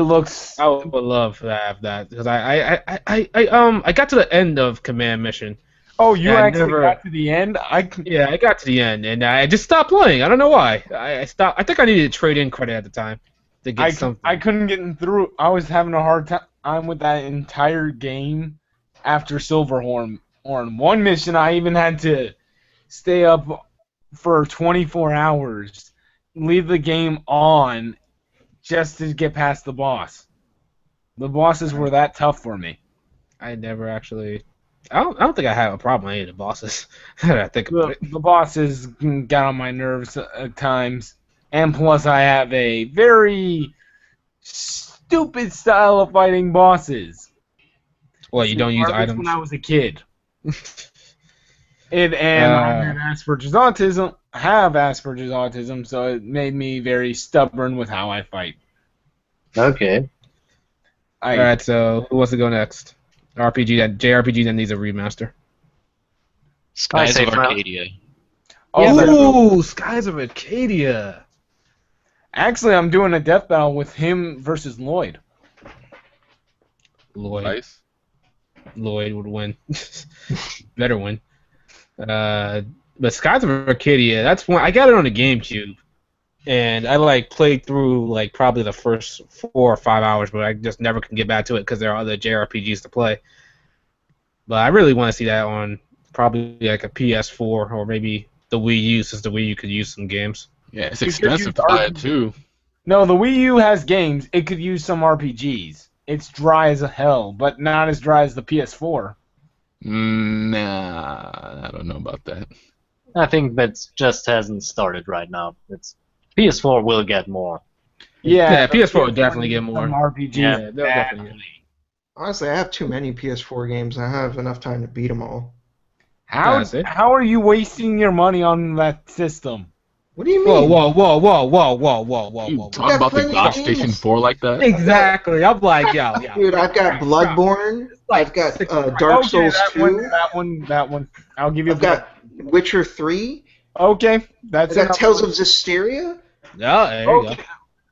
looks. I would love to have that because I got to the end of Command Mission. Oh, you I actually never- got to the end? Yeah, I got to the end and I just stopped playing. I don't know why. I stopped. I think I needed a trade-in credit at the time to get something. I couldn't get through. I was having a hard time with that entire game after Silverhorn. On one mission, I even had to stay up for 24 hours, leave the game on, just to get past the boss. The bosses were that tough for me. I never actually. I don't think I have a problem with any of the bosses. I think about it. The bosses got on my nerves at times, and plus I have a very stupid style of fighting bosses. Well, you don't use Garbage items. when I was a kid. I had Asperger's autism. Have Asperger's autism, so it made me very stubborn with how I fight. Okay. All right, so who wants to go next? JRPG that needs a remaster. Skies say of final. Arcadia. Ooh, Skies of Arcadia. Actually, I'm doing a death battle with him versus Lloyd. Nice. Lloyd would win. Better win. But Skies of Arcadia, that's one I got it on the GameCube, and I played through probably the first 4 or 5 hours, but I just never can get back to it because there are other JRPGs to play. But I really want to see that on probably a PS4 or maybe the Wii U, since the Wii U could use some games. Yeah, it's expensive to buy it too. No, the Wii U has games. It could use some RPGs. It's dry as hell, but not as dry as the PS4. Nah, I don't know about that. I think that just hasn't started right now. PS4 will get more. Yeah, PS4 would definitely get more. Some RPGs. Yeah, they'll definitely get. Honestly, I have too many PS4 games. I have enough time to beat them all. That's it. How are you wasting your money on that system? What do you mean? Whoa. You talk about the plenty of GOG games. Station 4 like that? Exactly. I'm like, yo. Dude, I've got Bloodborne. I've got Dark Souls 2. That one. I'll give you. I've got Witcher 3. Okay, I that's got enough. Tales of Zestiria. Yeah, there you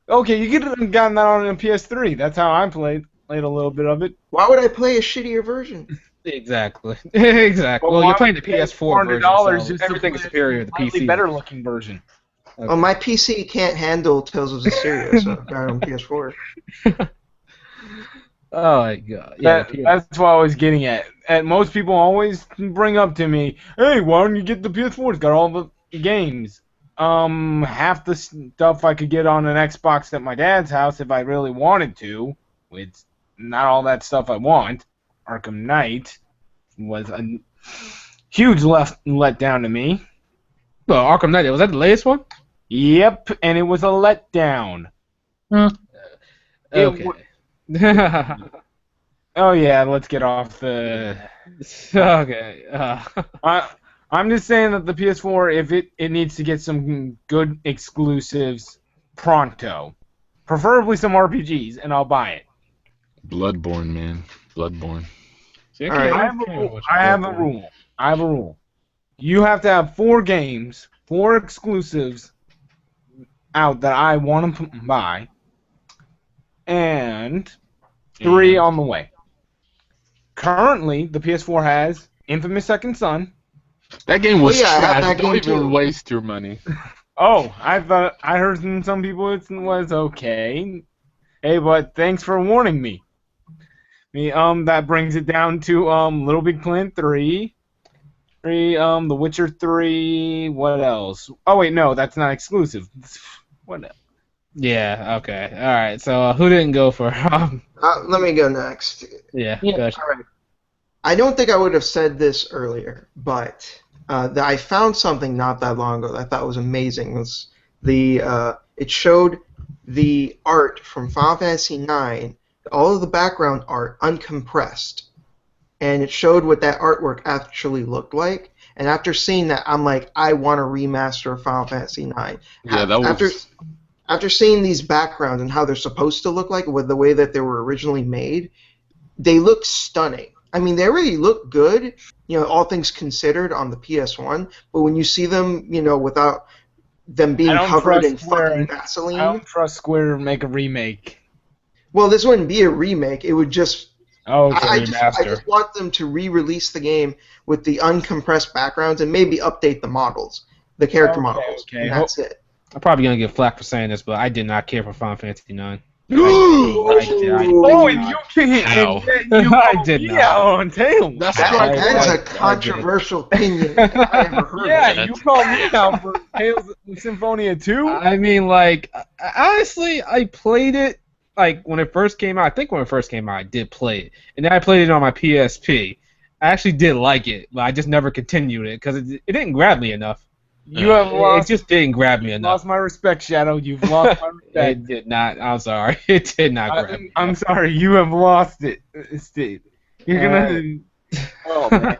go. Okay, you could have gotten that on a PS3. That's how I played a little bit of it. Why would I play a shittier version? Exactly. Exactly. Well, you're playing the PS4 version, $400 so just everything's to superior to the slightly PC. better looking version. Okay. Oh, my PC can't handle Tales of Zestiria, so I got it on PS4. Oh my god. Yeah. That's what I was getting at. And most people always bring up to me, "Hey, why don't you get the PS4? It's got all the games." Half the stuff I could get on an Xbox at my dad's house if I really wanted to. It's not all that stuff I want. Arkham Knight was a huge letdown to me. Well, Arkham Knight, was that the latest one? Yep, and it was a letdown. Okay. Oh yeah, let's get off the. Okay. I'm just saying that the PS4, if it needs to get some good exclusives pronto, preferably some RPGs, and I'll buy it. Bloodborne, man. Bloodborne. See, All right. I have a rule. You have to have 4 games, 4 exclusives out that I want to buy, and 3 on the way. Currently, the PS4 has Infamous Second Son. That game was Oh, yeah, I have trash. that Don't game even too. waste your money. Oh, I heard from some people it was okay. Hey, but thanks for warning me. That brings it down to Little Big Planet 3. The Witcher 3, what else? Oh wait, no, that's not exclusive. What else? Yeah, okay. Alright, so who didn't go for Let me go next. Yeah, Yeah. gosh. All right. I don't think I would have said this earlier, but I found something not that long ago that I thought was amazing. It showed the art from Final Fantasy IX, all of the background art uncompressed, and it showed what that artwork actually looked like. And after seeing that, I'm like, I want a remaster of Final Fantasy IX. Yeah, that was... After seeing these backgrounds and how they're supposed to look like with the way that they were originally made, they look stunning. I mean, they really look good, all things considered on the PS1, but when you see them, without them being covered in fucking Vaseline... I don't trust Square to make a remake. Well, this wouldn't be a remake. It would just... Oh, it's a I remaster. just want them to re-release the game with the uncompressed backgrounds and maybe update the models, the character models, okay. and that's it. I'm probably gonna get flack for saying this, but I did not care for Final Fantasy IX. Oh, and you can't. Ow. And yet you I did not. Yeah, on Tails. That's That right. is I a controversial opinion if I ever heard Yeah, of. you called me out for Tales of Symphonia 2? I mean, like, honestly, I played it, like, when it first came out. I think when it first came out, I did play it. And then I played it on my PSP. I actually did like it, but I just never continued it because it didn't grab me enough. You have It lost, just didn't grab me enough. lost my respect, Shadow. You've lost my respect. It did not. I'm sorry. It did not grab me. I'm sorry. You have lost it, Steve. You're gonna. Oh man.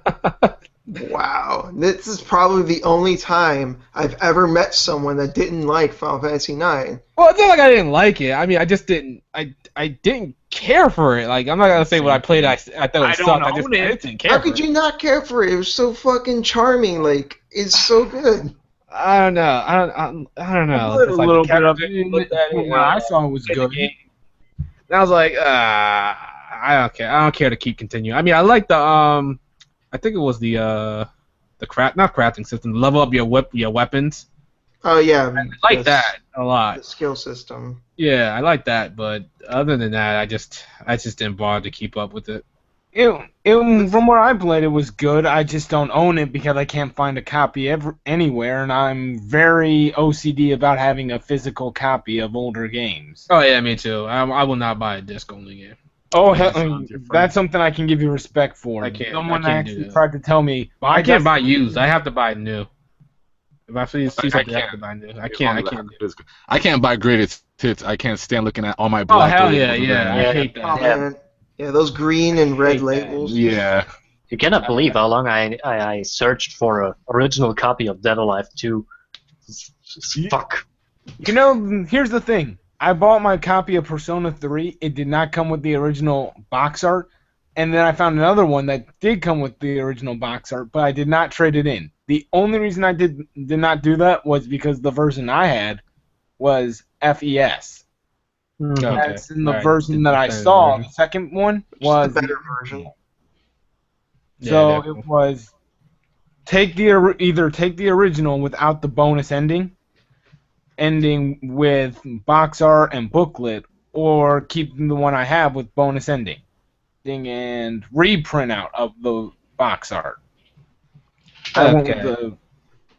Wow, this is probably the only time I've ever met someone that didn't like Final Fantasy IX. Well, it's not like I didn't like it. I mean, I just didn't. I didn't care for it. Like, I'm not gonna say when I played, I thought it sucked. I just didn't care. How for could it. you not care for it? It was so fucking charming. Like, it's so good. I don't know. I don't know. A It's like little the bit of character it. looked at it, When I saw it was in the good. game. And I was like, I don't care. I don't care to keep continuing. I mean, I like the I think it was the not crafting system, level up your weapons. Oh yeah, I like that a lot. The skill system. Yeah, I like that, but other than that, I just didn't bother to keep up with it. From where I played, it was good. I just don't own it because I can't find a copy anywhere, and I'm very OCD about having a physical copy of older games. Oh yeah, me too. I will not buy a disc-only game. Oh, sounds different. that's something I can give you respect for. I can't- Someone I can't do actually that. tried to tell me. I can't buy used. I have to buy new. If I see something, I have to buy new. I can't do it. I can't buy graded hits. I can't stand looking at all my Oh black hell labels. yeah! I hate Oh that. man, yeah, those green and red Hate that. labels. Yeah. You cannot believe how long I searched for an original copy of Dead Alive 2. Fuck. You know, here's the thing. I bought my copy of Persona 3. It did not come with the original box art. And then I found another one that did come with the original box art, but I did not trade it in. The only reason I did not do that was because the version I had was FES. Okay. That's in the Alright, version that I the saw. version. The second one Just was the better version. So Yeah, it definitely. was either take the original without the bonus ending with box art and booklet, or keep the one I have with bonus ending and reprint out of the box art. I went with Okay.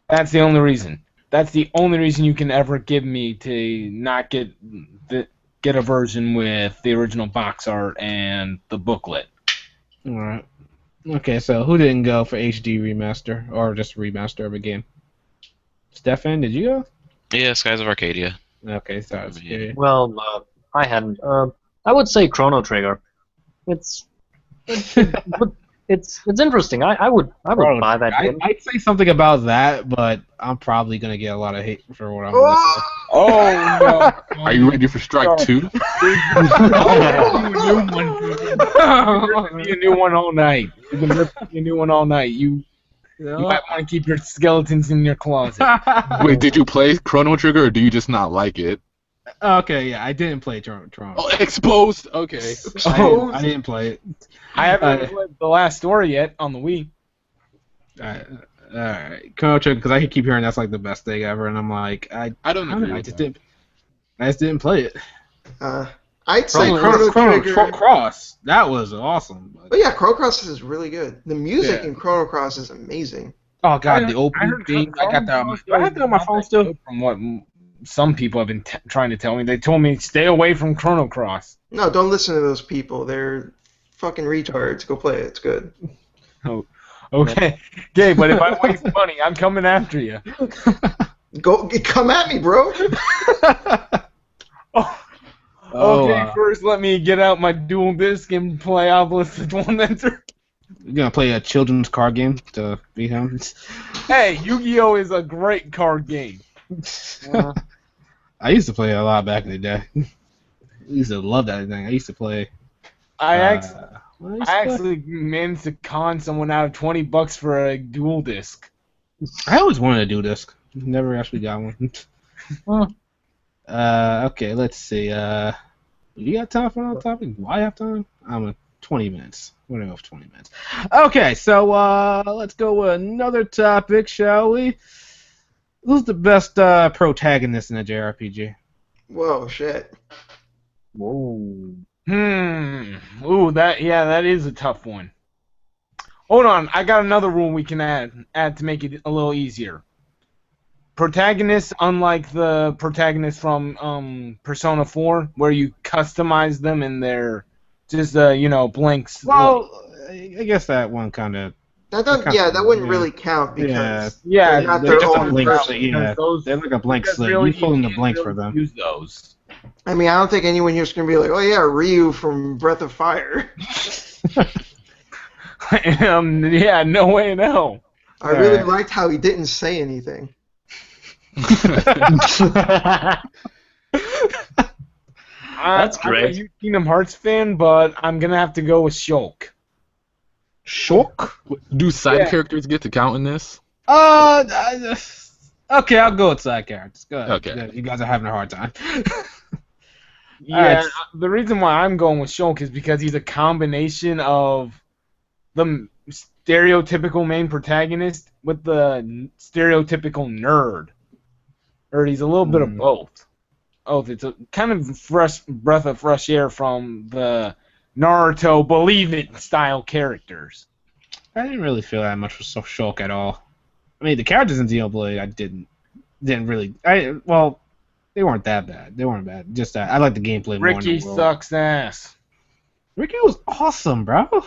that's the only reason. That's the only reason you can ever give me to not get a version with the original box art and the booklet. All right. Okay, so who didn't go for HD remaster or just remaster of a game? Stefan, did you go? Yeah, Skies of Arcadia. Okay, sorry. Yeah. Well, I hadn't. I would say Chrono Trigger. It's interesting. I would buy that game. I'd say something about that, but I'm probably gonna get a lot of hate for what I'm gonna say. Oh no! Are you ready for Strike 2? Be a new one all night. You can rip a new one all night. You might want to keep your skeletons in your closet. Wait, did you play Chrono Trigger or do you just not like it? Okay, yeah, I didn't play Toronto. Oh, exposed. Okay. I didn't play it. I haven't played the last story yet on the Wii. Alright, Chrono Trigger, because I keep hearing that's like the best thing ever, and I'm like, I don't agree I with just that. didn't play it. I'd say Chrono Trigger. Cross, that was awesome. But yeah, Chrono Cross is really good. The music Yeah. in Chrono Cross is amazing. Oh god, I the opening heard theme. I got that. Chrono Do I have that on my phone still? From what some people have been trying to tell me, they told me stay away from Chrono Cross. No, don't listen to those people. They're fucking retards. Go play it. It's good. Okay, but if I waste money, I'm coming after you. Come at me, bro. Okay, first let me get out my dual disc and play Obelisk the Tormentor. You're gonna play a children's card game to beat him? Hey, Yu-Gi-Oh is a great card game. I used to play it a lot back in the day. I used to love that thing. I used to play. I what I actually managed to con someone out of $20 for a dual disc. I always wanted to do this. Never actually got one. Okay, let's see. You got time for another topic? Do I have time? I'm at 20 minutes. We're gonna go for 20 minutes. Okay, so let's go with another topic, shall we? Who's the best protagonist in a JRPG? Whoa, shit. Whoa. Ooh, that is a tough one. Hold on, I got another rule we can add to make it a little easier. Protagonists, unlike the protagonists from Persona 4, where you customize them and they're just blanks. Well, I guess that one kind of. That wouldn't really count because Yeah, they're not they're their just a own blank person. slate. Yeah, they're like a blank slate. Really, You fill in the can't blanks really for them. use those. I mean, I don't think anyone here's going to be like, oh yeah, Ryu from Breath of Fire. Yeah, no way in hell. I really liked how he didn't say anything. That's I'm great. a huge Kingdom Hearts fan, but I'm gonna have to go with Shulk. Shulk? Do side Yeah. characters get to count in this? Okay, I'll go with side characters. Go ahead. Okay. You guys are having a hard time. Yeah, Alright. the reason why I'm going with Shulk is because he's a combination of the stereotypical main protagonist with the stereotypical nerd. Or he's a little bit of both. It's a kind of fresh breath of fresh air from the Naruto Believe It style characters. I didn't really feel that much for Shulk at all. I mean, the characters in Xenoblade, I didn't really. They weren't that bad. They weren't bad. Just that I like the gameplay more. Ricky sucks ass. Ricky was awesome, bro.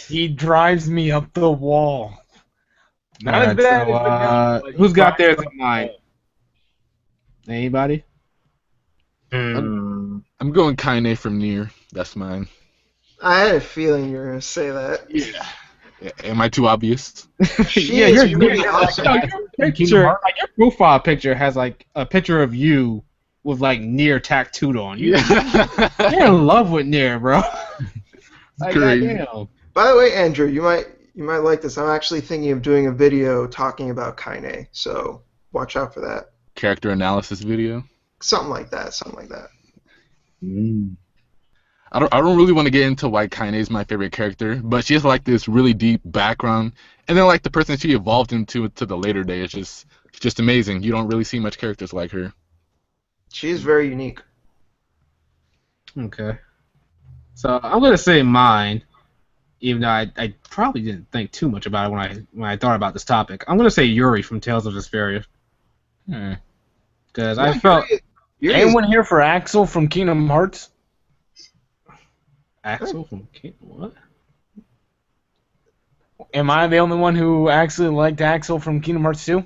He drives me up the wall. Not as bad as the guy, but he who's got drives theirs me in mind? Anybody? I'm going Kaine from Nier. That's mine. I had a feeling you were going to say that. Yeah. Am I too obvious? Your Kingdom Hearts. your profile picture has like a picture of you with like Nier tattooed on. You're in love with Nier, bro. Like, crazy. goddamn. By the way, Andrew, you might like this. I'm actually thinking of doing a video talking about Kaine, so watch out for that. Character analysis video. Something like that. I don't really want to get into why Kaine is my favorite character, but she has like this really deep background, and then like the person she evolved into to the later day is just amazing. You don't really see much characters like her. She is very unique. Okay. So I'm gonna say mine, even though I probably didn't think too much about it when I thought about this topic. I'm gonna say Yuri from Tales of Vesperia. Because I felt Anyone here for Axel from Kingdom Hearts? Axel from what? Am I the only one who actually liked Axel from Kingdom Hearts 2?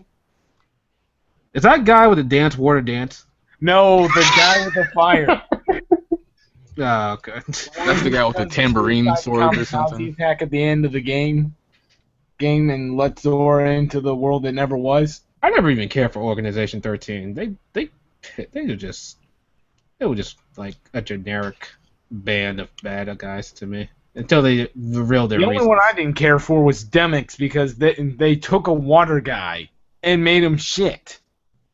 Is that guy with the water dance? No, the guy with the fire. Oh, okay. That's the guy with the tambourine sword or something. Attack at the end of the game and let Zora into the world that never was. I never even cared for Organization 13. They were just like a generic band of bad guys to me until they revealed their The only reasons. one I didn't care for was Demix because they took a water guy and made him shit.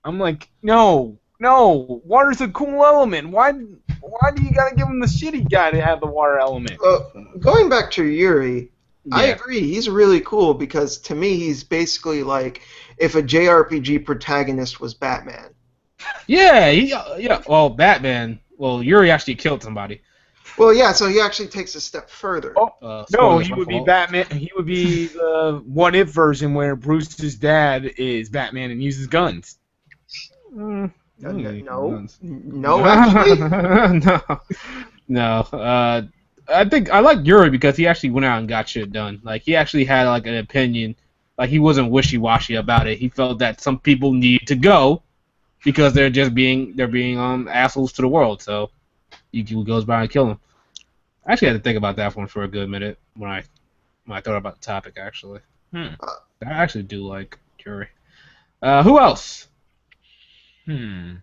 I'm like, no, water's a cool element. Why do you gotta give him the shitty guy to have the water element? Going back to Yuri, Yeah. I agree. He's really cool because to me he's basically like if a JRPG protagonist was Batman. Yeah. Well, Batman. Well, Yuri actually killed somebody. Well, yeah, so he actually takes a step further. No, Spoilers, he my would be fault. Batman. He would be the What If version where Bruce's dad is Batman and uses guns. No, No, actually. no. I think I like Yuri because he actually went out and got shit done. Like he actually had like an opinion. Like he wasn't wishy-washy about it. He felt that some people need to go because they're being assholes to the world. So he goes by and kill them. I actually had to think about that one for a good minute when I thought about the topic. Actually, I actually do like Yuri. Who else? For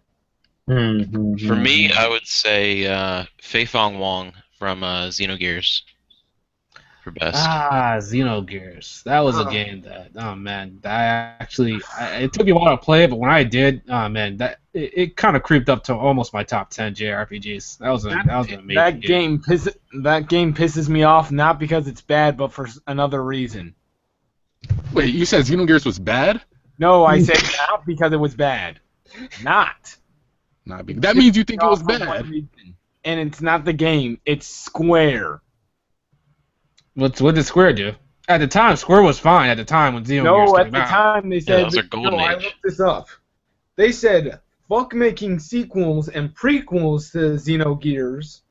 me, I would say Feifong Wong from Xenogears for best. Xenogears. That was a game that, oh man, that actually, it took me a while to play it, but when I did, oh man, it kind of creeped up to almost my top 10 JRPGs. That was an amazing game. That game pisses me off not because it's bad, but for another reason. Wait, you said Xenogears was bad? No, I said not because it was bad. Not. Not big. That means you think it was For one bad. reason. And it's not the game, it's Square. What did Square do? At the time, Square was fine at the time when Xenogears No, at came the out. time they said, that was their golden I age. looked this up. They said, fuck making sequels and prequels to Xenogears.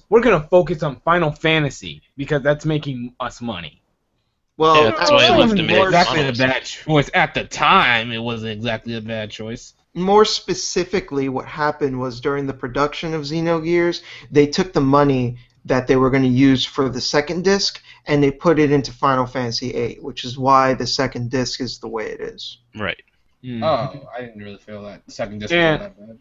We're going to focus on Final Fantasy because that's making us money. Well, Yeah, that's why I left him in. Exactly a Honest. bad choice. At the time, it wasn't exactly a bad choice. more specifically, what happened was during the production of Xenogears, they took the money that they were going to use for the second disc and they put it into Final Fantasy VIII, which is why the second disc is the way it is. Right. Oh, I didn't really feel that. The second disc Yeah. wasn't that bad.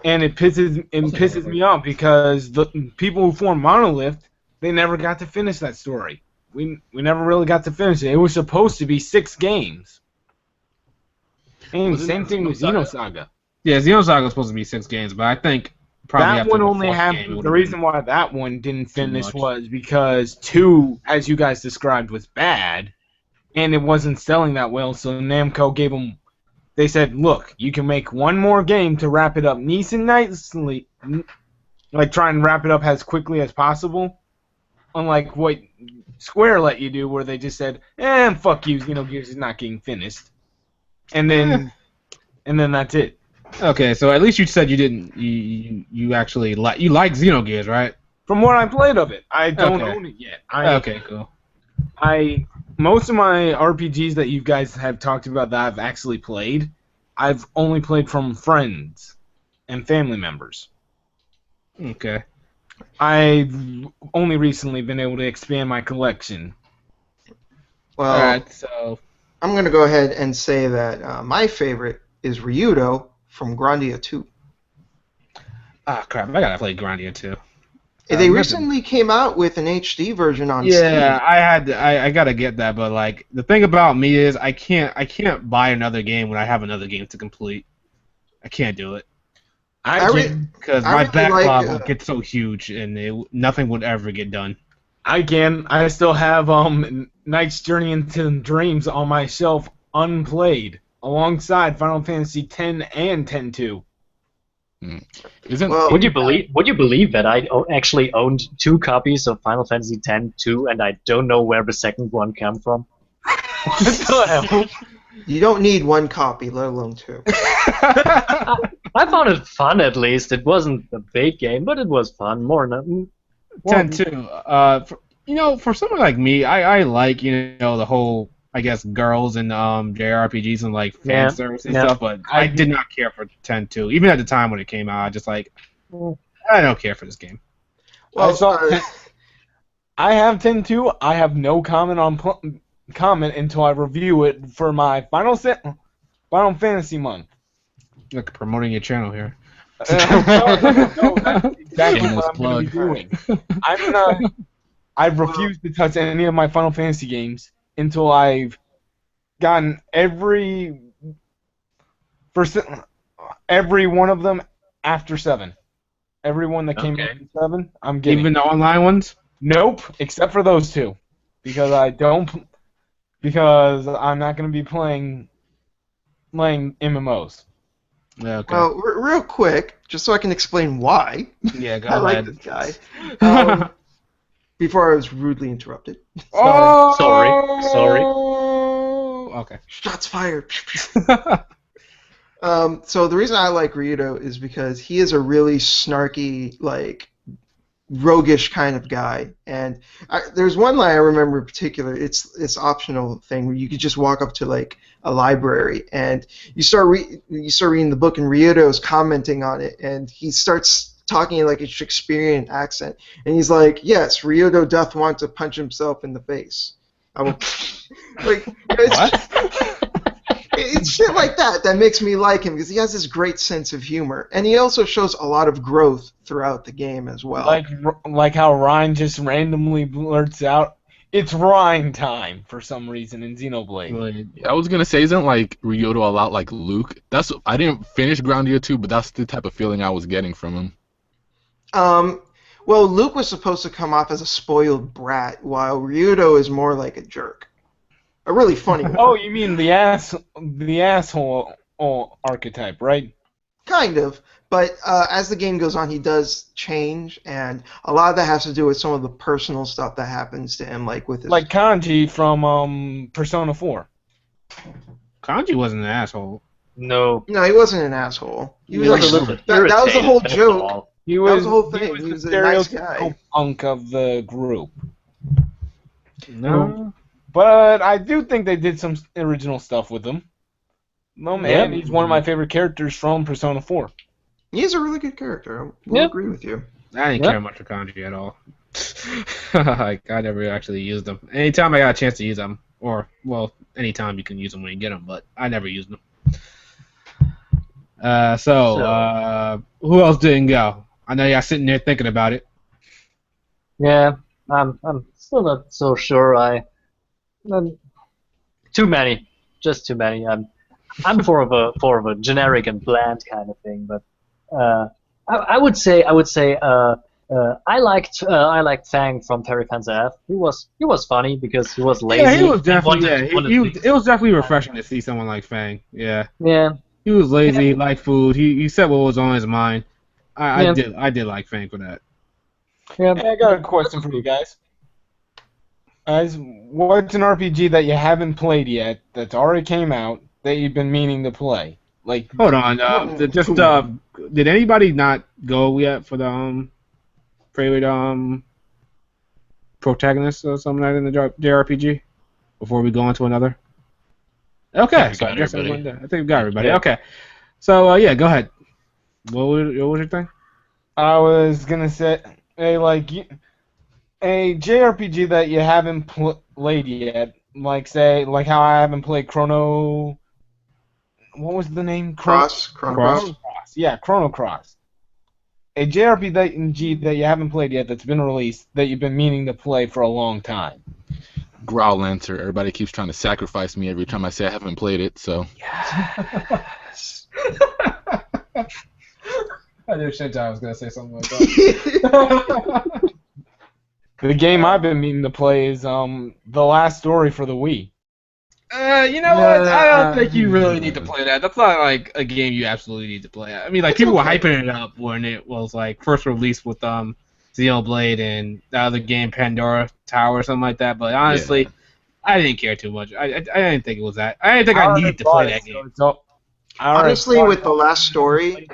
And it pisses me off because the people who formed Monolith, they never got to finish that story. We never really got to finish it. It was supposed to be 6 games. And Wasn't same it thing with Xenosaga? Xenosaga. Yeah, Xenosaga was supposed to be 6 games, but I think probably That after one the only fourth game, it happened. would've The been- reason why that one didn't finish much. was because 2, as you guys described, was bad, and it wasn't selling that well. So Namco gave them. They said, "Look, you can make one more game to wrap it up nicely, like try and wrap it up as quickly as possible." Unlike what Square let you do, where they just said, fuck you, Xenogears is not getting finished," and then that's it. Okay, so at least you said you didn't. You actually like Xenogears, right? From what I played of it, I don't Okay. own it yet. Okay, cool. Most of my RPGs that you guys have talked about that I've actually played, I've only played from friends and family members. Okay. I've only recently been able to expand my collection. Well, All right, so I'm going to go ahead and say that my favorite is Ryudo from Grandia 2. crap, I gotta play Grandia too. They nothing. recently came out with an HD version on Yeah, Steam. I gotta get that, but like the thing about me is I can't buy another game when I have another game to complete. I can't do it because I my really backlog like, will get so huge and nothing would ever get done. I can. I still have Knight's Journey into Dreams on my shelf unplayed, alongside Final Fantasy X and X-2. Isn't Well, Would you believe that I actually owned 2 copies of Final Fantasy X-2 and I don't know where the second one came from? I still have them. you don't need one copy, let alone 2. I found it fun, at least. It wasn't a big game, but it was fun. More than 10-2. For someone like me, I like the whole I guess girls and JRPGs and like fan service and stuff, but I did not care for 10-2. Even at the time when it came out, I just like I don't care for this game. Well, I have 10-2. I have no comment until I review it for my Final Fantasy month. Look, promoting your channel here. No, that's exactly Shameless what I'm going to plug. be doing. I've refused to touch any of my Final Fantasy games until I've gotten every one of them after 7. Every one that came after 7, I'm getting. Even the online ones? Nope, except for those 2, because I'm not going to be playing MMOs. Yeah, okay. well, real quick, just so I can explain why. Yeah, go I like ahead. this guy. Before I was rudely interrupted. Sorry. Okay. Shots fired. So the reason I like Ryudo is because he is a really snarky, like, roguish kind of guy. And there's one line I remember in particular. It's optional thing where you could just walk up to like a library and you start reading the book and Ryudo's commenting on it and he starts talking in like a Shakespearean accent and he's like, "Yes, Ryudo doth want to punch himself in the face." I will like it's shit like that makes me like him because he has this great sense of humor and he also shows a lot of growth throughout the game as well. Like how Ryan just randomly blurts out, "It's Ryan time" for some reason in Xenoblade. I was gonna say, isn't like Ryoto a lot like Luke? I didn't finish Grandia 2, but that's the type of feeling I was getting from him. Well, Luke was supposed to come off as a spoiled brat, while Ryudo is more like a jerk. A really funny one. Oh, you mean the asshole archetype, right? Kind of. But as the game goes on, he does change, and a lot of that has to do with some of the personal stuff that happens to him, like with his... Like Kanji from Persona 4. Kanji wasn't an asshole. No. No, he wasn't an asshole. He was was a like, little that was the irritated, whole that's joke. all. He That was, was the whole thing. He the was a nice guy. stereotypical punk of the group. No. But I do think they did some original stuff with him. No, man, he's one of my favorite characters from Persona 4. He's a really good character. I will agree with you. I didn't care much for Kanji at all. Like, I never actually used them. Anytime I got a chance to use them, or, well, anytime you can use them when you get them, but I never used them. Who else didn't go? I know y'all sitting there thinking about it. Yeah, I'm still not so sure. Too many, just too many. I'm more of a generic and bland kind of thing, but I would say I liked Fang from Terry Panzer F. He was funny because he was lazy. Yeah, he was definitely. It was definitely refreshing to see someone like Fang. Yeah. Yeah. He was lazy. He liked food. He said what was on his mind. I did like Fang for that. Yeah. Hey, I got a question for you guys. What's an RPG that you haven't played yet that's already came out that you've been meaning to play? Like, hold on. Did anybody not go yet for the favorite protagonist or something like that in the JRPG before we go on to another? Okay, so I guess I think we got everybody. Yeah. Okay, so yeah, go ahead. What was your thing? I was gonna say a JRPG that you haven't played yet, like how I haven't played Chrono. What was the name? Chrono Cross. Yeah, Chrono Cross. A JRPG that you haven't played yet that's been released that you've been meaning to play for a long time. Growlancer. Everybody keeps trying to sacrifice me every time I say I haven't played it, so. Yes. I knew Shintai was going to say something like that. The game I've been meaning to play is The Last Story for the Wii. You know what? I don't think you really need to play that. That's not like a game you absolutely need to play. I mean, like people were hyping it up when it was like first released with Xenoblade and the other game Pandora Tower or something like that. But honestly, I didn't care too much. I didn't think it was that. I didn't think I needed to play that game. Honestly, with The Last Story,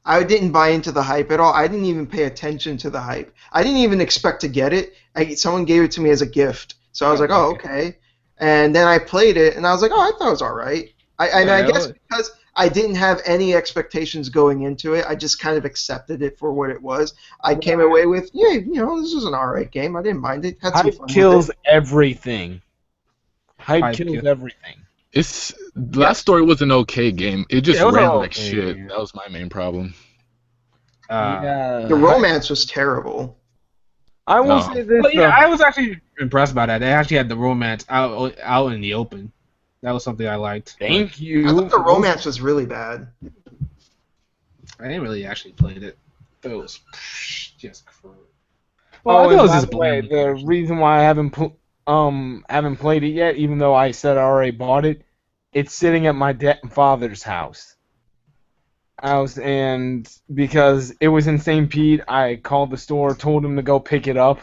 I didn't buy into the hype at all. I didn't even pay attention to the hype. I didn't even expect to get it. Someone gave it to me as a gift, so I was like, oh, okay. And then I played it, and I was like, oh, I thought it was all right. I guess because I didn't have any expectations going into it, I just kind of accepted it for what it was. I came away with, yeah, this is an all right game. I didn't mind it. Had some Hype fun kills with it. everything. Hype kills everything. Last Story was an okay game. It just was ran an like okay shit. game. That was my main problem. The romance was terrible. I will say this. But yeah, I was actually impressed by that. They actually had the romance out in the open. That was something I liked. Thank you. I thought the romance was really bad. I didn't really actually play it. It was just cruel. Well, I thought it was by just the way, bland. the reason why I haven't played it yet, even though I said I already bought it, it's sitting at my father's house. And because it was in St. Pete, I called the store, told him to go pick it up.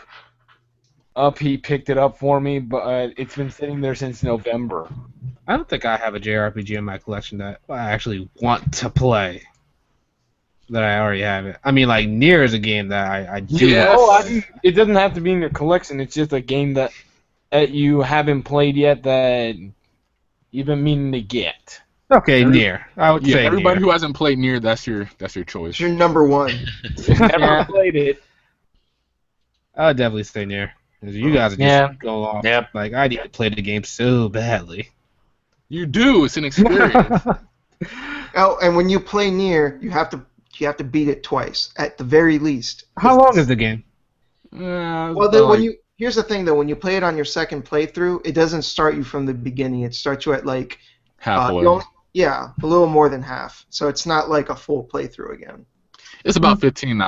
He picked it up for me, but it's been sitting there since November. I don't think I have a JRPG in my collection that I actually want to play. That I already have it. I mean, like Nier is a game that I do. Yes. It doesn't have to be in your collection. It's just a game that you haven't played yet that you've been meaning to get. Okay, Nier. I would say everybody Nier. who hasn't played Nier, that's your choice. It's your number one. Never played it. I would definitely say Nier. Because you guys are just go off. Yep. Like, I need to play the game so badly. You do. It's an experience. Oh, and when you play Nier, you have to beat it twice at the very least. How long is the game? Well, then here's the thing though, when you play it on your second playthrough, it doesn't start you from the beginning. It starts you at like halfway. A little more than half. So it's not like a full playthrough again. It's about 15,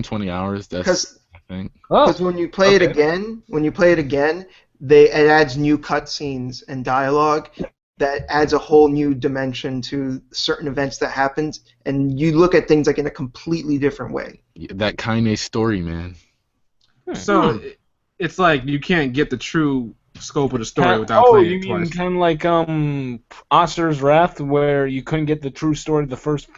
20 hours. That's I think. Because when you play it again, it adds new cutscenes and dialogue, that adds a whole new dimension to certain events that happens, and you look at things like in a completely different way. That Kaine story, man. So it's like you can't get the true scope of the story without Oh, playing you it mean twice. kind of like Oster's Wrath, where you couldn't get the true story the first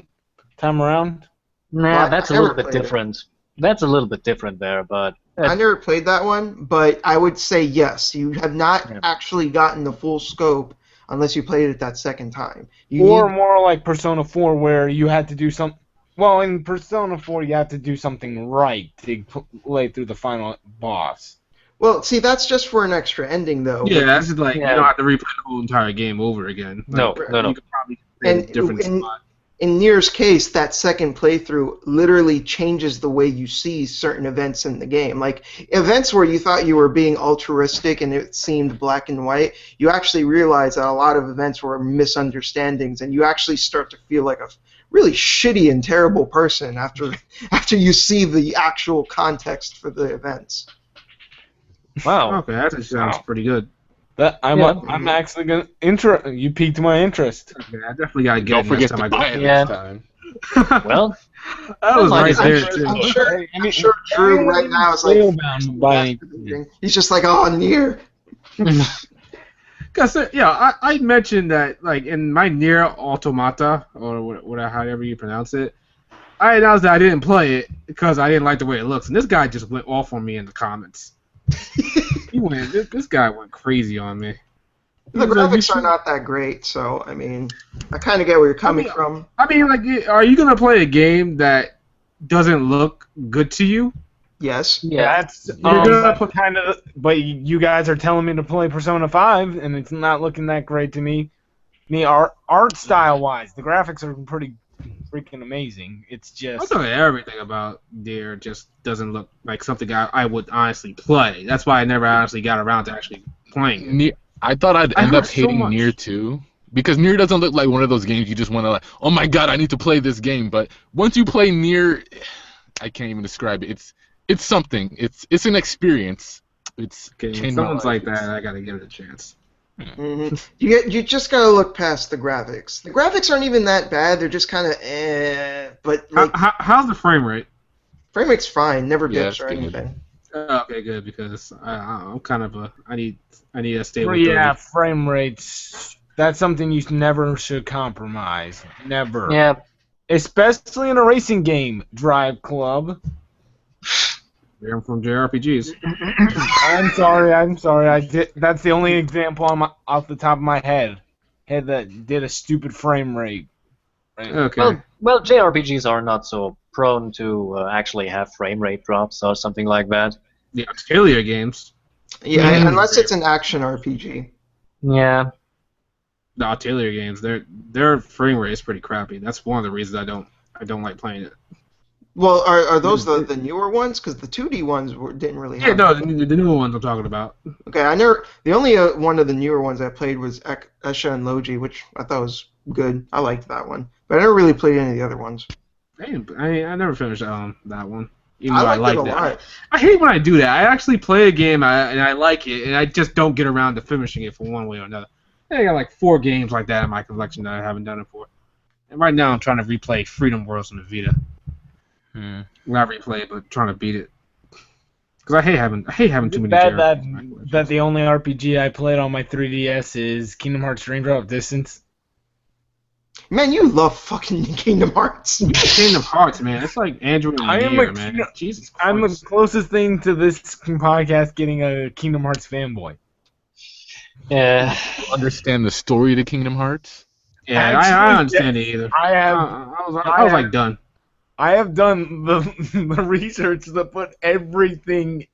time around? Nah, Well, that's I a little never bit played it. different. That's a little bit different there, but I never played that one, but I would say yes. You have not Yeah. actually gotten the full scope unless you played it that second time. You Or need, more like Persona 4, where you had to do some. Well, in Persona 4, you have to do something right to play through the final boss. well, see, that's just for an extra ending, though. Yeah, that's just like Yeah. you don't have to replay the whole entire game over again. No, Like, no. You could probably create a And different in- spot. In Nier's case, that second playthrough literally changes the way you see certain events in the game. Like, events where you thought you were being altruistic and it seemed black and white, you actually realize that a lot of events were misunderstandings, and you actually start to feel like a really shitty and terrible person after you see the actual context for the events. wow. Okay, that actually sounds pretty good. I'm actually gonna you piqued my interest. Okay, I definitely gotta get Don't it forget next time to I buy go. it Yeah. next time. Well, That was Like right it's there actually- too. I'm sure Drew right now is like, Spellbound by he's just like, oh, Nier. Cause I mentioned that like in my Nier Automata or however you pronounce it, I announced that I didn't play it because I didn't like the way it looks, and this guy just went off on me in the comments. This guy went crazy on me. The He's like, "You graphics are should-" not that great, so I mean, I kind of get where you're coming from. I mean, like, are you gonna play a game that doesn't look good to you? Yes. yeah. That's gonna put- kind of. But you guys are telling me to play Persona 5, and it's not looking that great to me. Art style wise, the graphics are pretty freaking amazing. It's I just. thought everything about Nier just doesn't look like something I would honestly play. That's why I never honestly got around to actually playing it. Nier, I thought I'd I end heard up so hating much. Nier too, because Nier doesn't look like one of those games you just want to like, oh my god, I need to play this game. But once you play Nier, I can't even describe it. It's something. It's an experience. It's Okay, when changed my someone's life. like that, I gotta give it a chance. hmm You just gotta look past the graphics. The graphics aren't even that bad. They're just kind of but like How's the frame rate? frame rate's fine. Never Yeah, dips it's or good. anything. Okay, good, because I'm kind of I need to stay with Yeah, 30. frame rates. That's something you never should compromise. Never. Yeah. Especially in a racing game, Drive Club. I'm from JRPGs. I'm sorry. That's the only example off the top of my head that did a stupid frame rate. Okay. Well, JRPGs are not so prone to actually have frame rate drops or something like that. The Atelier games. Yeah, Mhm. unless it's an action RPG. Yeah. The Atelier games, their frame rate is pretty crappy. That's one of the reasons I don't like playing it. Well, are those the newer ones? Because the 2D ones didn't really have. Yeah, no, the newer ones I'm talking about. Okay, the only one of the newer ones I played was Esha and Logi, which I thought was good. I liked that one, but I never really played any of the other ones. I never finished that one. Even I though I liked like it a that. lot. I hate when I do that. I actually play a game and I like it, and I just don't get around to finishing it for one way or another. I got like 4 games like that in my collection that I haven't done it for. And right now I'm trying to replay Freedom Worlds on the Vita. Not replay it, but trying to beat it. Because I hate having too many Bad JRPGs in my collection. that the only RPG I played on my 3DS is Kingdom Hearts Dream Drop Distance. Man, you love fucking Kingdom Hearts. Kingdom Hearts, man. It's like Android and I am Nier, a man. Kingdom- Jesus I'm the Christ. closest thing to this podcast getting a Kingdom Hearts fanboy. Yeah. Understand the story to Kingdom Hearts? Yeah, I Actually, understand it either. I was like done. I have done the research to put everything.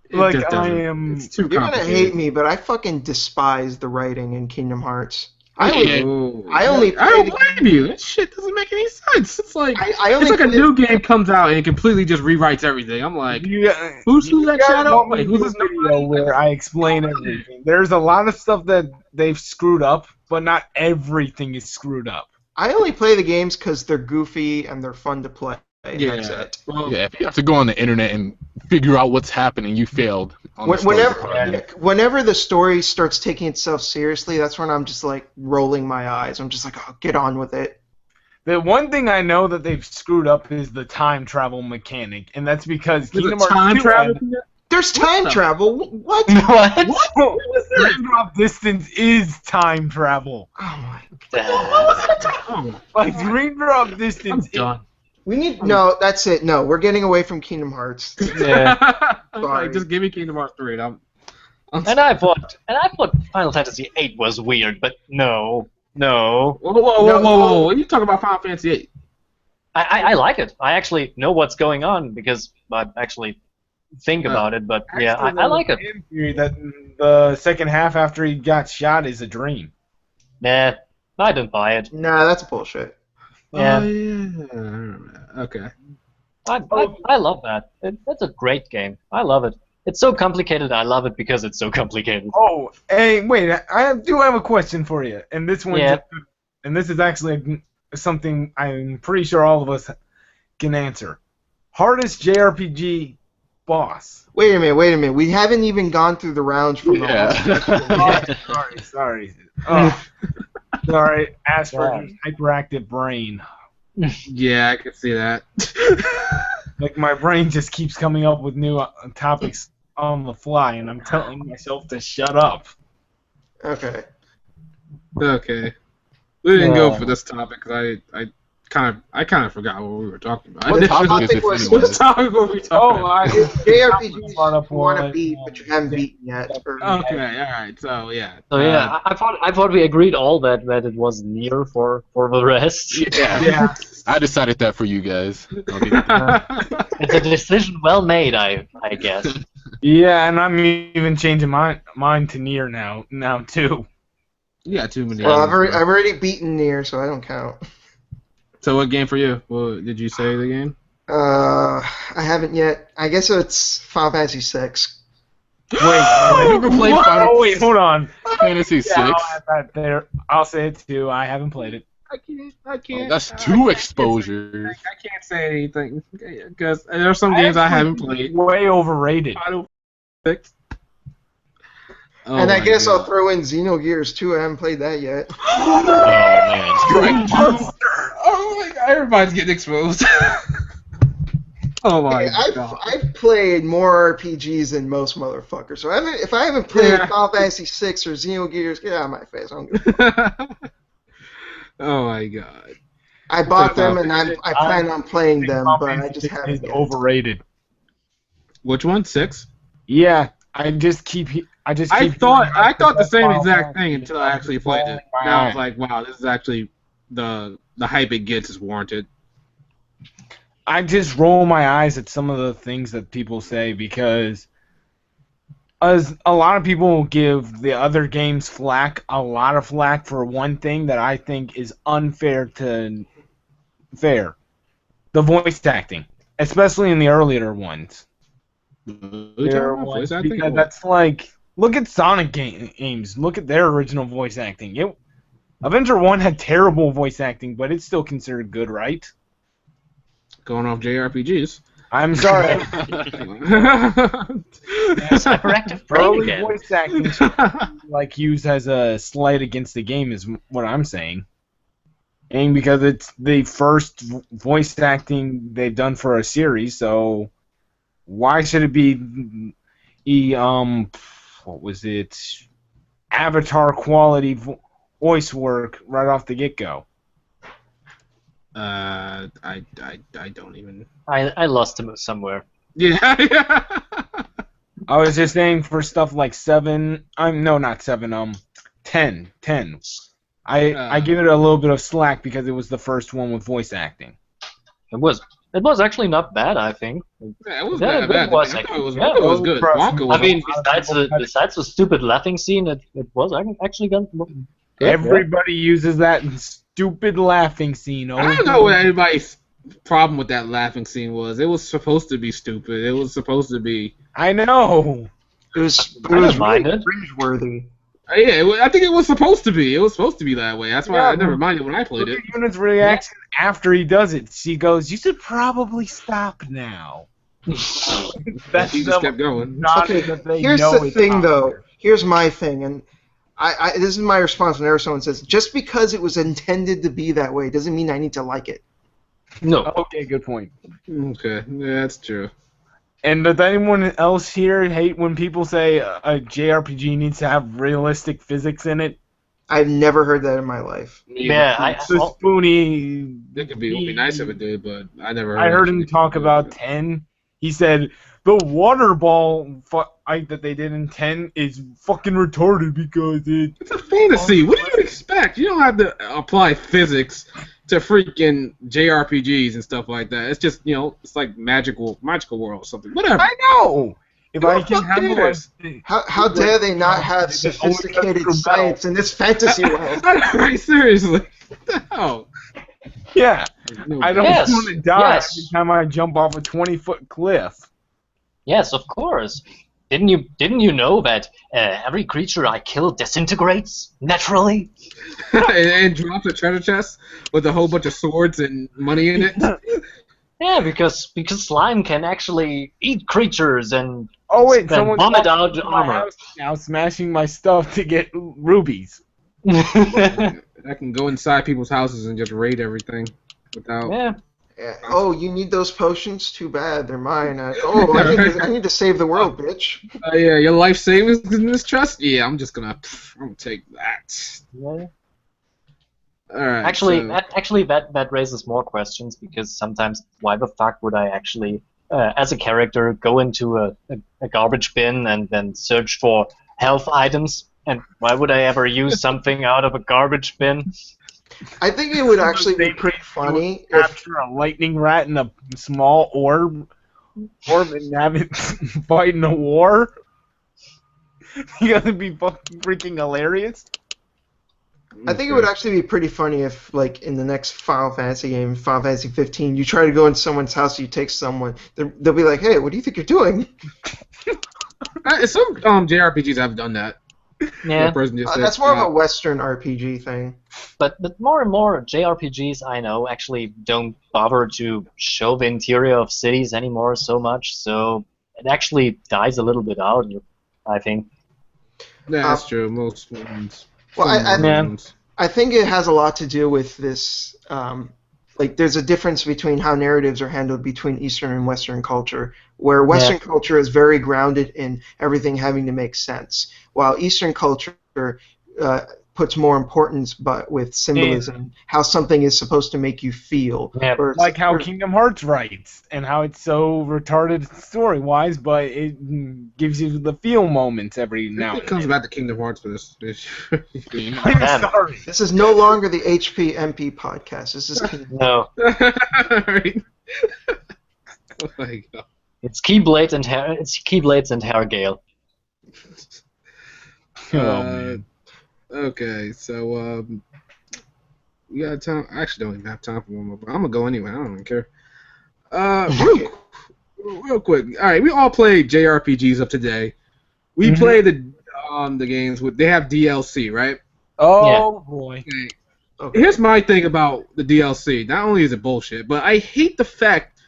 It Like, just doesn't. I am- It's too You're gonna complicated. hate me, but I fucking despise the writing in Kingdom Hearts. Yeah. I only I don't played- blame you. That shit doesn't make any sense. It's like I only it's like a played- new game comes out and it completely just rewrites everything. I'm like, who's that guys shadow? want me Wait, to who's do this a video where I explain everything? There's a lot of stuff that they've screwed up, but not everything is screwed up. I only play the games because they're goofy and they're fun to play. And Yeah. that's it. Well, Yeah, if you have to go on the internet and figure out what's happening, you failed. On the story department. Whenever the story starts taking itself seriously, that's when I'm just like rolling my eyes. I'm just like, oh, get on with it. The one thing I know that they've screwed up is the time travel mechanic, and that's because there's a Kingdom Hearts time 2 travel. There's time the- travel. What? What? Raindrop distance is time travel. Oh my. Oh, Like raindrop I'm distance. done. We need no. That's it. No, we're getting away from Kingdom Hearts. Yeah. Sorry. Like, just give me Kingdom Hearts 3. And I thought Final Fantasy VIII was weird, but no. Whoa. What are you talking about Final Fantasy 8? I like it. I actually know what's going on because I actually think about it, but yeah, I like it. Theory that the second half after he got shot is a dream. Nah, I don't buy it. Nah, that's bullshit. Yeah. Oh, yeah. Okay. I love that. That's a great game. I love it. It's so complicated. I love it because it's so complicated. Oh, hey, wait! I do have a question for you, and this one, Yeah. and this is actually something I'm pretty sure all of us can answer. Hardest JRPG boss. Wait a minute. We haven't even gone through the rounds from the Yeah. Sorry. Oh, sorry, Asperger's hyperactive brain. Yeah, I can see that. Like my brain just keeps coming up with new topics on the fly, and I'm telling myself to shut up. Okay. Okay. We didn't go Yeah. for this topic because I kind of forgot what we were talking about. What topic topic is this was- anyway? What topic were we talking about? JRPGs Brought up you want to one, beat, but you haven't beaten yet. Or- Okay, alright, so yeah. So yeah, I thought we agreed all that it was near for the rest. Yeah. I decided that for you guys. Okay. It's a decision well made, I guess. Yeah, and I'm even changing mine to near now too. You got too many. Well, I've others, already beaten Nier, so I don't count. So what game for you? Well, did you say the game? I haven't yet. I guess it's Final Fantasy VI. Wait, You ever played Final oh wait, hold on. Fantasy VI? Yeah, I'll add that there. I'll say it too. I haven't played it. I can't. That's two exposures. I can't say anything because there are some games I haven't played. Way overrated. Final Fantasy VI. Oh And I my guess I'll God. throw in Xenogears too. I haven't played that yet. Oh man. Oh my God! Everybody's getting exposed. Oh my God! I've played more RPGs than most motherfuckers. So if I haven't played Yeah. Final Fantasy VI or Xenogears, get out of my face. I'm good. Oh my God! I bought them topic. and I plan on playing them, but I just It's haven't yet. overrated. Which one? 6? Yeah, I thought the same exact thing until I actually played it. Now I was like, wow, this is actually the hype it gets is warranted. I just roll my eyes at some of the things that people say because as a lot of people will give the other games a lot of flack for one thing that I think is unfair to fair. The voice acting, especially in the earlier ones. Because that's like, look at Sonic games. Look at their original voice acting. Avenger 1 had terrible voice acting, but it's still considered good, right? Going off JRPGs. I'm sorry. Yes, hyperactive brain Early again. voice acting like used as a slight against the game is what I'm saying. And because it's the first voice acting they've done for a series, so why should it be what was it? Avatar quality voice work right off the get-go? I don't even. I lost him somewhere. Yeah. I was just saying for stuff like 10. I give it a little bit of slack because it was the first one with voice acting. It was actually not bad, I think. Yeah, it was Yeah, bad. it was I thought it was, yeah. it was good. Wonka was I mean, besides the stupid laughing scene, it was actually good. Everybody uses that stupid laughing scene. I don't know what anybody's problem with that laughing scene was. It was supposed to be stupid. It was supposed to be. I know. It was I don't really mind it. cringeworthy. Yeah, I think it was supposed to be. It was supposed to be that way. That's why I never minded when I played it. Look at Yuna's reaction after he does it. She goes, "You should probably stop now." That's He just kept going. not Okay, that they here's know the it's thing, though. popular. Here's my thing, and this is my response whenever someone says, just because it was intended to be that way doesn't mean I need to like it. No. Okay, good point. Okay, yeah, that's true. And does anyone else here hate when people say a JRPG needs to have realistic physics in it? I've never heard that in my life. Yeah, The Spoony. It would be nice if it did, but I never. I heard him talk about 10. He said the water ball fight that they did in 10 is fucking retarded because It's a fantasy. What do you expect? You don't have to apply physics to freaking JRPGs and stuff like that. It's just, it's like magical world or something. Whatever. I know. If Who I the can fuck have cares? How dare they not have sophisticated science in this fantasy world? Right, seriously. What the hell? Yeah, I don't Yes, want to die yes. every time I jump off a 20-foot cliff. Yes, of course. Didn't you know that every creature I kill disintegrates naturally? and drops a treasure chest with a whole bunch of swords and money in it. Yeah, because slime can actually eat creatures and Oh wait, then someone's vomit walking out into my armor. house now, smashing my stuff to get rubies. I can go inside people's houses and just raid everything without. Yeah. Yeah. Oh, you need those potions? Too bad, they're mine. I need to save the world, bitch. Yeah, your life savings in this trust? Yeah, I'm gonna take that. Yeah. All right. Actually, so, that raises more questions because sometimes why the fuck would I actually, as a character, go into a garbage bin and then search for health items? And why would I ever use something out of a garbage bin? I think it would actually be pretty funny if Capture a lightning rat in a small orb and have it fight in a war. You gotta be fucking freaking hilarious. I think it would actually be pretty funny if, like, in the next Final Fantasy game, Final Fantasy 15, you try to go into someone's house, you take someone, they'll be like, "Hey, what do you think you're doing?" Some JRPGs have done that. Yeah. The person just says, That's more of a Western RPG thing. But more and more JRPGs I know actually don't bother to show the interior of cities anymore so much, so it actually dies a little bit out, I think. Yeah, that's true. Most ones. Well, Some I think it has a lot to do with this. There's a difference between how narratives are handled between Eastern and Western culture, where Western culture is very grounded in everything having to make sense, while Eastern culture puts more importance but with symbolism, how something is supposed to make you feel. Yeah. Like how Kingdom Hearts writes, and how it's so retarded story-wise, but it gives you the feel moments every now and It comes back to Kingdom Hearts for this. I'm sorry. This is no longer the HP MP podcast. This is No. Right. Oh my god. It's Keyblades and Hairgale. Okay, so we got time. I actually don't even have time for one more, but I'm gonna go anyway. I don't even care. Real quick. All right, we all played JRPGs up today. We play the games with. They have DLC, right? Oh boy. Okay. Here's my thing about the DLC. Not only is it bullshit, but I hate the fact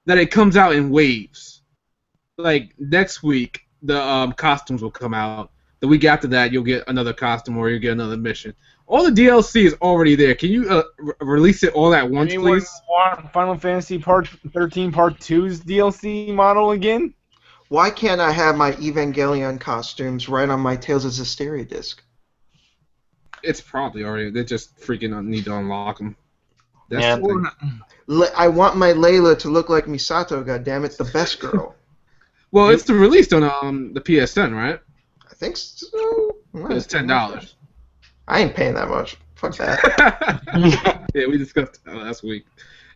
that it comes out in waves. Like next week, the costumes will come out. The week after that, you'll get another costume or you'll get another mission. All the DLC is already there. Can you release it all at once, Anyone please? want Final Fantasy Part 13 Part 2's DLC model again? Why can't I have my Evangelion costumes right on my Tales of Zestiria disc? It's probably already. They just freaking need to unlock them. That's Yeah. the thing. I want my Layla to look like Misato, goddammit, the best girl. Well, it's released on the PSN, right? I think so. It's $10. I ain't paying that much. Fuck that. Yeah, we discussed that last week.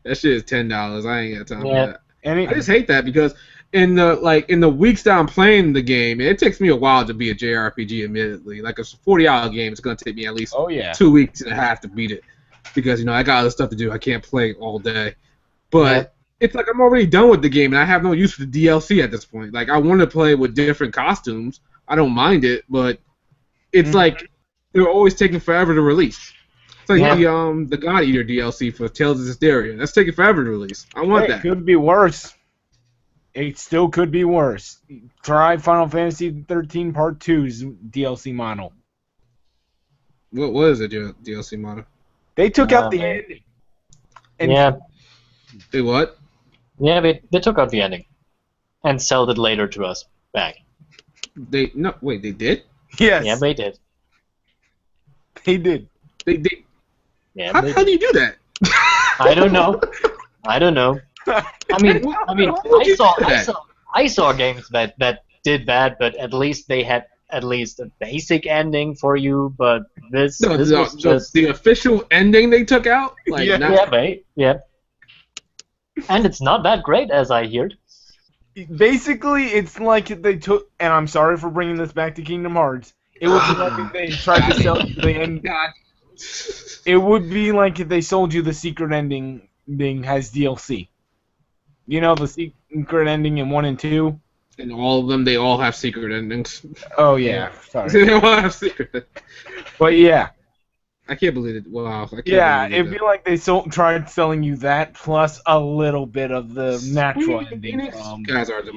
That shit is $10. I ain't got time Yeah. for that. I just hate that because in the weeks that I'm playing the game, it takes me a while to beat a JRPG. Admittedly, like a 40-hour game, it's gonna take me at least 2 weeks and a half to beat it because I got other stuff to do. I can't play all day. But it's like I'm already done with the game and I have no use for the DLC at this point. Like I want to play with different costumes. I don't mind it, but it's like they're always taking forever to release. It's like Yeah. the God Eater DLC for Tales of Hysteria. That's taking forever to release. I want It that. could be worse. It still could be worse. Try Final Fantasy 13 Part 2's DLC model. What is the DLC model? They took out the ending. And Yeah, They what? yeah, they took out the ending and sold it later to us back. They did? Yes, Yeah, they did. they did. They did. Yeah, How they do did. you do that? I don't know. I don't know. I mean, I saw games that did that, but at least they had at least a basic ending for you. But this was just the official ending they took out? Like, Yeah. not, yeah, mate, yeah. And it's not that great, as I heard. Basically, it's like they took, and I'm sorry for bringing this back to Kingdom Hearts. It would be like if they tried to sell you the end. God. It would be like if they sold you the secret ending has DLC. You know the secret ending in 1 and 2. And all of them, they all have secret endings. Oh yeah, sorry. They all have secret endings. But yeah, I can't believe it. Wow. I can't yeah, believe it'd be like they tried selling you that plus a little bit of the natural ending. These guys are the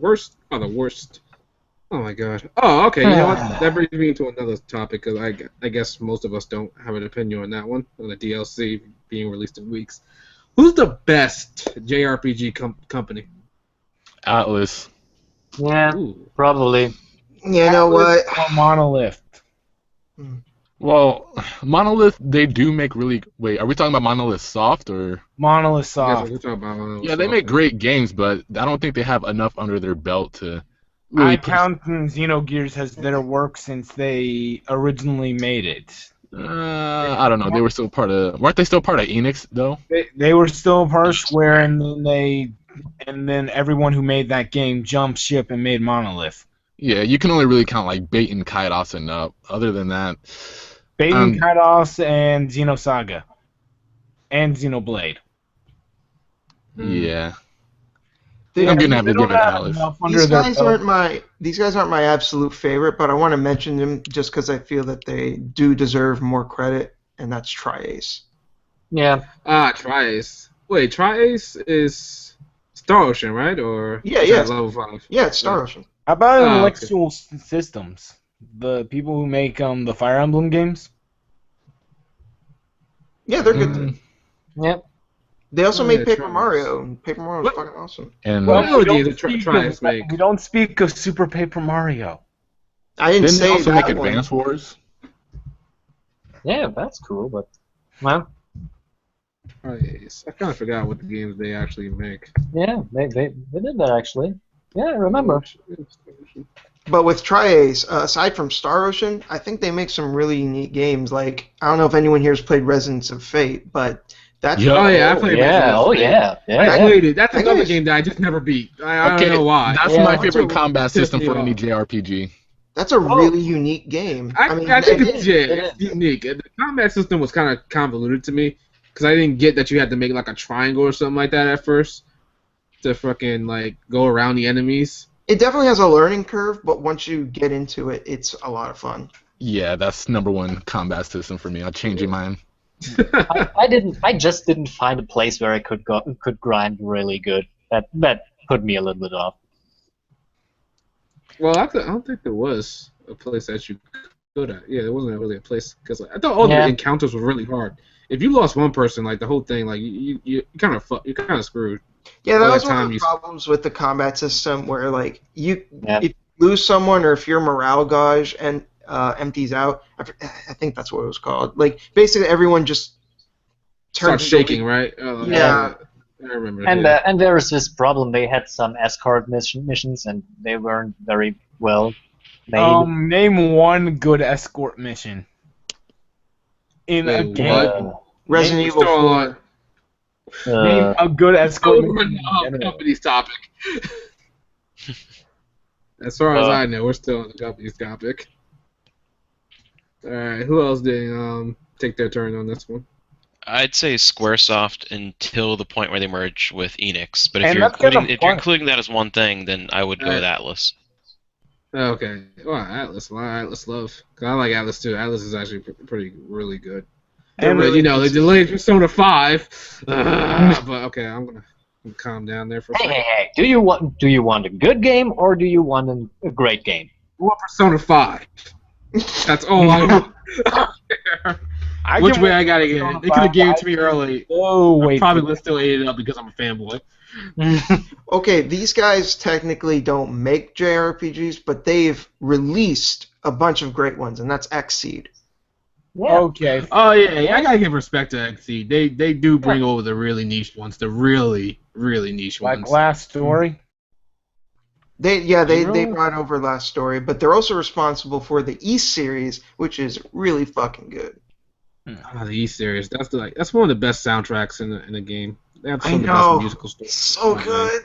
worst. Oh my god. Oh, okay. You know what? That brings me into another topic because I guess most of us don't have an opinion on that one, on the DLC being released in weeks. Who's the best JRPG company? Atlas. Yeah, Ooh. probably. You know what? Or Monolith. Well, Monolith, they do make really... Wait, are we talking about Monolith Soft or... Monolith Yes, Soft. we're talking about Monolith Yeah, they Soft. make great games, but I don't think they have enough under their belt to really I push... count Xenogears as their work since they originally made it. I don't know. They were still part of... Weren't they still part of Enix, though? They were still part of Square, and then everyone who made that game jumped ship and made Monolith. Yeah, you can only really count, like, Bait and Kairos and up. Other than that... Baten Kairos and Xenosaga. And Xenoblade. Yeah. They- I'm gonna have They to don't give it have Atlas. enough under These their guys belt. aren't my absolute favorite, but I want to mention them just because I feel that they do deserve more credit, and that's Tri-Ace. Yeah. Tri-Ace. Wait, Tri-Ace is Star Ocean, right? Or Yeah, is yeah. that level 5? Yeah, it's Star Ocean. How about Oh, Intellectual Systems? The people who make the Fire Emblem games? Yeah, they're good. Too. Yep. They also Oh, made yeah, Paper Tri-Ace. Mario, and Paper Mario was What? fucking awesome. And Well, we games don't that speak Tri-Ace of- make. we don't speak of Super Paper Mario. I didn't didn't they say also that make one. Advance Wars? Yeah, that's cool, but well, Tri-Ace. I kind of forgot what the games they actually make. yeah, they did that actually. Yeah, I remember. But with Tri-Ace, aside from Star Ocean, I think they make some really neat games. Like, I don't know if anyone here has played Resonance of Fate, but that's Yeah. Oh yeah, I played Yeah, Resident oh Evil. yeah, I yeah. played it. That's I another guess- game that I just never beat. I Okay, don't know why. that's Yeah, my that's favorite a- combat system for Yeah. any JRPG. a really unique game. I think it's it it's unique. The combat system was kind of convoluted to me because I didn't get that you had to make like a triangle or something like that at first to fucking like go around the enemies. It definitely has a learning curve, but once you get into it, it's a lot of fun. Yeah, that's #1 combat system for me. I'll change your mind. I just didn't find a place where I could grind really good. That put me a little bit off. Well, I don't think there was a place that you could at. Yeah, there wasn't really a place because I thought all Yeah. the encounters were really hard. If you lost one person, like the whole thing, like you kind of screwed. Yeah, that All was the one time of the you- problems with the combat system, where like Yeah. if you lose someone or if your morale gauge and empties out, I think that's what it was called. Like basically everyone just Start turns shaking, right? Oh, Yeah. I remember. And yeah. and there was this problem. They had some escort missions, and they weren't very well made. Name one good escort mission. In a Wait, game. what? Resident We're Evil still 4. on- Name a good escort Oh, we're mission. not in on general. company's topic. As far as Uh, I know, we're still on the company's topic. All right, who else didn't take their turn on this one? I'd say SquareSoft until the point where they merge with Enix. But if And you're that's kind of including fun. that as one thing, then I would go with Atlas. Okay. Well, Atlas. Well, Atlas love. 'Cause I like Atlas too. Atlas is actually really good. They're But really they delayed Persona 5. But okay, I'm gonna calm down there for a second. Hey! Do you want a good game or do you want a great game? I want Persona 5. That's all I want. Which way I gotta get it? They could have gave it to me early. Oh, wait. Probably would still ate it up because I'm a fanboy. Okay, these guys technically don't make JRPGs, but they've released a bunch of great ones, and that's Xseed. Yeah. Okay. Oh yeah, I gotta give respect to XC. They do bring over the really niche ones, the really niche ones. Like Last Story? They brought over Last Story, but they're also responsible for the East series, which is really fucking good. The East series, that's one of the best soundtracks in the game. They have some I of the know, best musical stories. so good.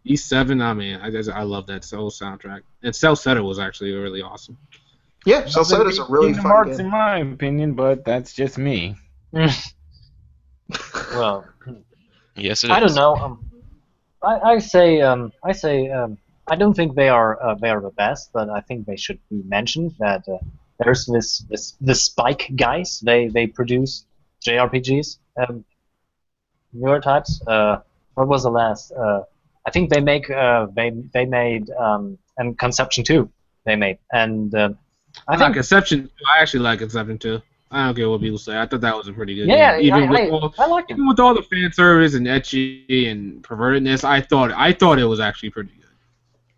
East 7, I mean, I love that whole soundtrack. And Cell Setter was actually really awesome. Yeah, Cell Setter is a really Kingdom fun Hearts, game. in my opinion, but that's just me. Well, Yes, it is. I don't know. I say I don't think they are the best, but I think they should be mentioned. That there's the Spike guys. They produce JRPGs, newer types. What was the last? I think they make they made and Conception 2. They made and I think Conception. I actually like Conception too. I don't care what people say. I thought that was a pretty good yeah, game. Even I like it. even with all the fan service and ecchi and pervertedness, I thought it was actually pretty good.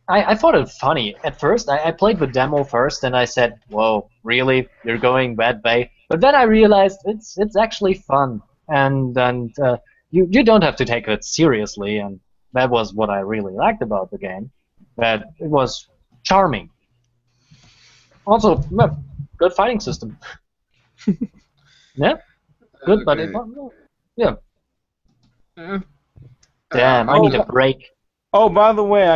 I thought it funny at first. I played the demo first, and I said, "Whoa, really? You're going that way?" But then I realized it's actually fun, and you don't have to take it seriously, and that was what I really liked about the game. That it was charming. Also, good fighting system. Yeah, good, but it yeah. Damn, I need a break. Oh, by the way,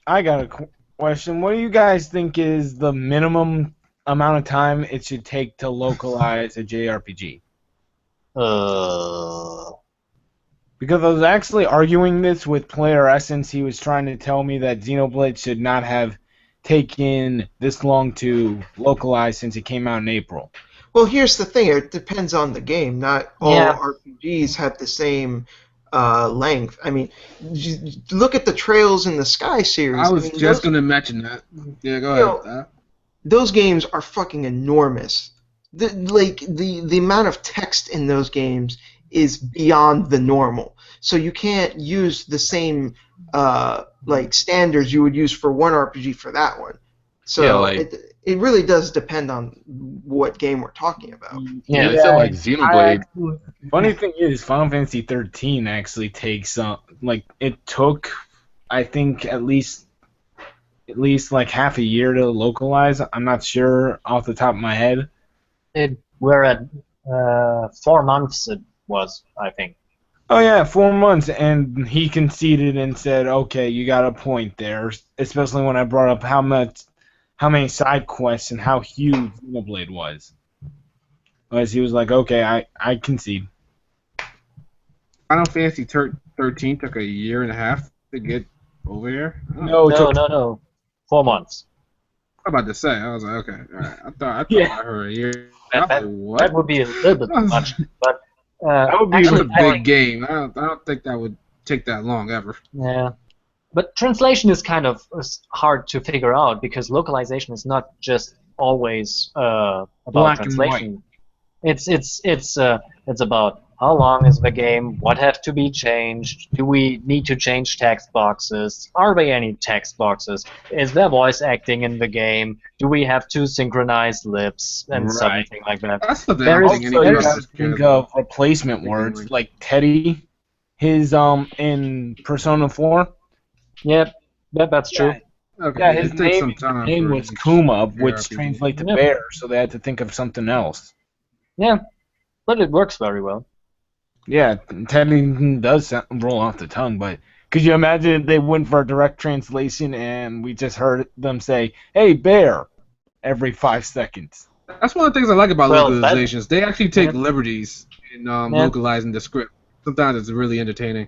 I got a question. What do you guys think is the minimum amount of time it should take to localize a JRPG? Because I was actually arguing this with Player Essence. He was trying to tell me that Xenoblade should not have taken this long to localize since it came out in April. Well, here's the thing. It depends on the game. Not all RPGs have the same length. I mean, look at the Trails in the Sky series. I was just going to mention that. Yeah, go ahead. Those games are fucking enormous. The amount of text in those games is beyond the normal. So you can't use the same standards you would use for one RPG for that one. So it really does depend on what game we're talking about. Yeah, it's like Xenoblade. Funny thing is, Final Fantasy 13 actually takes it took, I think, at least like half a year to localize. I'm not sure off the top of my head. We're at 4 months. It was, I think. Oh yeah, 4 months, and he conceded and said, "Okay, you got a point there." Especially when I brought up how many side quests and how huge Xenoblade was. As he was like, "Okay, I concede." Final Fantasy 13 took a year and a half to get over here. No. 4 months. I'm about to say. I was like, okay, all right. I thought I heard a year. That would be a little bit much, but that would be actually, a big game. I don't think that would take that long ever. Yeah, but translation is kind of hard to figure out because localization is not just always about black translation. It's about how long is the game, what have to be changed, do we need to change text boxes, are there any text boxes, is there voice acting in the game, do we have to synchronize lips, and something like that. That's the There also you got to think of replacement words, like Teddy, his in Persona 4. Yep, that's true. Okay, Yeah, his name was Kuma, which translates to bear, so they had to think of something else. Yeah, but it works very well. Yeah, Teddy does roll off the tongue, but could you imagine if they went for a direct translation and we just heard them say, "Hey, bear," every 5 seconds? That's one of the things I like about localizations. They actually take liberties in localizing the script. Sometimes it's really entertaining.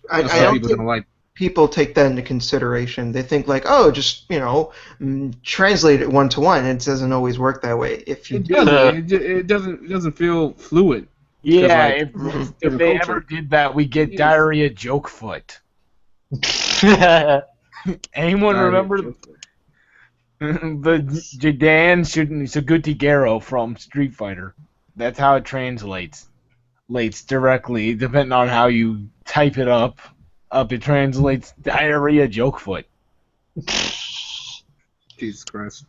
I Some people don't like. people take that into consideration. They think like, oh, just translate it 1-to-1. It doesn't always work that way. If you It do, doesn't. It doesn't feel fluid. Yeah, like, if different they culture. ever did that, we get Yes. Diarrhea Jokefoot. Anyone remember the Jidan Sugutigero from Street Fighter? That's how it translates. Directly, depending on how you type it up. It translates Diarrhea Jokefoot. Jesus Christ.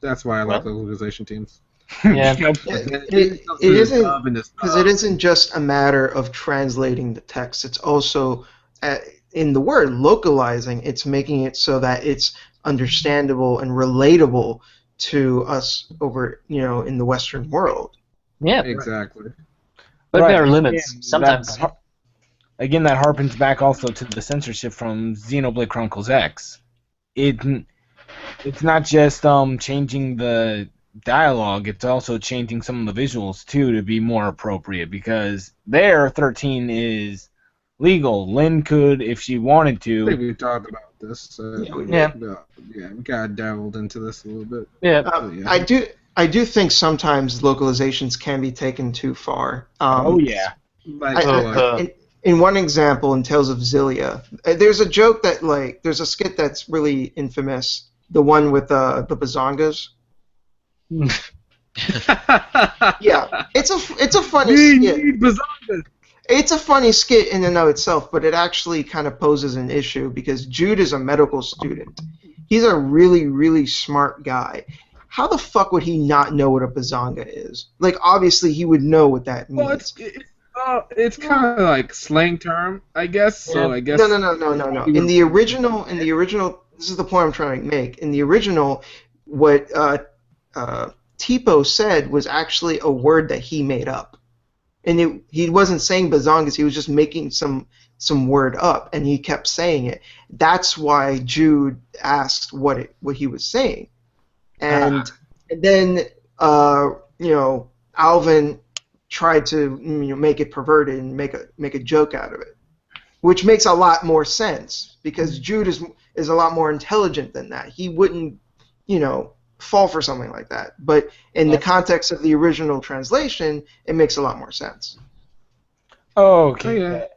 That's why I like localization teams. Yeah. it isn't because it isn't just a matter of translating the text. It's also in the word localizing. It's making it so that it's understandable and relatable to us over in the Western world. Yeah. Exactly. But Right, there are limits. again, Sometimes. Again, that harpens back also to the censorship from Xenoblade Chronicles X. It's not just changing the dialogue, it's also changing some of the visuals too to be more appropriate, because there 13 is legal. Lynn could, if she wanted I think to. we talked about this. Yeah. We got dabbled into this a little bit. Yeah. I do think sometimes localizations can be taken too far. Oh yeah. In one example, in Tales of Xillia, there's a joke that there's a skit that's really infamous. The one with the bazongas. Yeah, it's a funny skit. It's a funny skit in and of itself, but it actually kind of poses an issue because Jude is a medical student. He's a really, really smart guy. How the fuck would he not know what a bazonga is? Like, obviously, he would know what that means. Well, it's kind of like slang term, I guess. So I guess No. In the original, this is the point I'm trying to make. In the original, what Tipo said was actually a word that he made up, and he wasn't saying bazongas. He was just making some word up, and he kept saying it. That's why Jude asked what he was saying, and then Alvin tried to make it perverted and make a joke out of it, which makes a lot more sense because Jude is a lot more intelligent than that. He wouldn't fall for something like that. But in the context of the original translation, it makes a lot more sense. Okay.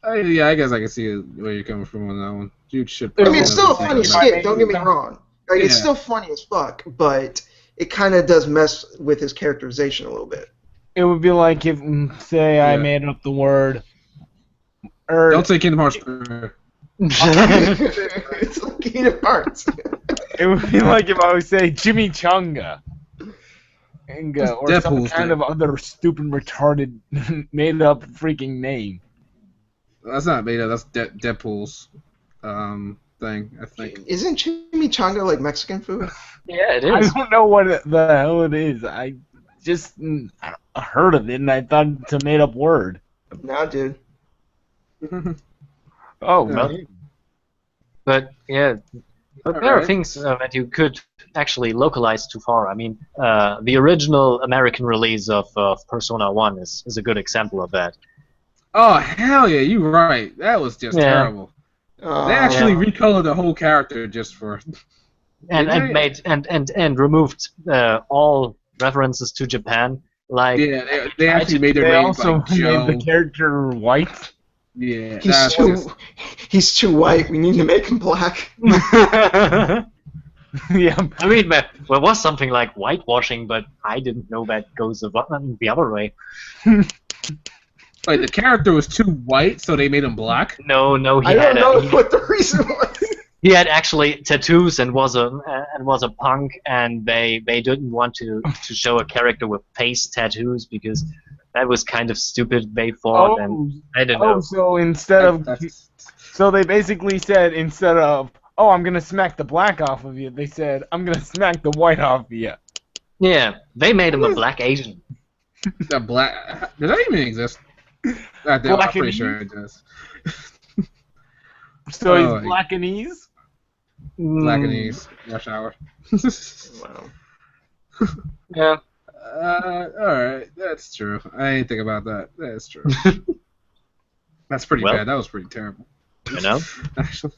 Yeah, I guess I can see where you're coming from on that one. Jude should. I mean, it's still a funny skit. Don't get me wrong. It's still funny as fuck, but it kind of does mess with his characterization a little bit. It would be like if, say, I made up the word. Don't say Kingdom Hearts. It's like Kingdom Hearts. It would be like if I would say Jimmy Chunga. Or some kind of other stupid, retarded, made-up freaking name. That's not made up. That's Deadpool's thing, I think. Isn't chimichanga like Mexican food? Yeah, it I is. don't know what the hell it is. I just heard of it and I thought it's a made-up word. Nah, dude. Oh, Well, but yeah, but there are things that you could actually localize too far. I mean, the original American release of Persona 1 is a good example of that. Oh hell yeah, you're right. That was just terrible. They actually recolored the whole character just for. And removed all references to Japan. Like they actually made it. They rain also like made Joe. the character white. Yeah, he's too white. We need to make him black. Yeah. I mean, there was something like whitewashing, but I didn't know that goes the other way. Like the character was too white, so they made him black. No, I don't know what the reason was. He had actually tattoos and was a punk, and they didn't want to show a character with face tattoos because that was kind of stupid. They thought, and I don't know. So so they basically said instead of I'm gonna smack the black off of you, they said I'm gonna smack the white off of you. Yeah, they made him a black Asian. The black does that even exist? I'm pretty sure it does. So he's Blackanese? Blackanese. Rush hour. Wow. Yeah. Alright, that's true. I didn't think about that. That's true. That's pretty bad. That was pretty terrible. You know? Actually,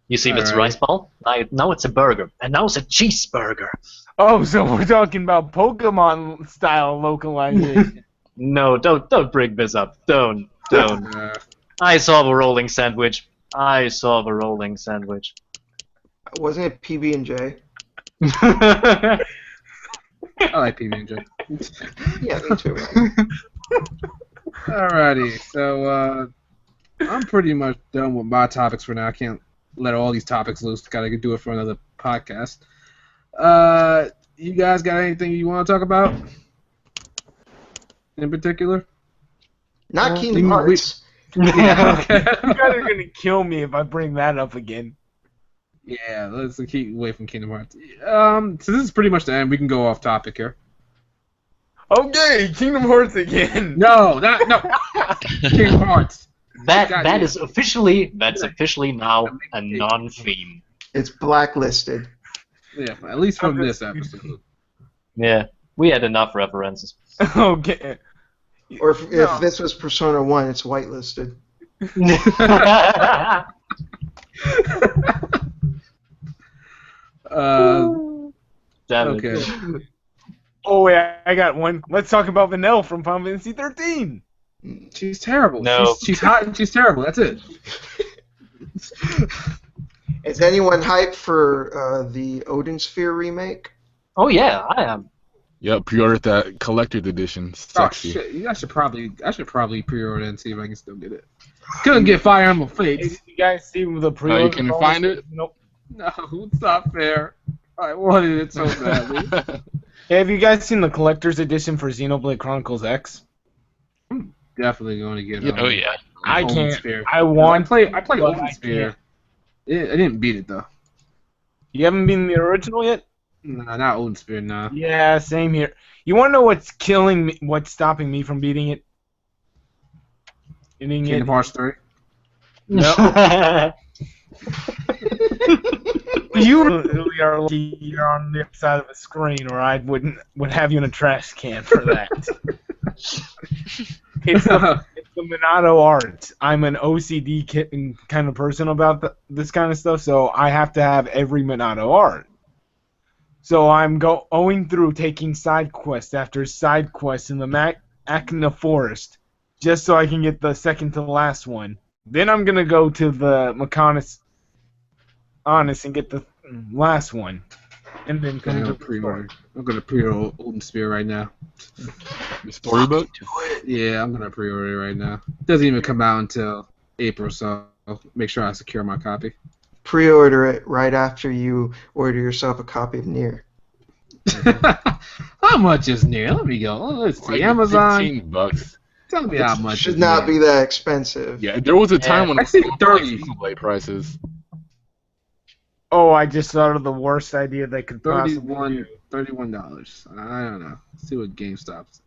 You see this Alright. rice ball? Now it's a burger, and now it's a cheeseburger. Oh, so we're talking about Pokemon style localization. No, don't bring this up. Don't. uh, I saw the rolling sandwich. I saw the rolling sandwich. Wasn't it PB and J? I like PB&J. Yeah, me too. Alrighty, so I'm pretty much done with my topics for now. I can't let all these topics loose. Gotta do it for another podcast. You guys got anything you want to talk about in particular? Not Kingdom Hearts. Yeah, okay. You guys are gonna kill me if I bring that up again. Yeah, let's keep away from Kingdom Hearts. So this is pretty much the end. We can go off topic here. Okay, Kingdom Hearts again. No, no. Kingdom Hearts. That is officially now a non-theme. It's blacklisted. Yeah, at least from this episode. Yeah, we had enough references. Okay. Or if this was Persona 1, it's whitelisted. Damn Okay. it. Oh wait, I got one. Let's talk about Vanille from Final Fantasy 13. She's terrible. No. She's hot and she's terrible. That's it. Is anyone hyped for the Odin Sphere remake? Oh yeah, I am. Yep, pre-ordered that collector's edition. Oh Sexy. shit! I should probably pre-order and see if I can still get it. Couldn't get Fire Emblem Hey, Fates. did you guys see the pre-order? you can find it? Nope. No, it's not fair. I wanted it so badly. Hey, have you guys seen the collector's edition for Xenoblade Chronicles X? Definitely going to get. Oh yeah. I Odin can't. Sphere. I want. I play but Odin I Sphere. can't. I didn't beat it though. You haven't been the original yet? No, not Odin Sphere. No. Yeah, same here. You want to know what's killing me? What's stopping me from beating it? Beating Kingdom it. Hearts 3. No. You really are lucky you're on the other side of the screen, or I would have you in a trash can for that. It's the Minato art. I'm an OCD kind of person about this kind of stuff, so I have to have every Minato art. So I'm going through taking side quest after side quest in the Akna Forest, just so I can get the second to the last one. Then I'm gonna go to the Maconis Honest and get the last one, and then come to the pre-order. I'm gonna pre-order Odin Sphere right now. The storybook? Yeah, I'm gonna pre-order it right now. It doesn't even come out until April, so I'll make sure I secure my copy. Pre-order it right after you order yourself a copy of Nier. How much is Nier? Let me go. Let's see. Like Amazon. $15. Tell me how much. Should is not Nier. be that expensive. Yeah, there was a time when I it see was 30. Xenoblade prices. Oh, I just thought of the worst idea they could possibly do. $31. I don't know. Let's see what GameStop's.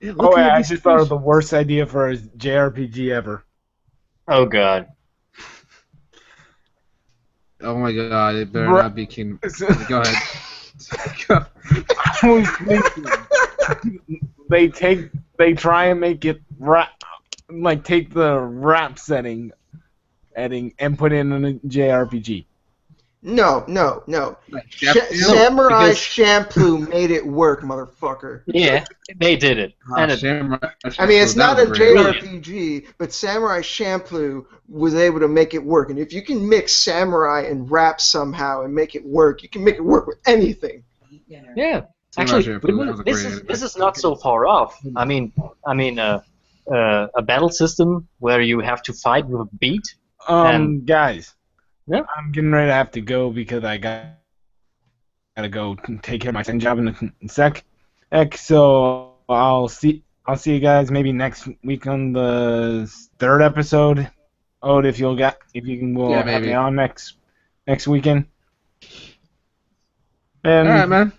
Yeah, Oh, look at yeah, I these just thought of the screenshots. worst idea for a JRPG ever. Oh god. Oh my god! It better Bru- not be Kingdom. Go ahead. Go. I was thinking they try and make it rap, like take the rap setting and put it in a JRPG. No. Like, Samurai because- Champloo made it work, motherfucker. Yeah, they did it. And it, I mean, it's not a JRPG, but Samurai Champloo was able to make it work. And if you can mix samurai and rap somehow and make it work, you can make it work with anything. yeah. Samurai Actually, Champloo, that was a this great is anime. this is not so far off. I mean, a battle system where you have to fight with a beat. Guys. Yeah? I'm getting ready to have to go because I gotta go take care of my second job in a sec. So I'll see you guys maybe next week on the third episode. If you can have maybe. me on next weekend. And All right, man.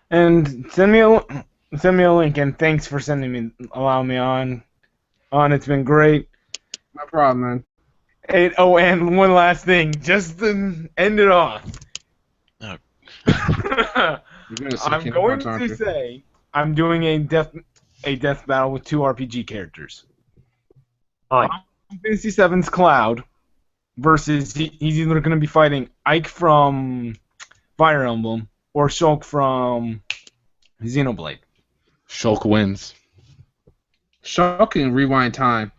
and send me a link, and thanks for allowing me on. It's been great. No problem, man. And one last thing, just to end it off. Oh. You're gonna see I'm Kingdom going Hearts, aren't to you? say I'm doing a death battle with 2 RPG characters. Oh, Fantasy VII's Cloud versus he's either going to be fighting Ike from Fire Emblem or Shulk from Xenoblade. Shulk wins. Shulk can rewind time.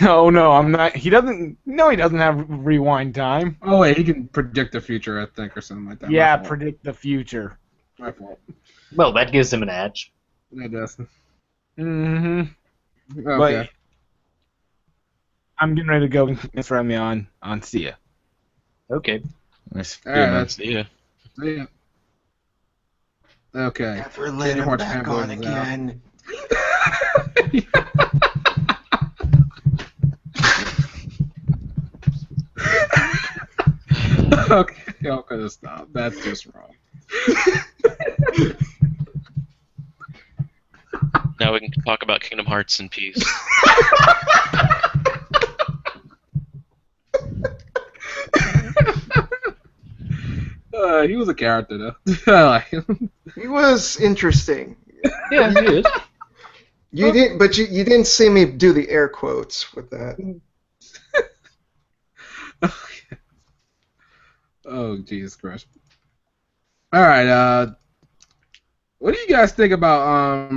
Oh no, I'm not. He doesn't. No, he doesn't have rewind time. Oh wait, he can predict the future, I think, or something like that. Yeah, My fault. predict the future. My fault. Well, that gives him an edge. It does. Mm-hmm. Okay. But I'm getting ready to go and throw me on Sia. Okay. Nice. All right, man. Yeah. Yeah. Okay. Never let him Hearts back fanboys on is again. Okay, y'all could have stopped. That's just wrong. Now we can talk about Kingdom Hearts in peace. He was a character though. I like him. He was interesting. Yeah, he is. You didn't, but you didn't see me do the air quotes with that. Okay. Oh Jesus Christ! All right. What do you guys think about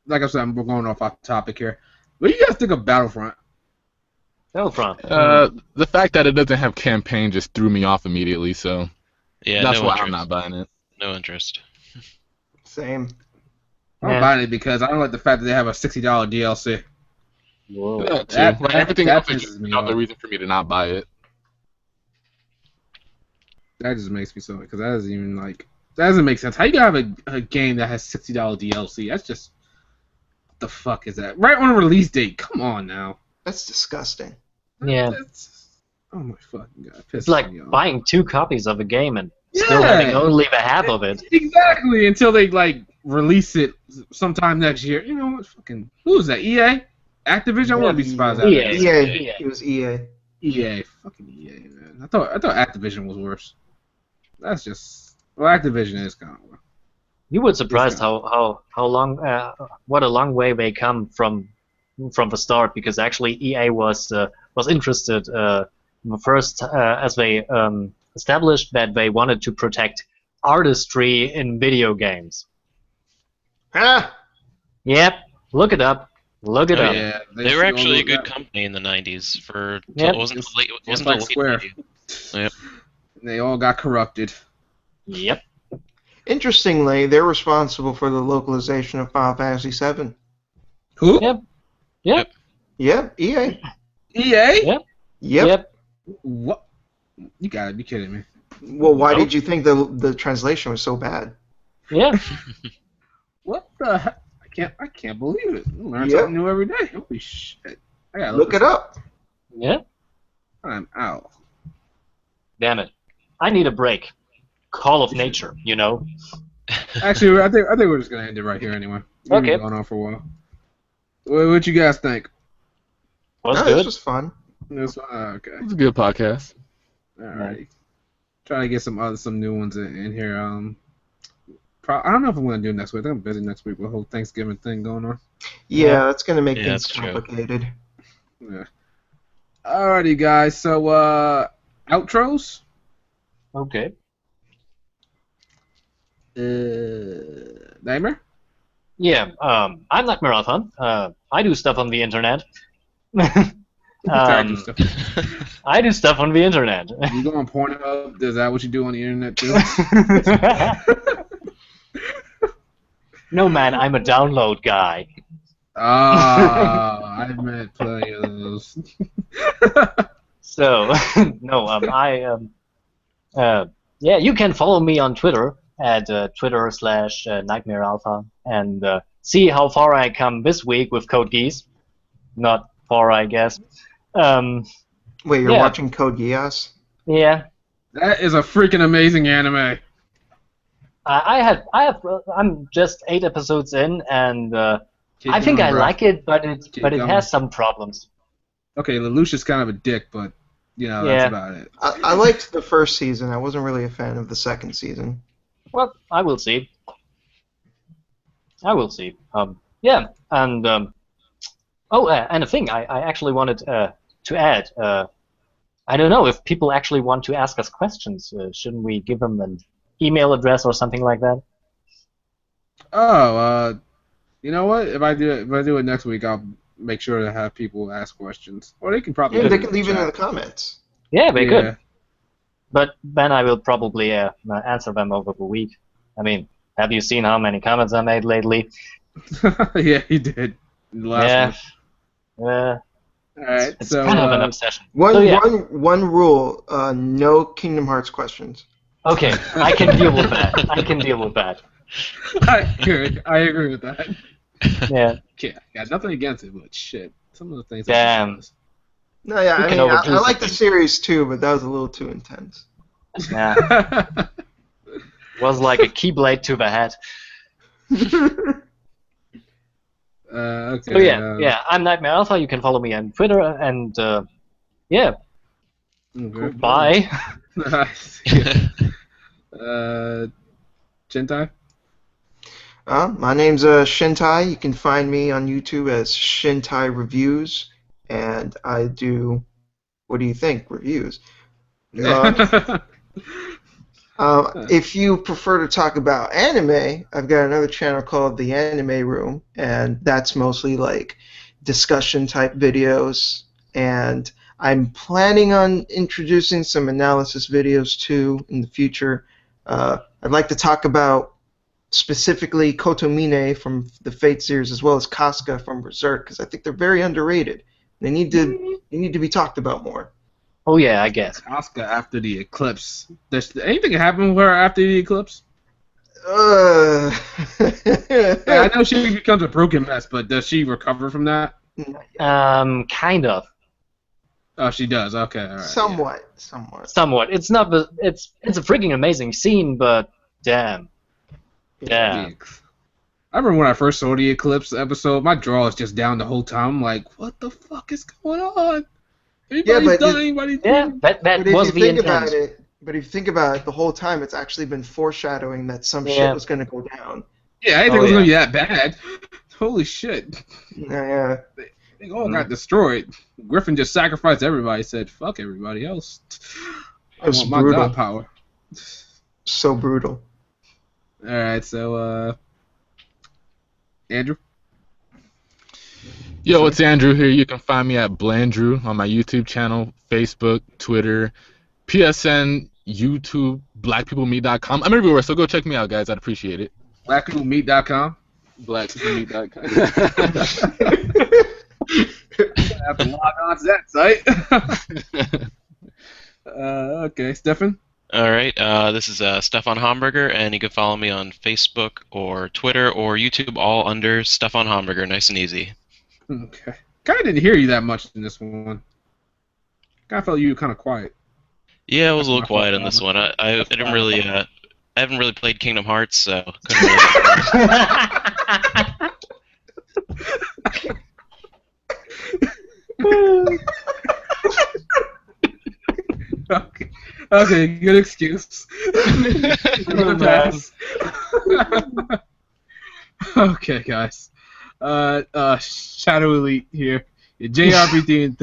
Like I said, we're going off topic here. What do you guys think of Battlefront? Battlefront. The fact that it doesn't have campaign just threw me off immediately, so Yeah, that's no why interest. I'm not buying it. No interest. Same. I'm Yeah. buying it because I don't like the fact that they have a $60 DLC. Whoa. That too. That- Like, that- everything that else is pisses just me another off. reason for me to not buy it. That just makes me so because that doesn't even that doesn't make sense. How you gonna have a game that has $60 DLC? That's just what the fuck is that? Right on release date. Come on now. That's disgusting. Yeah. Oh my fucking god. It's like me off. buying 2 copies of a game and still Yeah. having only the half of it. Exactly until they release it sometime next year. You know what? Fucking who is that? EA? Activision? I wouldn't be surprised. EA. At EA. It was EA. EA. Fucking EA, man. I thought Activision was worse. That's just Activision is kind of worse. You were surprised how long what a long way they come from the start, because actually EA was interested first as they established that they wanted to protect artistry in video games. Ah! Yep, look it up. Look it Oh, up. yeah, They were actually a good company. company in the 90s. Yep. It wasn't the late, Just wasn't like the late Square. 90s. Yep. They all got corrupted. Yep. Interestingly, they're responsible for the localization of Final Fantasy VII. Who? Yep. Yep. Yep, EA. EA? Yep. Yep. What? You gotta be kidding me. Well, why Nope. did you think the translation was so bad? Yeah. What the heck? I can't believe it. You learn Yep. something new every day. Holy shit. I gotta Look it up. Yeah. I'm out. Damn it. I need a break. Call of nature, you know. Actually, I think we're just gonna end it right here anyway. We've Okay. been going on for a while. What you guys think? Was No, good. this was fun. Okay. It was a good podcast. Alrighty. Try to get some new ones in here. I don't know if I'm gonna do next week. I think I'm busy next week with the whole Thanksgiving thing going on. Yeah, that's going to make Yeah, things that's true. complicated. Yeah. Alrighty, guys. So outros. Okay. Nightmare. Yeah, I'm not Marathon. I do stuff on the internet. I do stuff. I do stuff on the internet. You go on Pornhub? Is that what you do on the internet too? No, man, I'm a download guy. Ah, I've met plenty of those. So, no, yeah, you can follow me on Twitter at Twitter/NightmareAlpha and see how far I come this week with Code Geass. Not far, I guess. Wait, you're Yeah. watching Code Geass? Yeah. That is a freaking amazing anime. I'm just 8 episodes in, and Keep I think going, I bro. like it, but it going. has some problems. Okay, Lelouch kind of a dick, but that's Yeah. about it. I liked the first season. I wasn't really a fan of the second season. Well, I will see. I will see. Yeah, and Oh, and a thing I actually wanted to add. I don't know if people actually want to ask us questions. Shouldn't we give them an email address or something like that? Oh, you know what? If I do it next week, I'll make sure to have people ask questions, or they can probably Yeah, put they it can in leave it in chat. the comments. Yeah, very Yeah. good. But then I will probably answer them over the week. I mean, have you seen how many comments I made lately? Yeah, he did. The last one. All right, It's so kind of an obsession. One So, yeah. one rule: no Kingdom Hearts questions. Okay, I can deal with that. I can deal with that. I agree with that. Yeah. Yeah, got nothing against it, but shit, some of the things. Damn. No, yeah, We I can mean, overdo I like the something. series too, but that was a little too intense. Yeah. Was like a keyblade to the head. Okay. So yeah, I'm Nightmare Alpha. You can follow me on Twitter, and yeah, Okay. bye. Shintai? My name's Shintai. You can find me on YouTube as Shintai Reviews, and I do, what do you think, reviews. If you prefer to talk about anime, I've got another channel called The Anime Room, and that's mostly like discussion type videos. And I'm planning on introducing some analysis videos too in the future. I'd like to talk about specifically Kotomine from the Fate series as well as Casca from Berserk because I think they're very underrated. They need to be talked about more. Oh yeah, I guess. Asuka after the eclipse. Does anything happen with her after the eclipse? Uh, Yeah, I know she becomes a broken mess, but does she recover from that? Kind of. Oh, she does. Okay, all right. somewhat. Somewhat. It's not the. It's a freaking amazing scene, but damn. Yeah. I remember when I first saw the eclipse episode, my jaw was just down the whole time. I'm like, what the fuck is going on? Anybody's dying, anybody's Yeah, dying. that But if was you the think intent. about it, the whole time it's actually been foreshadowing that some Yeah. shit was going to go down. Yeah, I didn't think it was going to be that bad. Holy shit. Yeah. They all got destroyed. Griffin just sacrificed everybody, said, fuck everybody else. I It's want my brutal. god power. So brutal. Alright, so, Andrew? Yo, it's Andrew here. You can find me at Blandrew on my YouTube channel, Facebook, Twitter, PSN, YouTube, blackpeoplemeet.com. I'm everywhere, so go check me out, guys. I'd appreciate it. Blackpeoplemeet.com? Blackpeoplemeet.com. I have to log on to that site. Okay, Stefan? Alright, this is Stefan Hamburger, and you can follow me on Facebook or Twitter or YouTube, all under Stefan Hamburger, nice and easy. Okay. Kind of didn't hear you that much in this one. Kind of felt you were kind of quiet. Yeah, I was a little That's my fault, quiet on this one. I That's didn't fine. really, I haven't really played Kingdom Hearts, so couldn't really. Okay. Okay, good excuse. Gonna pass. Okay, guys. Shadow Elite here. Your JRPG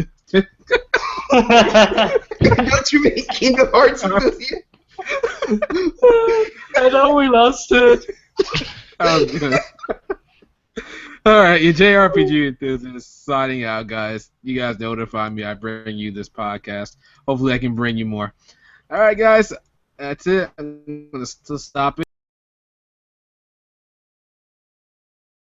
Don't you make Kingdom Hearts enthusiast? I know we lost it. Oh, good. Alright, your JRPG enthusiast signing out, guys. You guys notify me. I bring you this podcast. Hopefully I can bring you more. Alright, guys. That's it. I'm going to stop it.